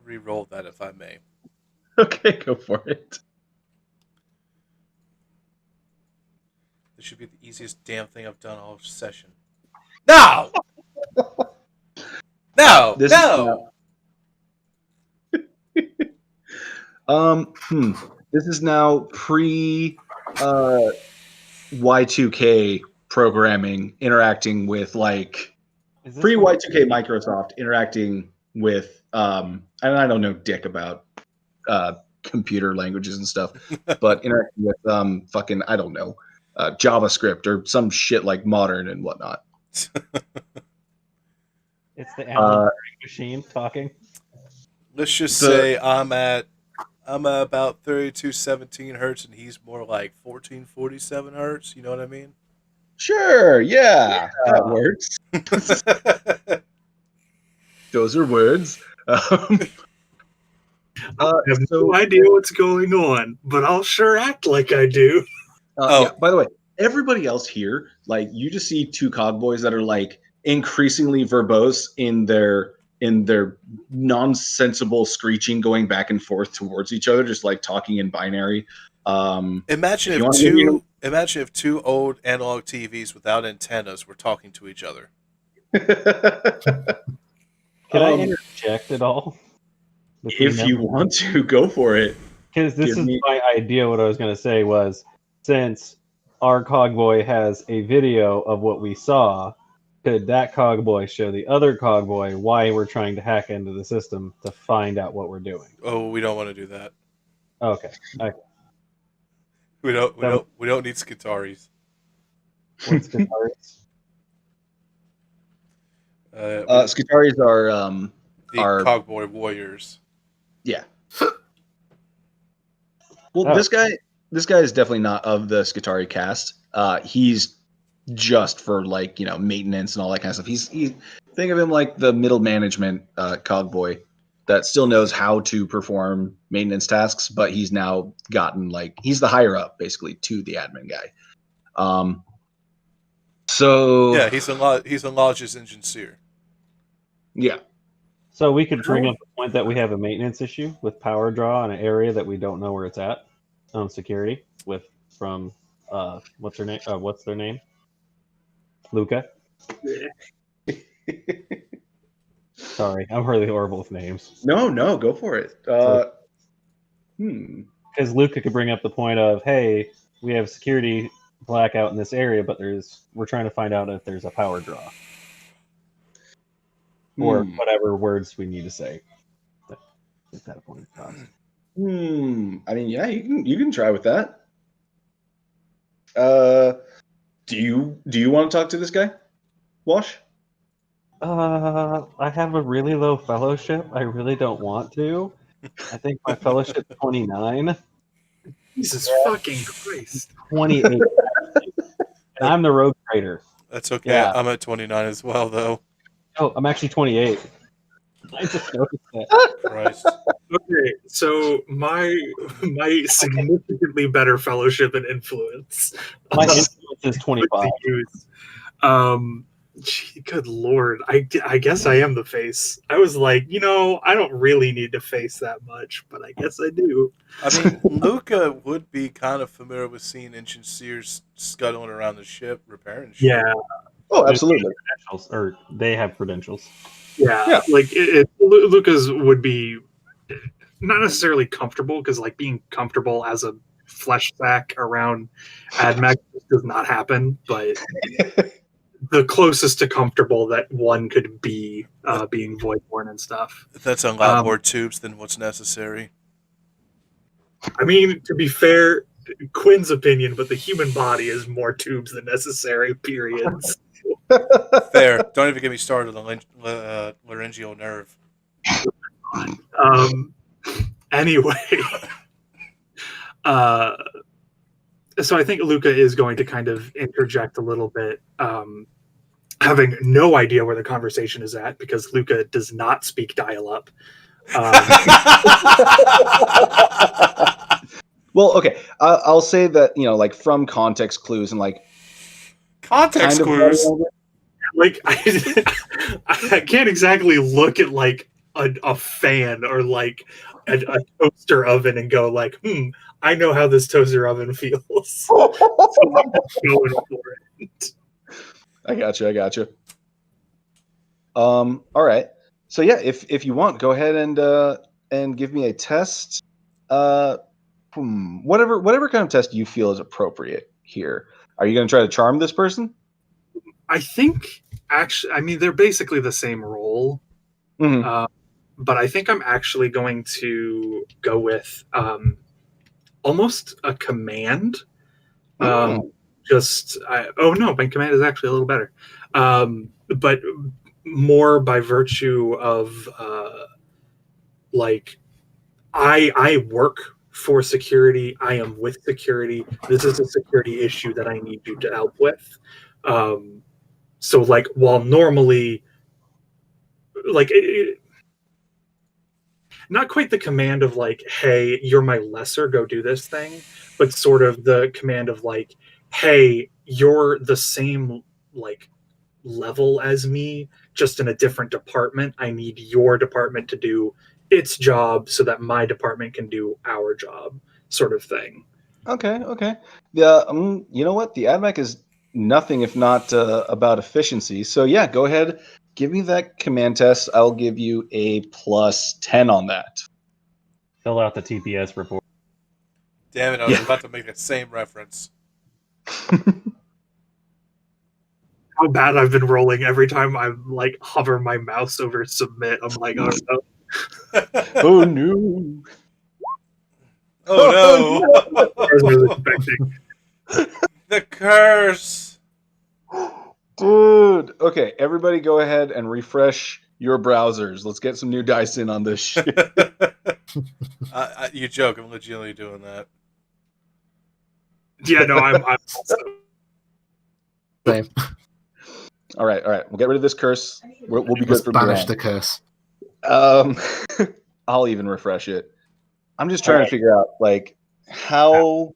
re-roll that if I may. Okay, go for it. This should be the easiest damn thing I've done all session. No! No! This No! This is now pre Y2K programming interacting with like Is this pre what- Y2K Microsoft interacting with and I don't know dick about computer languages and stuff, but interacting with fucking I don't know JavaScript or some shit like modern and whatnot. It's the Alan machine talking. Let's just say I'm at about 3217 hertz and he's more like 1447 hertz. You know what I mean? Sure, yeah, that works. Those are words. I have no idea what's going on, but I'll sure act like I do. Yeah, by the way, everybody else here, like you just see two cogboys that are like increasingly verbose in their nonsensible screeching going back and forth towards each other, just like talking in binary. Imagine if two old analog TVs without antennas were talking to each other. Can I interject at all? If you want to, go for it. Because this is my idea. What I was going to say was, since our cogboy has a video of what we saw, could that cogboy show the other cogboy why we're trying to hack into the system to find out what we're doing? Oh, we don't want to do that. Okay. We don't need Skitaris. What's guitars? Skitaris are The cogboy warriors. yeah. Well, Oh. this guy is definitely not of the Skitari cast. He's just for like maintenance and all that kind of stuff. He's think of him like the middle management cogboy that still knows how to perform maintenance tasks, but he's now gotten like he's the higher up basically to the admin guy. So Yeah, he's in Lodge's engineer. yeah. So we could bring up the point that we have a maintenance issue with power draw in an area that we don't know where it's at on security from what's her name? What's their name? Luca. Sorry, I'm really horrible with names. No, go for it. Because Luca could bring up the point of, hey, we have security blackout in this area, but we're trying to find out if there's a power draw. Or whatever words we need to say. At that point in time. I mean, yeah, you can try with that. Do you want to talk to this guy, Wash? I have a really low fellowship. I really don't want to. I think my fellowship 29, Jesus fucking Christ. 28. And I'm the rogue trader. That's okay. Yeah. I'm at 29 as well, though. Oh, I'm actually 28. I just noticed that. Christ. Okay, so my significantly better fellowship and influence. My influence is 25. Gee, good lord, I guess I am the face. I was like, I don't really need to face that much, but I guess I do. I mean, Luca would be kind of familiar with seeing Ancient Seers scuttling around the ship, repairing shit. Yeah, Oh, absolutely. Credentials, or they have credentials. yeah. Like Lucas would be not necessarily comfortable, because like being comfortable as a flesh sack around AdMech does not happen, but the closest to comfortable that one could be, being Voidborn and stuff. That's a lot more tubes than what's necessary. I mean, to be fair, Quinn's opinion, but the human body is more tubes than necessary, periods. Fair. Don't even get me started on laryngeal nerve. Anyway, so I think Luca is going to kind of interject a little bit, having no idea where the conversation is at, because Luca does not speak dial-up. Well, okay. I'll say that, like from context clues and like Context clues. Like I can't exactly look at like a fan or like a toaster oven and go like, I know how this toaster oven feels. So I'm going for it. I got you. All right. So yeah, if you want, go ahead and give me a test. Whatever kind of test you feel is appropriate here. Are you going to try to charm this person? I think actually, I mean, they're basically the same role, but I think I'm actually going to go with almost a command. My command is actually a little better, but more by virtue of like I work for security. I am with security. This is a security issue that I need you to help with. So like, while normally, like, not quite the command of like, hey, you're my lesser, go do this thing, but sort of the command of like, hey, you're the same like level as me, just in a different department. I need your department to do its job so that my department can do our job, sort of thing. Okay. Yeah. You know what? The AdMech is nothing if not about efficiency. So yeah, go ahead. Give me that command test. I'll give you a +10 on that. Fill out the TPS report. Damn it, I was about to make the same reference. How bad I've been rolling every time I like hover my mouse over submit. I'm like, oh no. Oh no. Oh no. I was really expecting. The curse. Dude. Okay, everybody go ahead and refresh your browsers. Let's get some new dice in on this shit. You joke, I'm legitimately doing that. Yeah, no, I'm also. Same. All right. We'll get rid of this curse. We'll be good Let's for banish beyond. the curse. I'll even refresh it. I'm just trying to figure out like how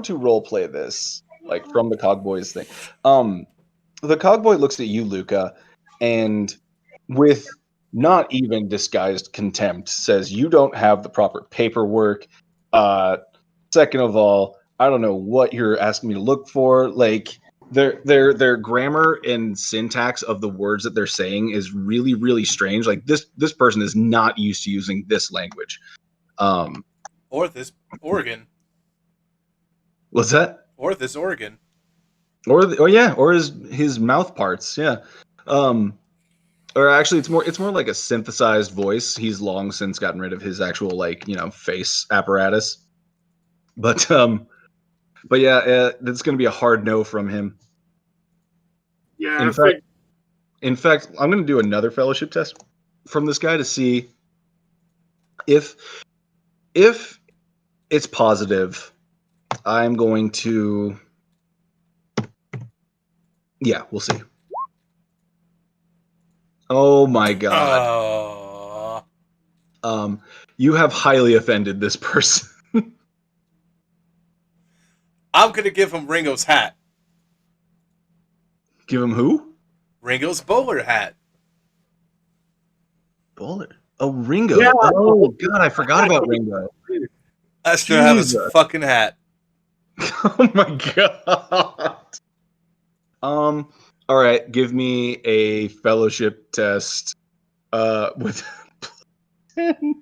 to role play this, like from the Cogboys thing. The Cogboy looks at you, Luca, and with not even disguised contempt says, "You don't have the proper paperwork. Second of all, I don't know what you're asking me to look for. Like their grammar and syntax of the words that they're saying is really, really strange. Like this person is not used to using this language." Or this organ. What's that? Or this organ. Or his mouth parts, yeah. Or actually, it's more like a synthesized voice. He's long since gotten rid of his actual face apparatus. But yeah, that's going to be a hard no from him. Yeah, In fact, I'm going to do another fellowship test from this guy to see If it's positive, I'm going to. Yeah, we'll see. Oh my god. You have highly offended this person. I'm gonna give him Ringo's hat. Give him who? Ringo's bowler hat. Bowler. Oh, Ringo. Yeah. Oh god, I forgot about Ringo. I still have his Jesus. fucking hat. Oh my god. All right, give me a fellowship test. With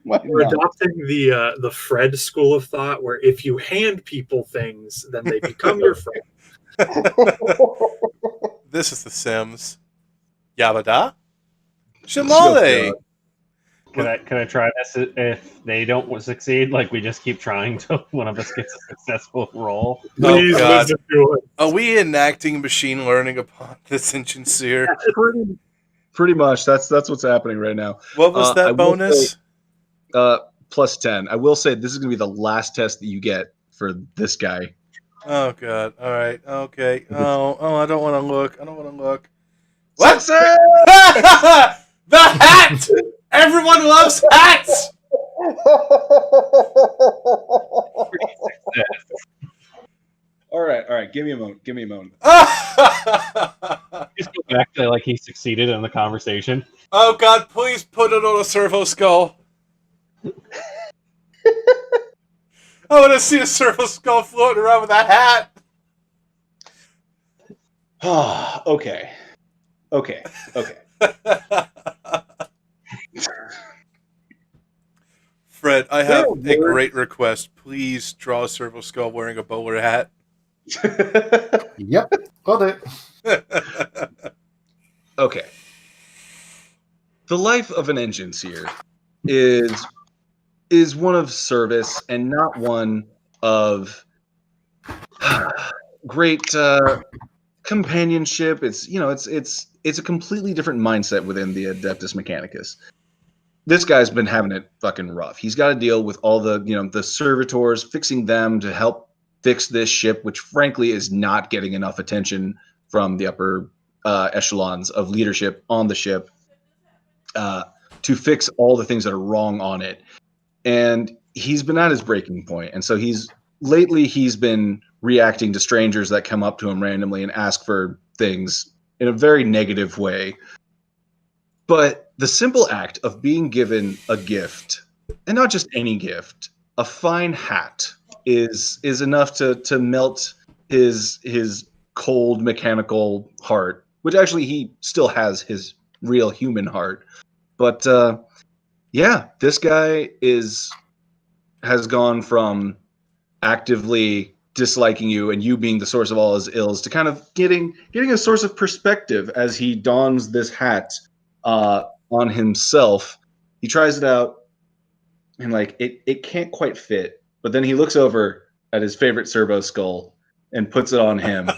Why We're not? adopting the Fred school of thought, where if you hand people things, then they become your friend. This is The Sims. Yabada? Oh, Shamale! Can I try this? If they don't succeed, like we just keep trying till one of us gets a successful roll. Please, God. wisdom, do it. Are we enacting machine learning upon this insincere? Pretty much. That's what's happening right now. What was I that will bonus? say, plus 10. I will say this is going to be the last test that you get for this guy. Oh god. All right. Okay. Oh, I don't want to look. I don't want to look. What? Success! The hat! Everyone loves hats! All right. Give me a moment. Just go back to like he succeeded in the conversation. Oh god, please put it on a servo skull. I want to see a servo skull floating around with that hat. Okay. Fred, I have a great request. Please draw a servo skull wearing a bowler hat. Yep, got it. Okay. The life of an engine seer is one of service and not one of great companionship. It's a completely different mindset within the Adeptus Mechanicus. This guy's been having it fucking rough. He's got to deal with all the servitors, fixing them to help fix this ship, which frankly is not getting enough attention from the upper echelons of leadership on the ship to fix all the things that are wrong on it. And he's been at his breaking point. And so he's been reacting to strangers that come up to him randomly and ask for things in a very negative way. But the simple act of being given a gift, and not just any gift, a fine hat, is enough to melt his cold mechanical heart, which actually he still has his real human heart. But this guy has gone from actively disliking you and you being the source of all his ills to kind of getting a source of perspective as he dons this hat on himself. He tries it out and it can't quite fit, but then he looks over at his favorite servo skull and puts it on him.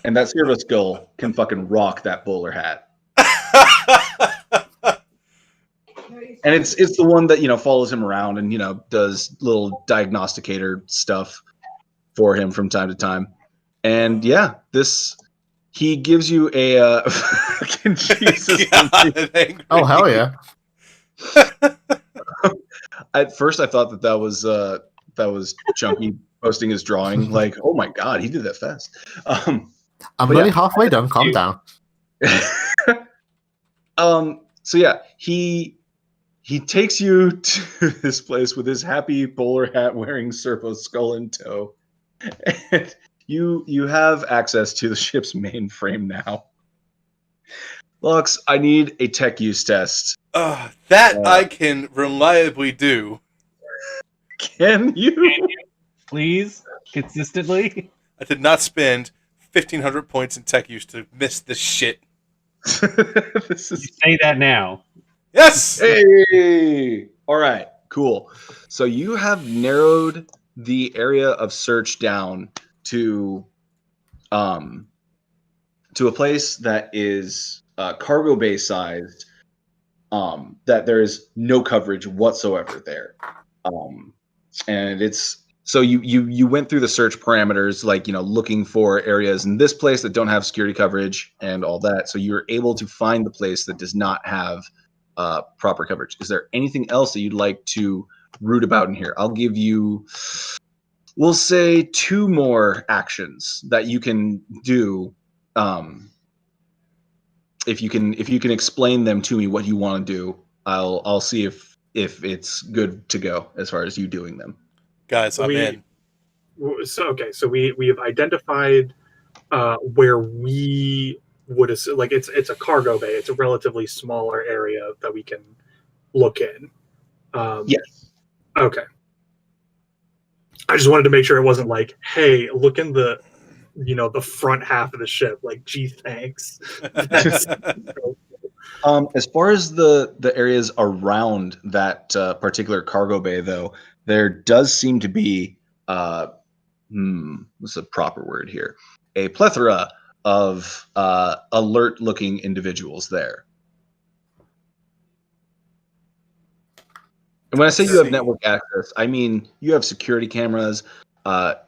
And that servo skull can fucking rock that bowler hat. And it's the one that follows him around and does little diagnosticator stuff for him from time to time. And he gives you a Jesus. Oh hell yeah! At first, I thought that was Chunky posting his drawing. Like, oh my god, he did that fast. I'm only halfway done. Calm down. So yeah, he takes you to this place with his happy bowler hat wearing servo skull in tow. And you have access to the ship's mainframe now. Lux, I need a tech use test. I can reliably do. Can you? Please? Consistently? I did not spend 1,500 points in tech use to miss this shit. You say that now. Yes! Hey! All right, cool. So you have narrowed the area of search down to a place that is cargo bay sized, that there is no coverage whatsoever there. And it's so you went through the search parameters, like, looking for areas in this place that don't have security coverage and all that. So you're able to find the place that does not have proper coverage. Is there anything else that you'd like to root about in here? I'll give you, we'll say, 2 more actions that you can do. If you can explain them to me, what you want to do, I'll see if it's good to go as far as you doing them. Guys, I'm in. So we have identified where we would assume, like, it's a cargo bay. It's a relatively smaller area that we can look in. Yes. Okay. I just wanted to make sure it wasn't like, hey, look in the front half of the ship. Like, gee, thanks. As far as the areas around that particular cargo bay, though, there does seem to be what's the proper word here? A plethora of alert-looking individuals there. And when I say you have network access, I mean you have security cameras.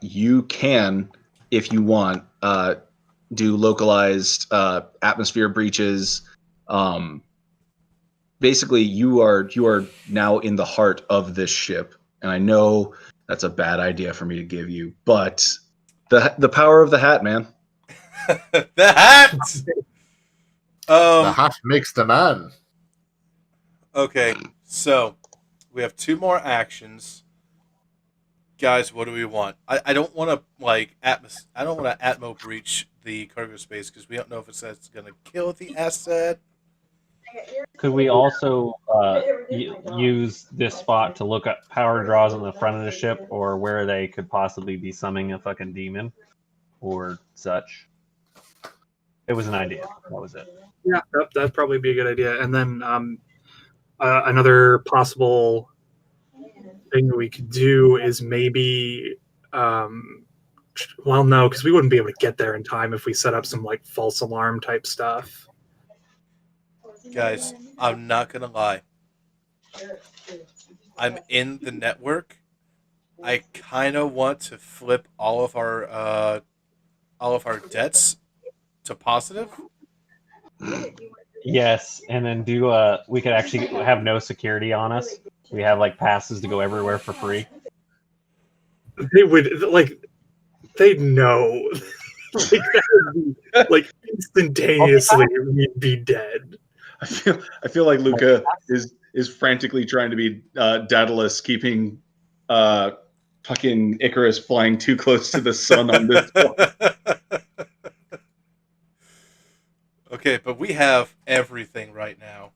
You can, if you want, do localized atmosphere breaches. Basically, you are now in the heart of this ship, and I know that's a bad idea for me to give you, but the power of the hat, man. The hat. The hat makes the man. Okay, so we have 2 more actions. Guys, what do we want? I don't want to I don't want to atmo breach the cargo space because we don't know if it's going to kill the asset. Could we also use this spot to look at power draws on the front of the ship, or where they could possibly be summoning a fucking demon or such? It was an idea. That was it. Yeah, that'd probably be a good idea. And then another possible thing that we could do is maybe, well, no, because we wouldn't be able to get there in time if we set up some like false alarm type stuff. Guys, I'm not gonna lie. I'm in the network. I kind of want to flip all of our debts to positive. Yes, and then we could actually have no security on us. We have like passes to go everywhere for free. They would they'd know. That would be, like, instantaneously we'd be dead. I feel like Luca is frantically trying to be Daedalus, keeping fucking Icarus flying too close to the sun on this one. Okay, but we have everything right now.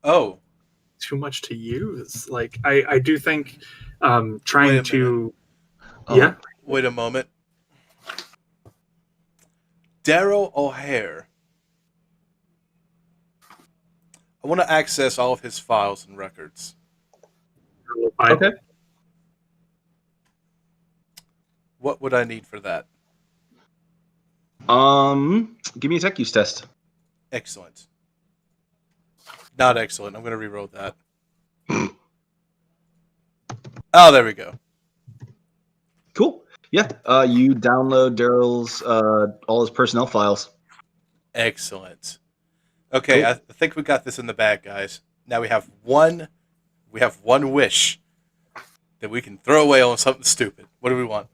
Oh. Too much to use. Like, I do think trying to... Yeah? Wait a moment. Daryl O'Hare. I want to access all of his files and records. Okay. What would I need for that? Give me a tech use test. Excellent. Not excellent. I'm going to re-roll that. Oh, there we go. Cool. Yeah. You download Daryl's all his personnel files. Excellent. Okay, cool. I think we got this in the bag, guys. Now we have one wish that we can throw away on something stupid. What do we want?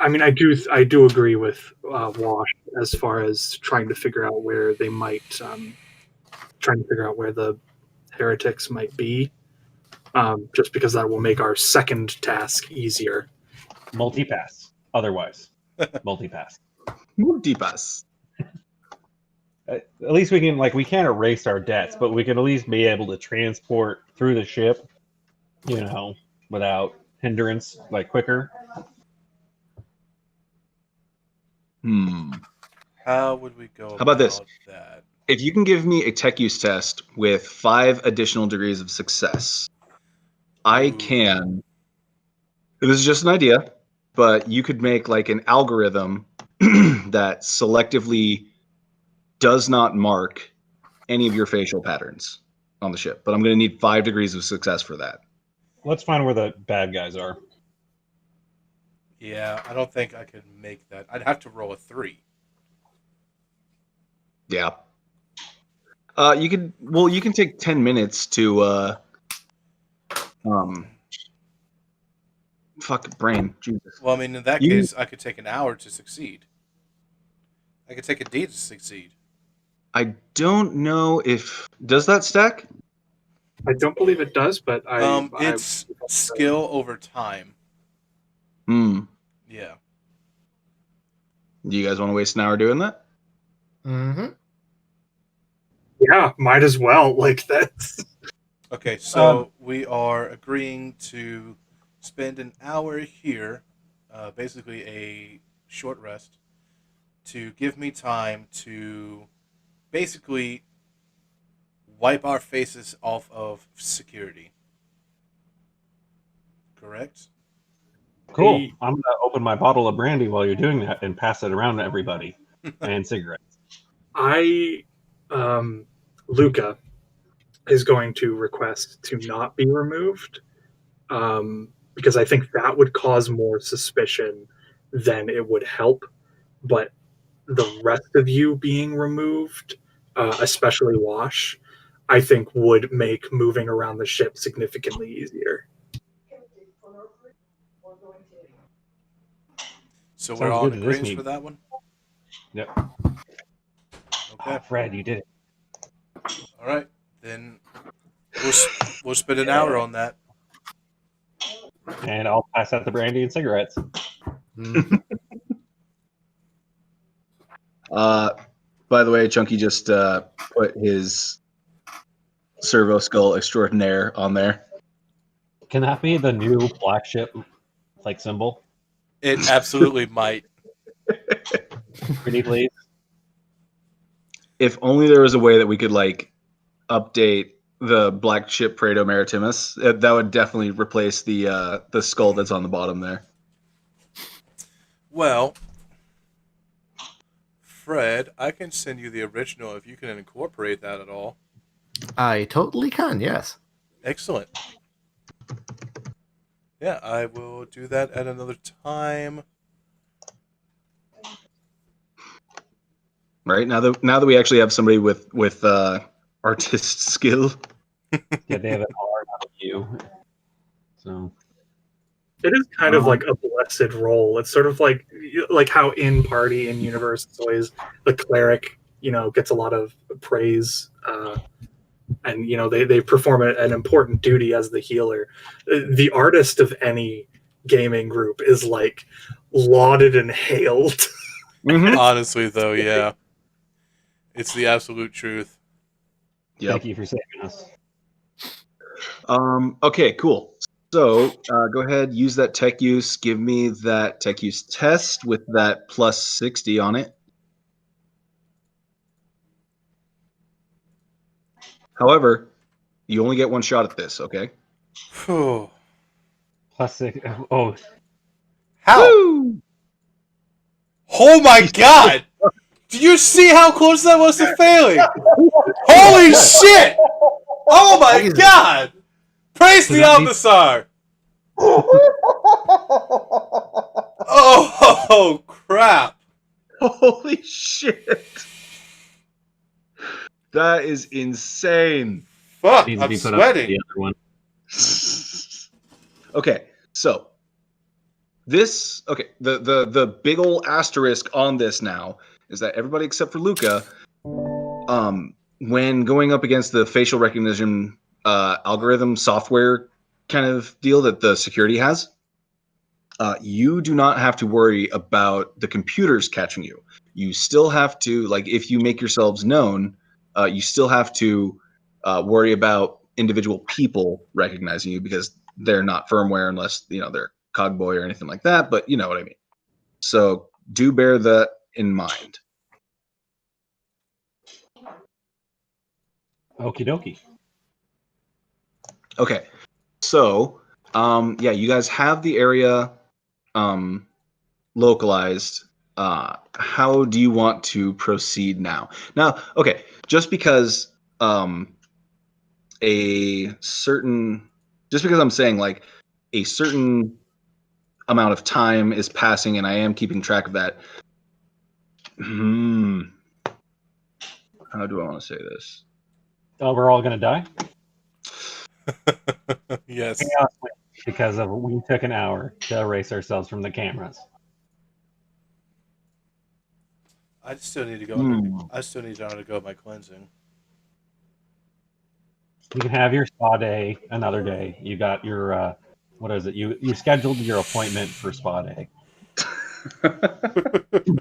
I mean, I do agree with Wash as far as trying to figure out where they might, trying to figure out where the heretics might be, just because that will make our second task easier. Multipass. Otherwise, multipass. Multipass. At least we can, we can't erase our debts, but we can at least be able to transport through the ship, without hindrance, quicker. How would we go? How about this? That? If you can give me a tech use test with 5 additional degrees of success, I can. This is just an idea, but you could make an algorithm that selectively does not mark any of your facial patterns on the ship. But I'm going to need 5 degrees of success for that. Let's find where the bad guys are. Yeah, I don't think I could make that. I'd have to roll a 3. Yeah. You can take 10 minutes to fuck brain. Jesus. Well, I mean, in that case, I could take an hour to succeed. I could take a day to succeed. I don't know if does that stack? I don't believe it does, but It's skill over time. Yeah. Do you guys want to waste an hour doing that? Mm-hmm. Yeah, might as well. Like that's Okay, so we are agreeing to spend an hour here, basically a short rest, to give me time to basically wipe our faces off of security. Correct? Cool. Hey. I'm going to open my bottle of brandy while you're doing that and pass it around to everybody. And cigarettes. Luca is going to request to not be removed, because I think that would cause more suspicion than it would help. But the rest of you being removed, especially Wash, I think would make moving around the ship significantly easier. So Sounds we're all in good to this agreement meeting. for that one? Yep. Okay. Oh, Fred, you did it. All right. Then we'll spend an hour on that. And I'll pass out the brandy and cigarettes. Mm-hmm. By the way, Chunky just put his servo skull extraordinaire on there. Can that be the new black ship like symbol? It absolutely might. Pretty please. If only there was a way that we could like update the black ship Praeto Maritimus. That would definitely replace the skull that's on the bottom there. Well, Fred, I can send you the original if you can incorporate that at all. I totally can, yes. Excellent. Yeah, I will do that at another time. Right now that we actually have somebody with artist skill. Yeah, they have an R, not a U. So It is kind of like a blessed role. It's sort of like how in party in universe, it's always the cleric, gets a lot of praise, and they perform an important duty as the healer. The artist of any gaming group is like lauded and hailed. Mm-hmm. Honestly, though, yeah. It's the absolute truth. Yep. Thank you for saving us. Okay, cool. So go ahead, use that tech use. Give me that tech use test with that plus 60 on it. However, you only get one shot at this, okay? Whew. Plus 6. Oh, How? Woo! Oh my god! Do you see how close that was to failing? Holy shit! Oh my god! Praise the Albasar! Oh, crap! Holy shit! That is insane. Fuck, needs to I'm be put up to sweating. the other one. Okay, so the big ol' asterisk on this now is that everybody except for Luca, when going up against the facial recognition algorithm software kind of deal that the security has, you do not have to worry about the computers catching you. You still have to, like, if you make yourselves known, you still have to worry about individual people recognizing you because they're not firmware unless, they're Cogboy or anything like that, but you know what I mean. So do bear that in mind. Okie dokie. Okay. So, you guys have the area localized. how do you want to proceed now? Now, okay, just because just because I'm saying like a certain amount of time is passing and I am keeping track of that. How do I want to say this? Oh, we're all gonna die? Yes. Chaos wins because we took an hour to erase ourselves from the cameras. I still need to go. I still need to undergo my cleansing. You can have your spa day another day. You got your what is it? You scheduled your appointment for spa day. In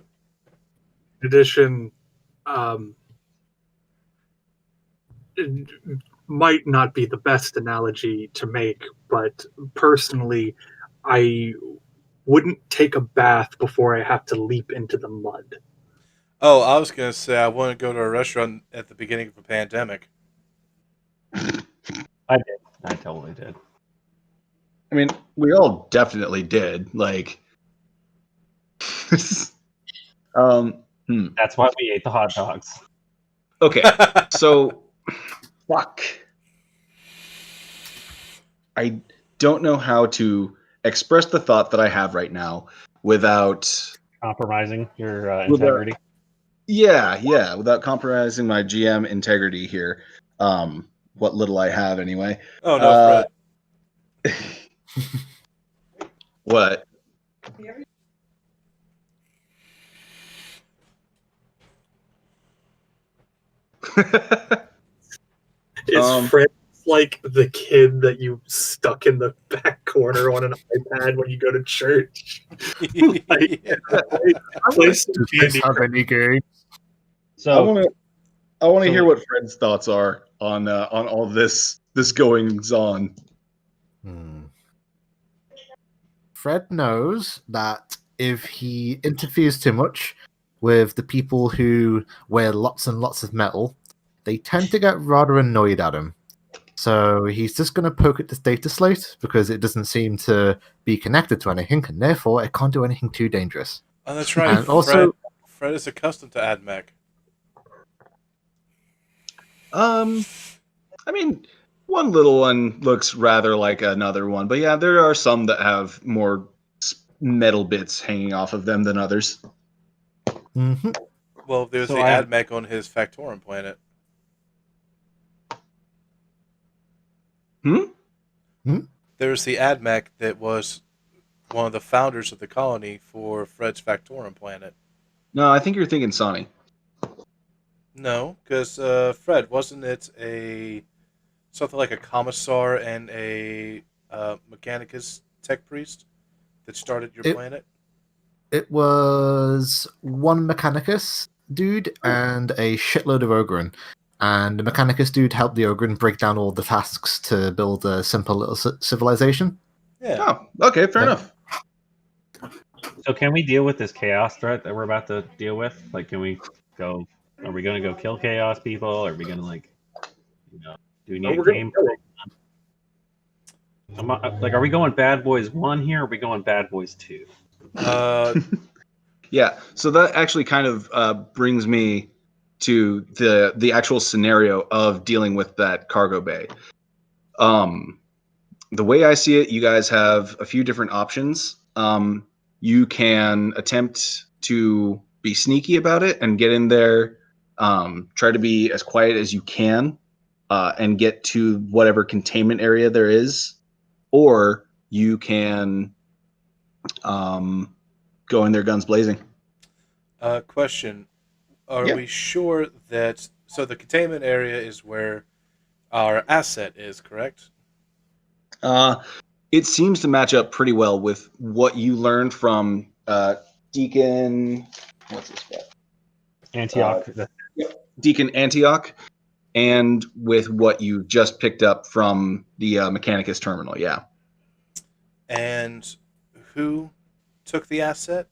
addition, it might not be the best analogy to make, but personally, I wouldn't take a bath before I have to leap into the mud. Oh, I was gonna say I want to go to a restaurant at the beginning of a pandemic. I did. I totally did. I mean, we all definitely did. Like, That's why we ate the hot dogs. okay, so fuck. I don't know how to express the thought that I have right now without Compromising your integrity. Without compromising my GM integrity here. What little I have, anyway. Oh no, Fred. What? Is Fred like the kid that you stuck in the back corner on an iPad when you go to church? Like, play some Does Candy this have any games? So I want to hear what Fred's thoughts are on all this goings on. Fred knows that if he interferes too much with the people who wear lots and lots of metal, they tend to get rather annoyed at him. So he's just going to poke at this data slate because it doesn't seem to be connected to anything, and therefore it can't do anything too dangerous. Oh, that's right. And also, Fred is accustomed to AdMech. I mean, one little one looks rather like another one, but yeah, there are some that have more metal bits hanging off of them than others. mm-hmm. Well, there's the AdMech on his Factorum planet. There's the AdMech that was one of the founders of the colony for Fred's Factorum planet. No, I think you're thinking Sonny. No, because Fred, wasn't it something like a commissar and a Mechanicus tech priest that started your planet? It was one Mechanicus dude and a shitload of Ogren. And the Mechanicus dude helped the Ogren break down all the tasks to build a simple little civilization. Yeah. Oh, okay, fair enough. So can we deal with this chaos threat that we're about to deal with? Like, can we go? Are we going to go kill chaos people? Are we going to do we need a game? Are we going Bad Boys 1 here? Or are we going Bad Boys 2? Yeah, so that actually kind of brings me to the actual scenario of dealing with that cargo bay. The way I see it, you guys have a few different options. You can attempt to be sneaky about it and get in there, try to be as quiet as you can, and get to whatever containment area there is, or you can go in there guns blazing. Question. Are we sure that... So the containment area is where our asset is, correct? It seems to match up pretty well with what you learned from Deacon... What's his name? Antioch. Deacon Antioch, and with what you just picked up from the Mechanicus terminal, yeah. And who took the asset?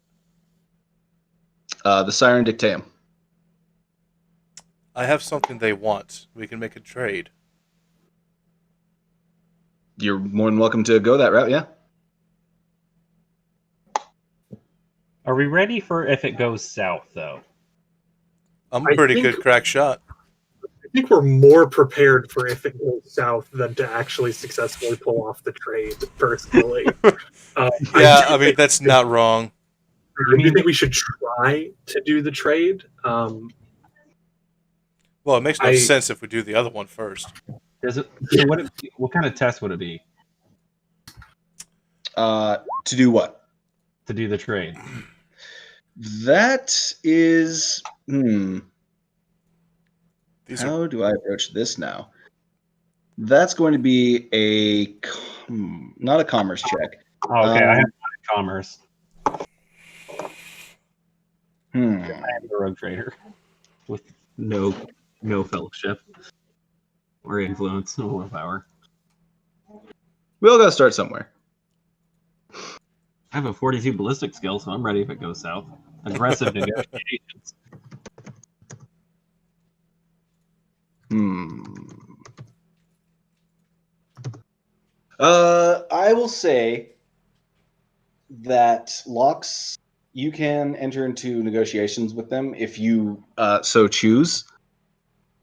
The Siren Dictaeum. I have something they want. We can make a trade. You're more than welcome to go that route, yeah. Are we ready for if it goes south, though? I'm a I pretty think- good crack shot. I think we're more prepared for if it goes south than to actually successfully pull off the trade, personally. Yeah, I mean, that's not wrong. I do think we should try to do the trade. Well, it makes no I- sense if we do the other one first. Does it? So what kind of test would it be To do what? to do the trade? That is. These How do I approach this now? That's going to be not a commerce check. Oh, okay, I have commerce. I am a rogue trader with no fellowship or influence or power. We all got to start somewhere. I have a 42 ballistic skill, so I'm ready if it goes south. Aggressive negotiations. I will say that Lux, you can enter into negotiations with them if you so choose.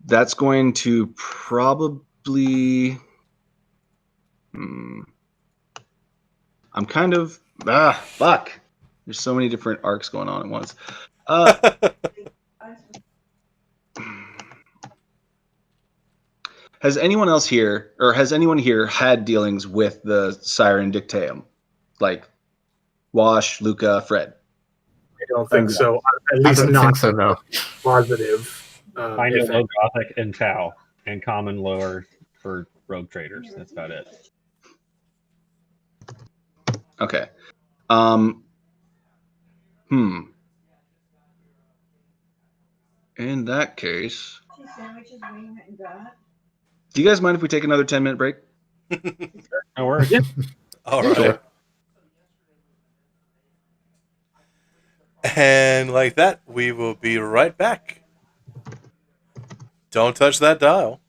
That's going to probably. I'm kind of fuck. There's so many different arcs going on at once. Has anyone here had dealings with the Siren Dictaeum? Like Wash, Luca, Fred? I don't think so. At I least don't not think so, no. positive. I know if low gothic and Chow, and common lower for rogue traders. That's about it. Okay. In that case, do you guys mind if we take another 10-minute break? No worries. All right. Sure. And like that, we will be right back. Don't touch that dial.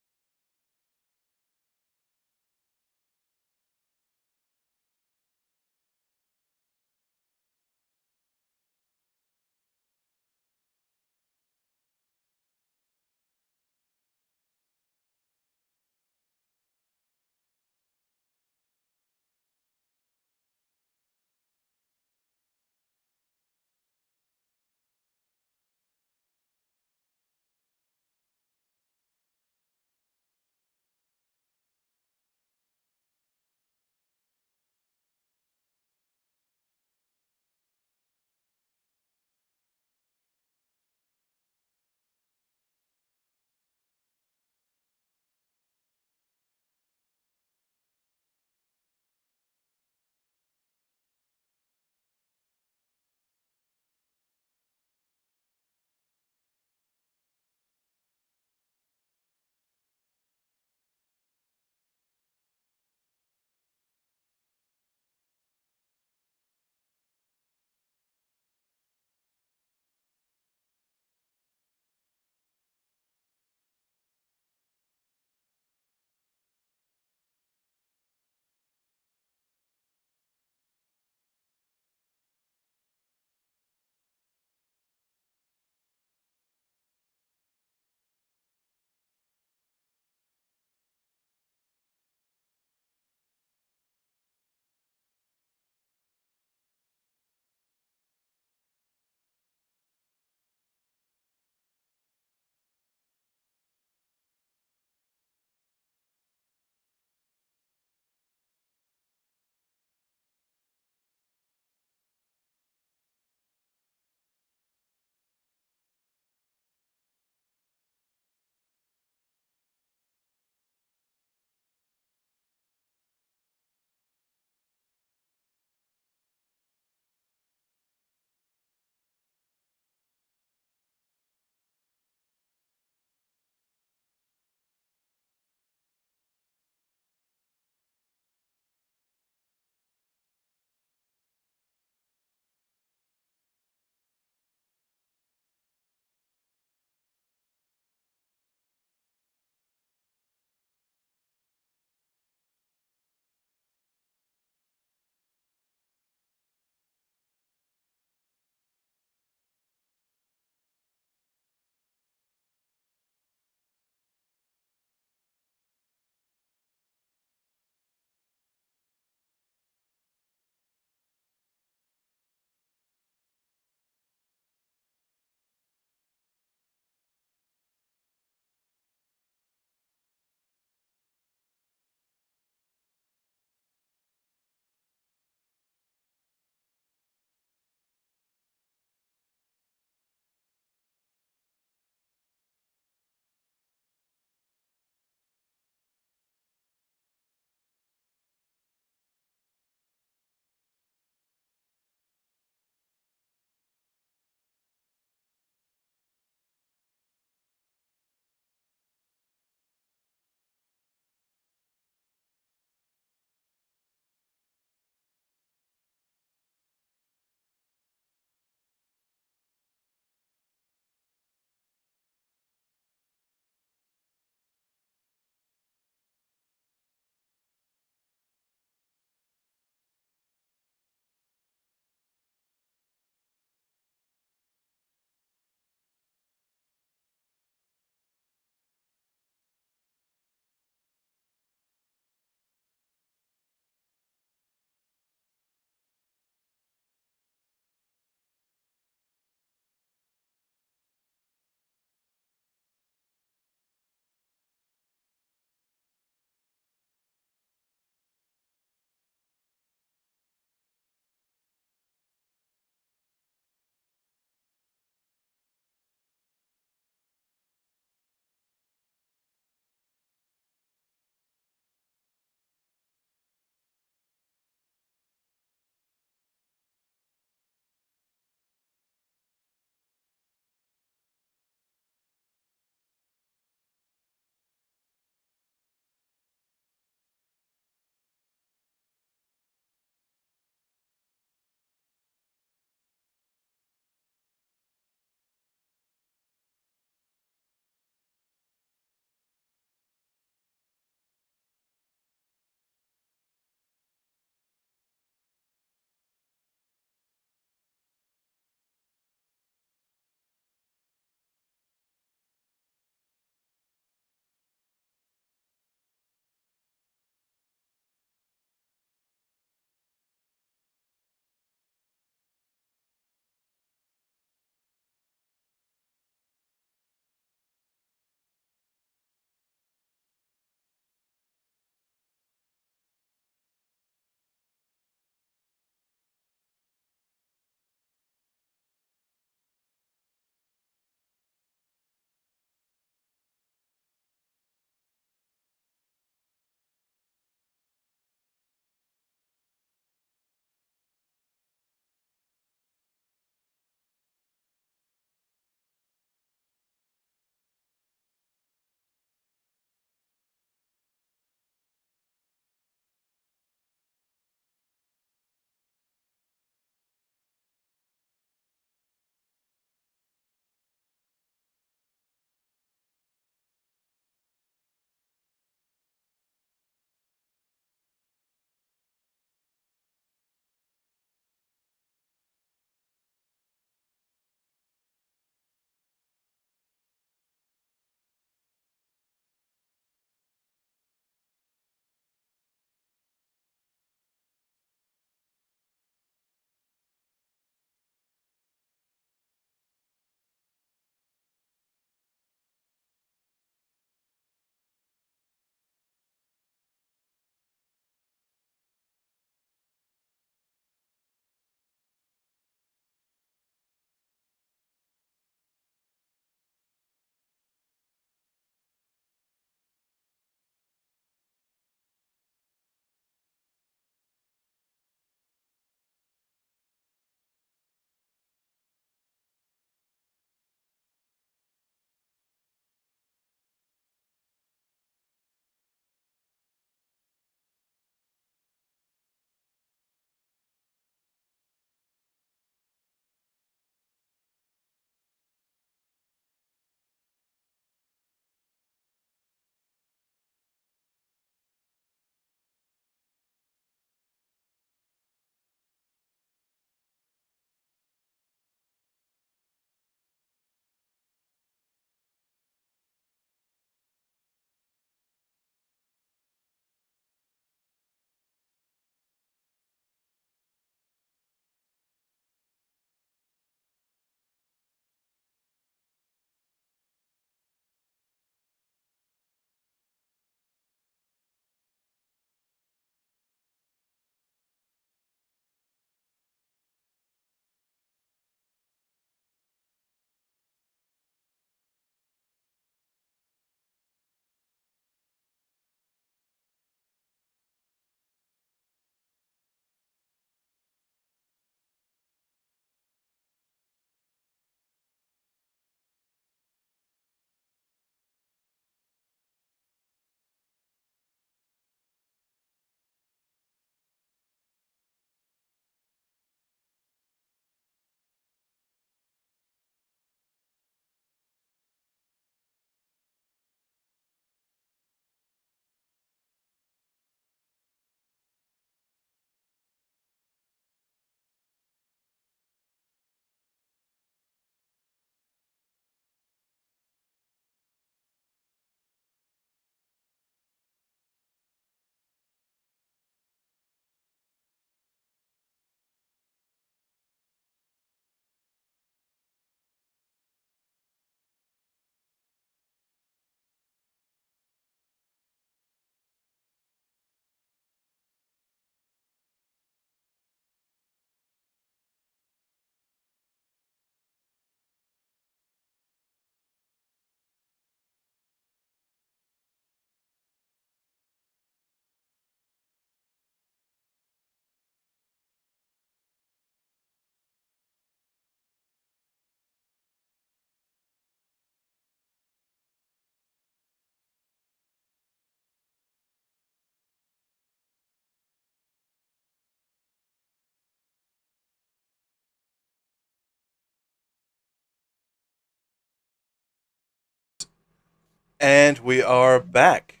And we are back.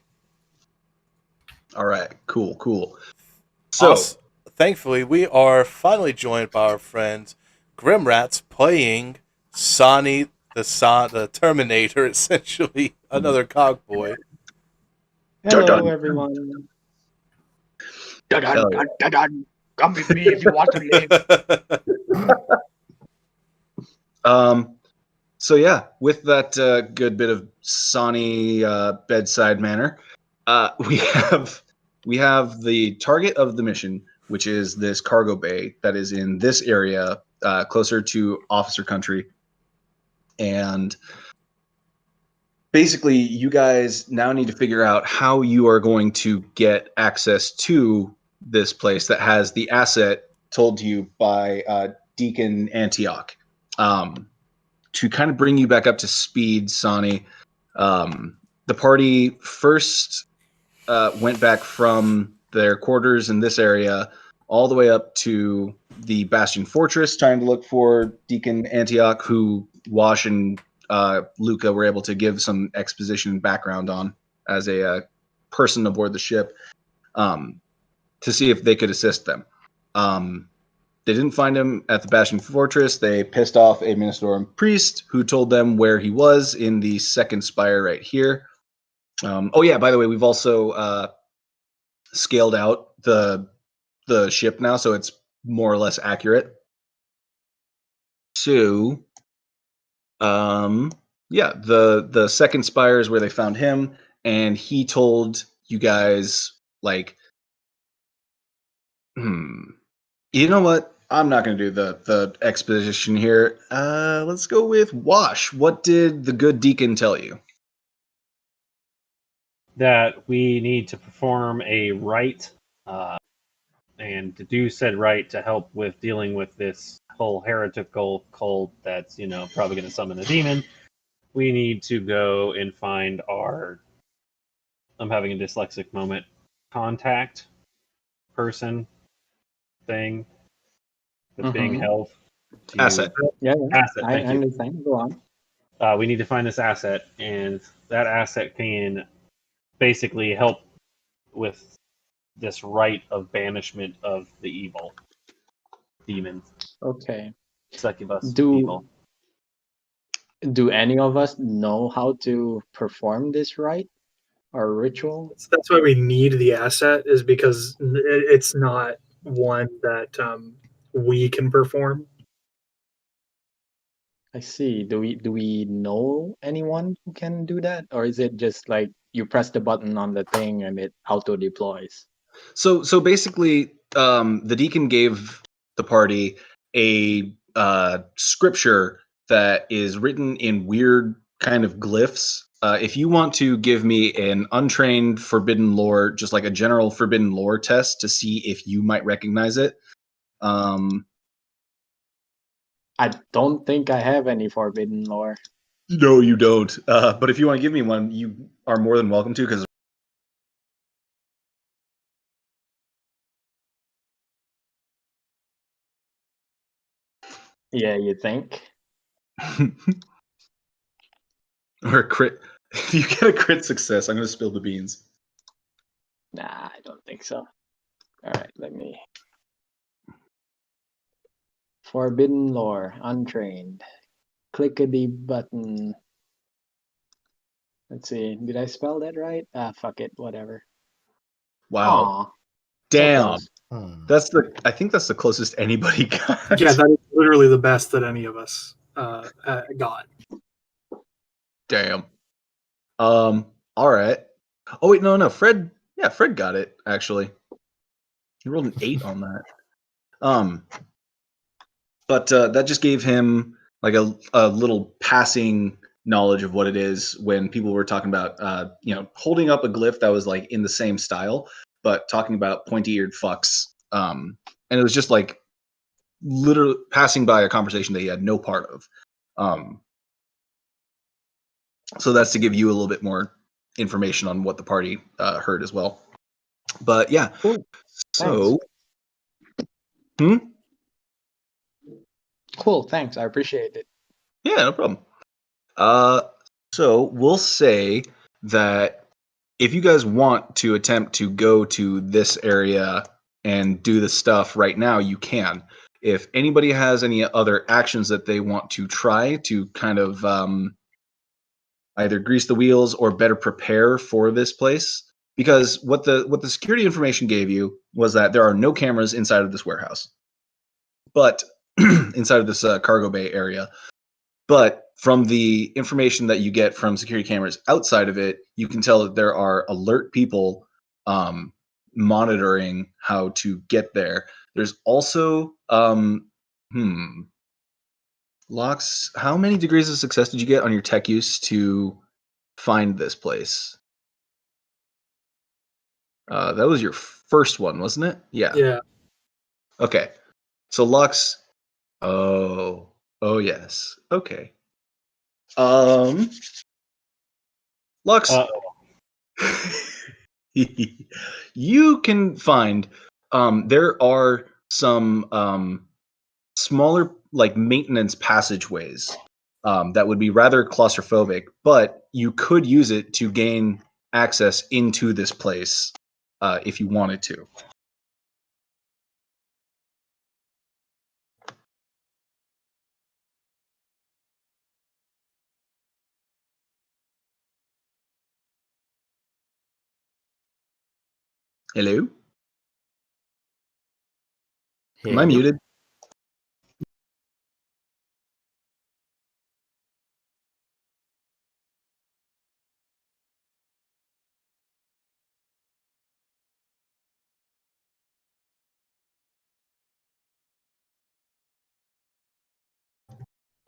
All right, cool. So, Thankfully, we are finally joined by our friends Grimrats playing Sonny the Terminator, essentially another cogboy. Dun, Hello, dun. everyone. Hell yeah. Come with me if you want to live. So yeah, with that good bit of Sonny bedside manner, we have the target of the mission, which is this cargo bay that is in this area, closer to officer country, and basically, you guys now need to figure out how you are going to get access to this place that has the asset told to you by Deacon Antioch. To kind of bring you back up to speed, Sonny, the party first went back from their quarters in this area all the way up to the Bastion Fortress, trying to look for Deacon Antioch, who Wash and Luca were able to give some exposition and background on as a person aboard the ship, to see if they could assist them. They didn't find him at the Bastion Fortress. They pissed off a Ministorum priest who told them where he was in the second spire right here. Oh yeah, by the way, we've also scaled out the ship now, so it's more or less accurate. So, yeah, the second spire is where they found him, and he told you guys, like, you know what? I'm not going to do the exposition here. Let's go with Wash. What did the good deacon tell you? That we need to perform a rite, and to do said rite to help with dealing with this whole heretical cult that's, probably going to summon a demon. We need to go and find our, I'm having a dyslexic moment, contact person thing that's being held. To Asset. Yeah, Asset, I thank you. understand. Go on. We need to find this asset, and that asset can basically help with this rite of banishment of the evil demons, Okay. succubus Do evil. do any of us know how to perform this rite or ritual? That's why we need the asset, is because it's not one that we can perform. I see. Do we know anyone who can do that, or is it just like you press the button on the thing and it auto deploys? So basically, the deacon gave the party a scripture that is written in weird kind of glyphs. If you want to give me an untrained forbidden lore, just like a general forbidden lore test to see if you might recognize it. I don't think I have any forbidden lore. No, you don't. But if you want to give me one, you are more than welcome to, because Yeah, you think? or a crit. If you get a crit success, I'm going to spill the beans. Nah, I don't think so. All right, let me. Forbidden lore, untrained. Clickety button. Let's see. Did I spell that right? Fuck it. Whatever. Wow. Aw. So Damn. close. I think that's the closest anybody got. Yeah, that is literally the best that any of us got. Damn. All right. Oh wait, no. Fred. Yeah, Fred got it actually. He rolled an 8 on that. But that just gave him like a little passing knowledge of what it is when people were talking about holding up a glyph that was like in the same style, but talking about pointy-eared fucks. And it was just like literally passing by a conversation that he had no part of. So that's to give you a little bit more information on what the party heard as well. But yeah. Cool. So. Thanks. Cool. Thanks. I appreciate it. Yeah, no problem. So we'll say that if you guys want to attempt to go to this area and do the stuff right now, you can. If anybody has any other actions that they want to try to kind of either grease the wheels or better prepare for this place, because what the security information gave you was that there are no cameras inside of this warehouse, but inside of this cargo bay area. But from the information that you get from security cameras outside of it, you can tell that there are alert people monitoring how to get there. There's also Locks, how many degrees of success did you get on your tech use to find this place? That was your first one, wasn't it? Yeah. Yeah. Okay. So Lux. Oh yes. Okay. Lux. You can find there are some smaller like maintenance passageways that would be rather claustrophobic, but you could use it to gain access into this place if you wanted to. Hello? Am I muted?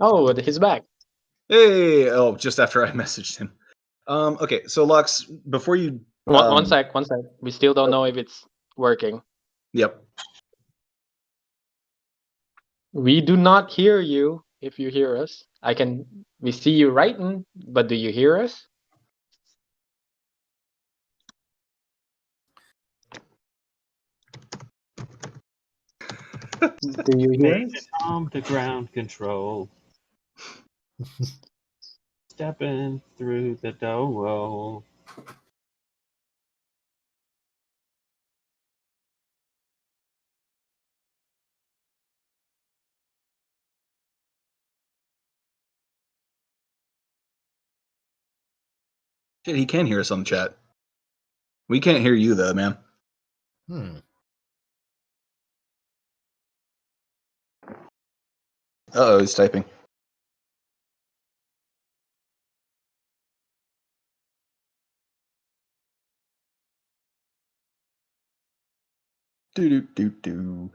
Oh, he's back. Hey! Oh, just after I messaged him. Okay, so Lux, before you... One sec. We still don't know if it's working. Yep. We do not hear you if you hear us. We see you writing, but do you hear us? Do you hear us? On the ground control. Stepping through the door. Shit, he can hear us on the chat. We can't hear you, though, man. Uh-oh, he's typing. Do.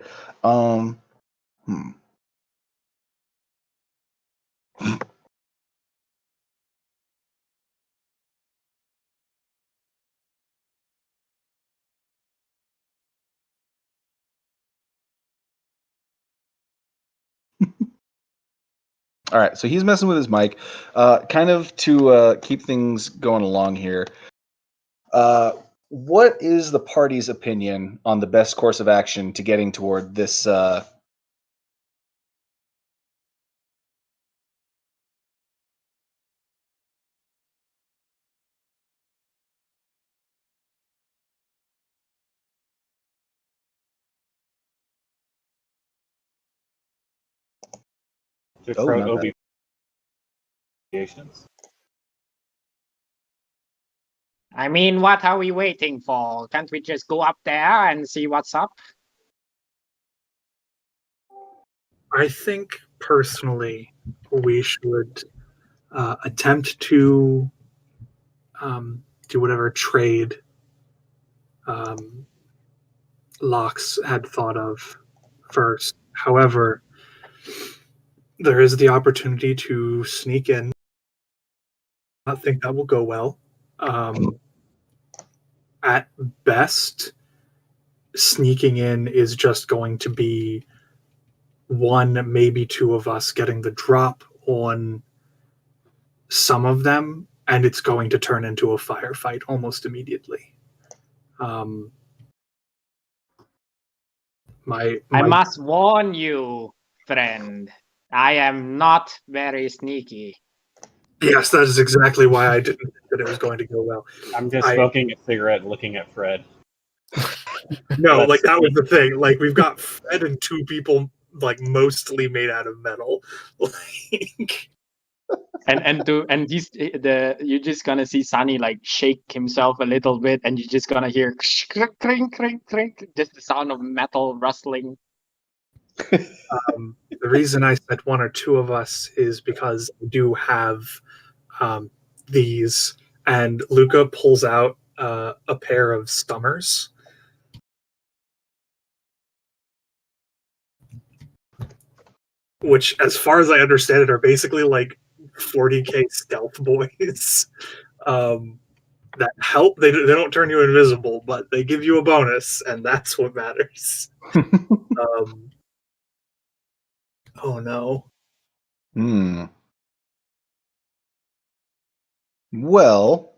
All right, so he's messing with his mic, kind of to keep things going along here. What is the party's opinion on the best course of action to getting toward this? Not that. I mean, what are we waiting for? Can't we just go up there and see what's up? I think personally we should attempt to do whatever trade Locks had thought of first. However, there is the opportunity to sneak in. I think that will go well. At best, sneaking in is just going to be one, maybe two of us getting the drop on some of them, and it's going to turn into a firefight almost immediately. I must warn you, friend. I am not very sneaky. Yes, that is exactly why I didn't think that it was going to go well. I'm just smoking a cigarette and looking at Fred. No, That's like that was the thing. Like we've got Fred and two people like mostly made out of metal. Like, and you're just gonna see Sunny like shake himself a little bit, and you're just gonna hear clink clink clink, just the sound of metal rustling. the reason I said one or two of us is because I do have these, and Luca pulls out a pair of stummers. Which, as far as I understand it, are basically like 40k stealth boys that help. They don't turn you invisible, but they give you a bonus, and that's what matters. Oh no. Well,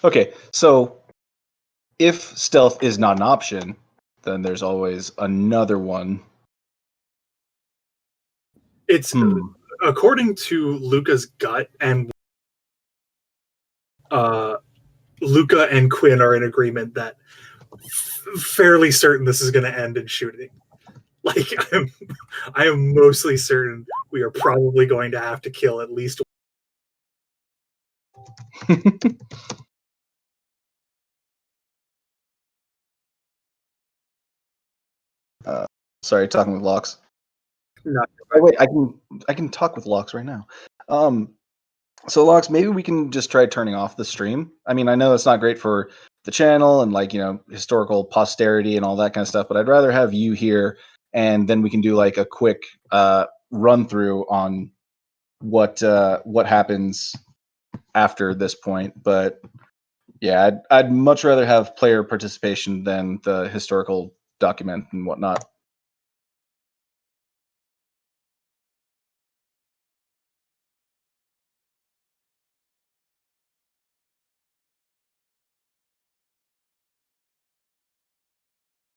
okay, so if stealth is not an option, then there's always another one. It's according to Luca's gut, and Luca and Quinn are in agreement that fairly certain this is going to end in shooting. Like I am mostly certain we are probably going to have to kill at least. Sorry, talking with Locks. No. Oh, wait, I can talk with Locks right now. So Locks, maybe we can just try turning off the stream. I mean, I know it's not great for the channel and like, you know, historical posterity and all that kind of stuff, but I'd rather have you here, and then we can do like a quick run through on what happens after this point. But yeah, I'd much rather have player participation than the historical document and whatnot.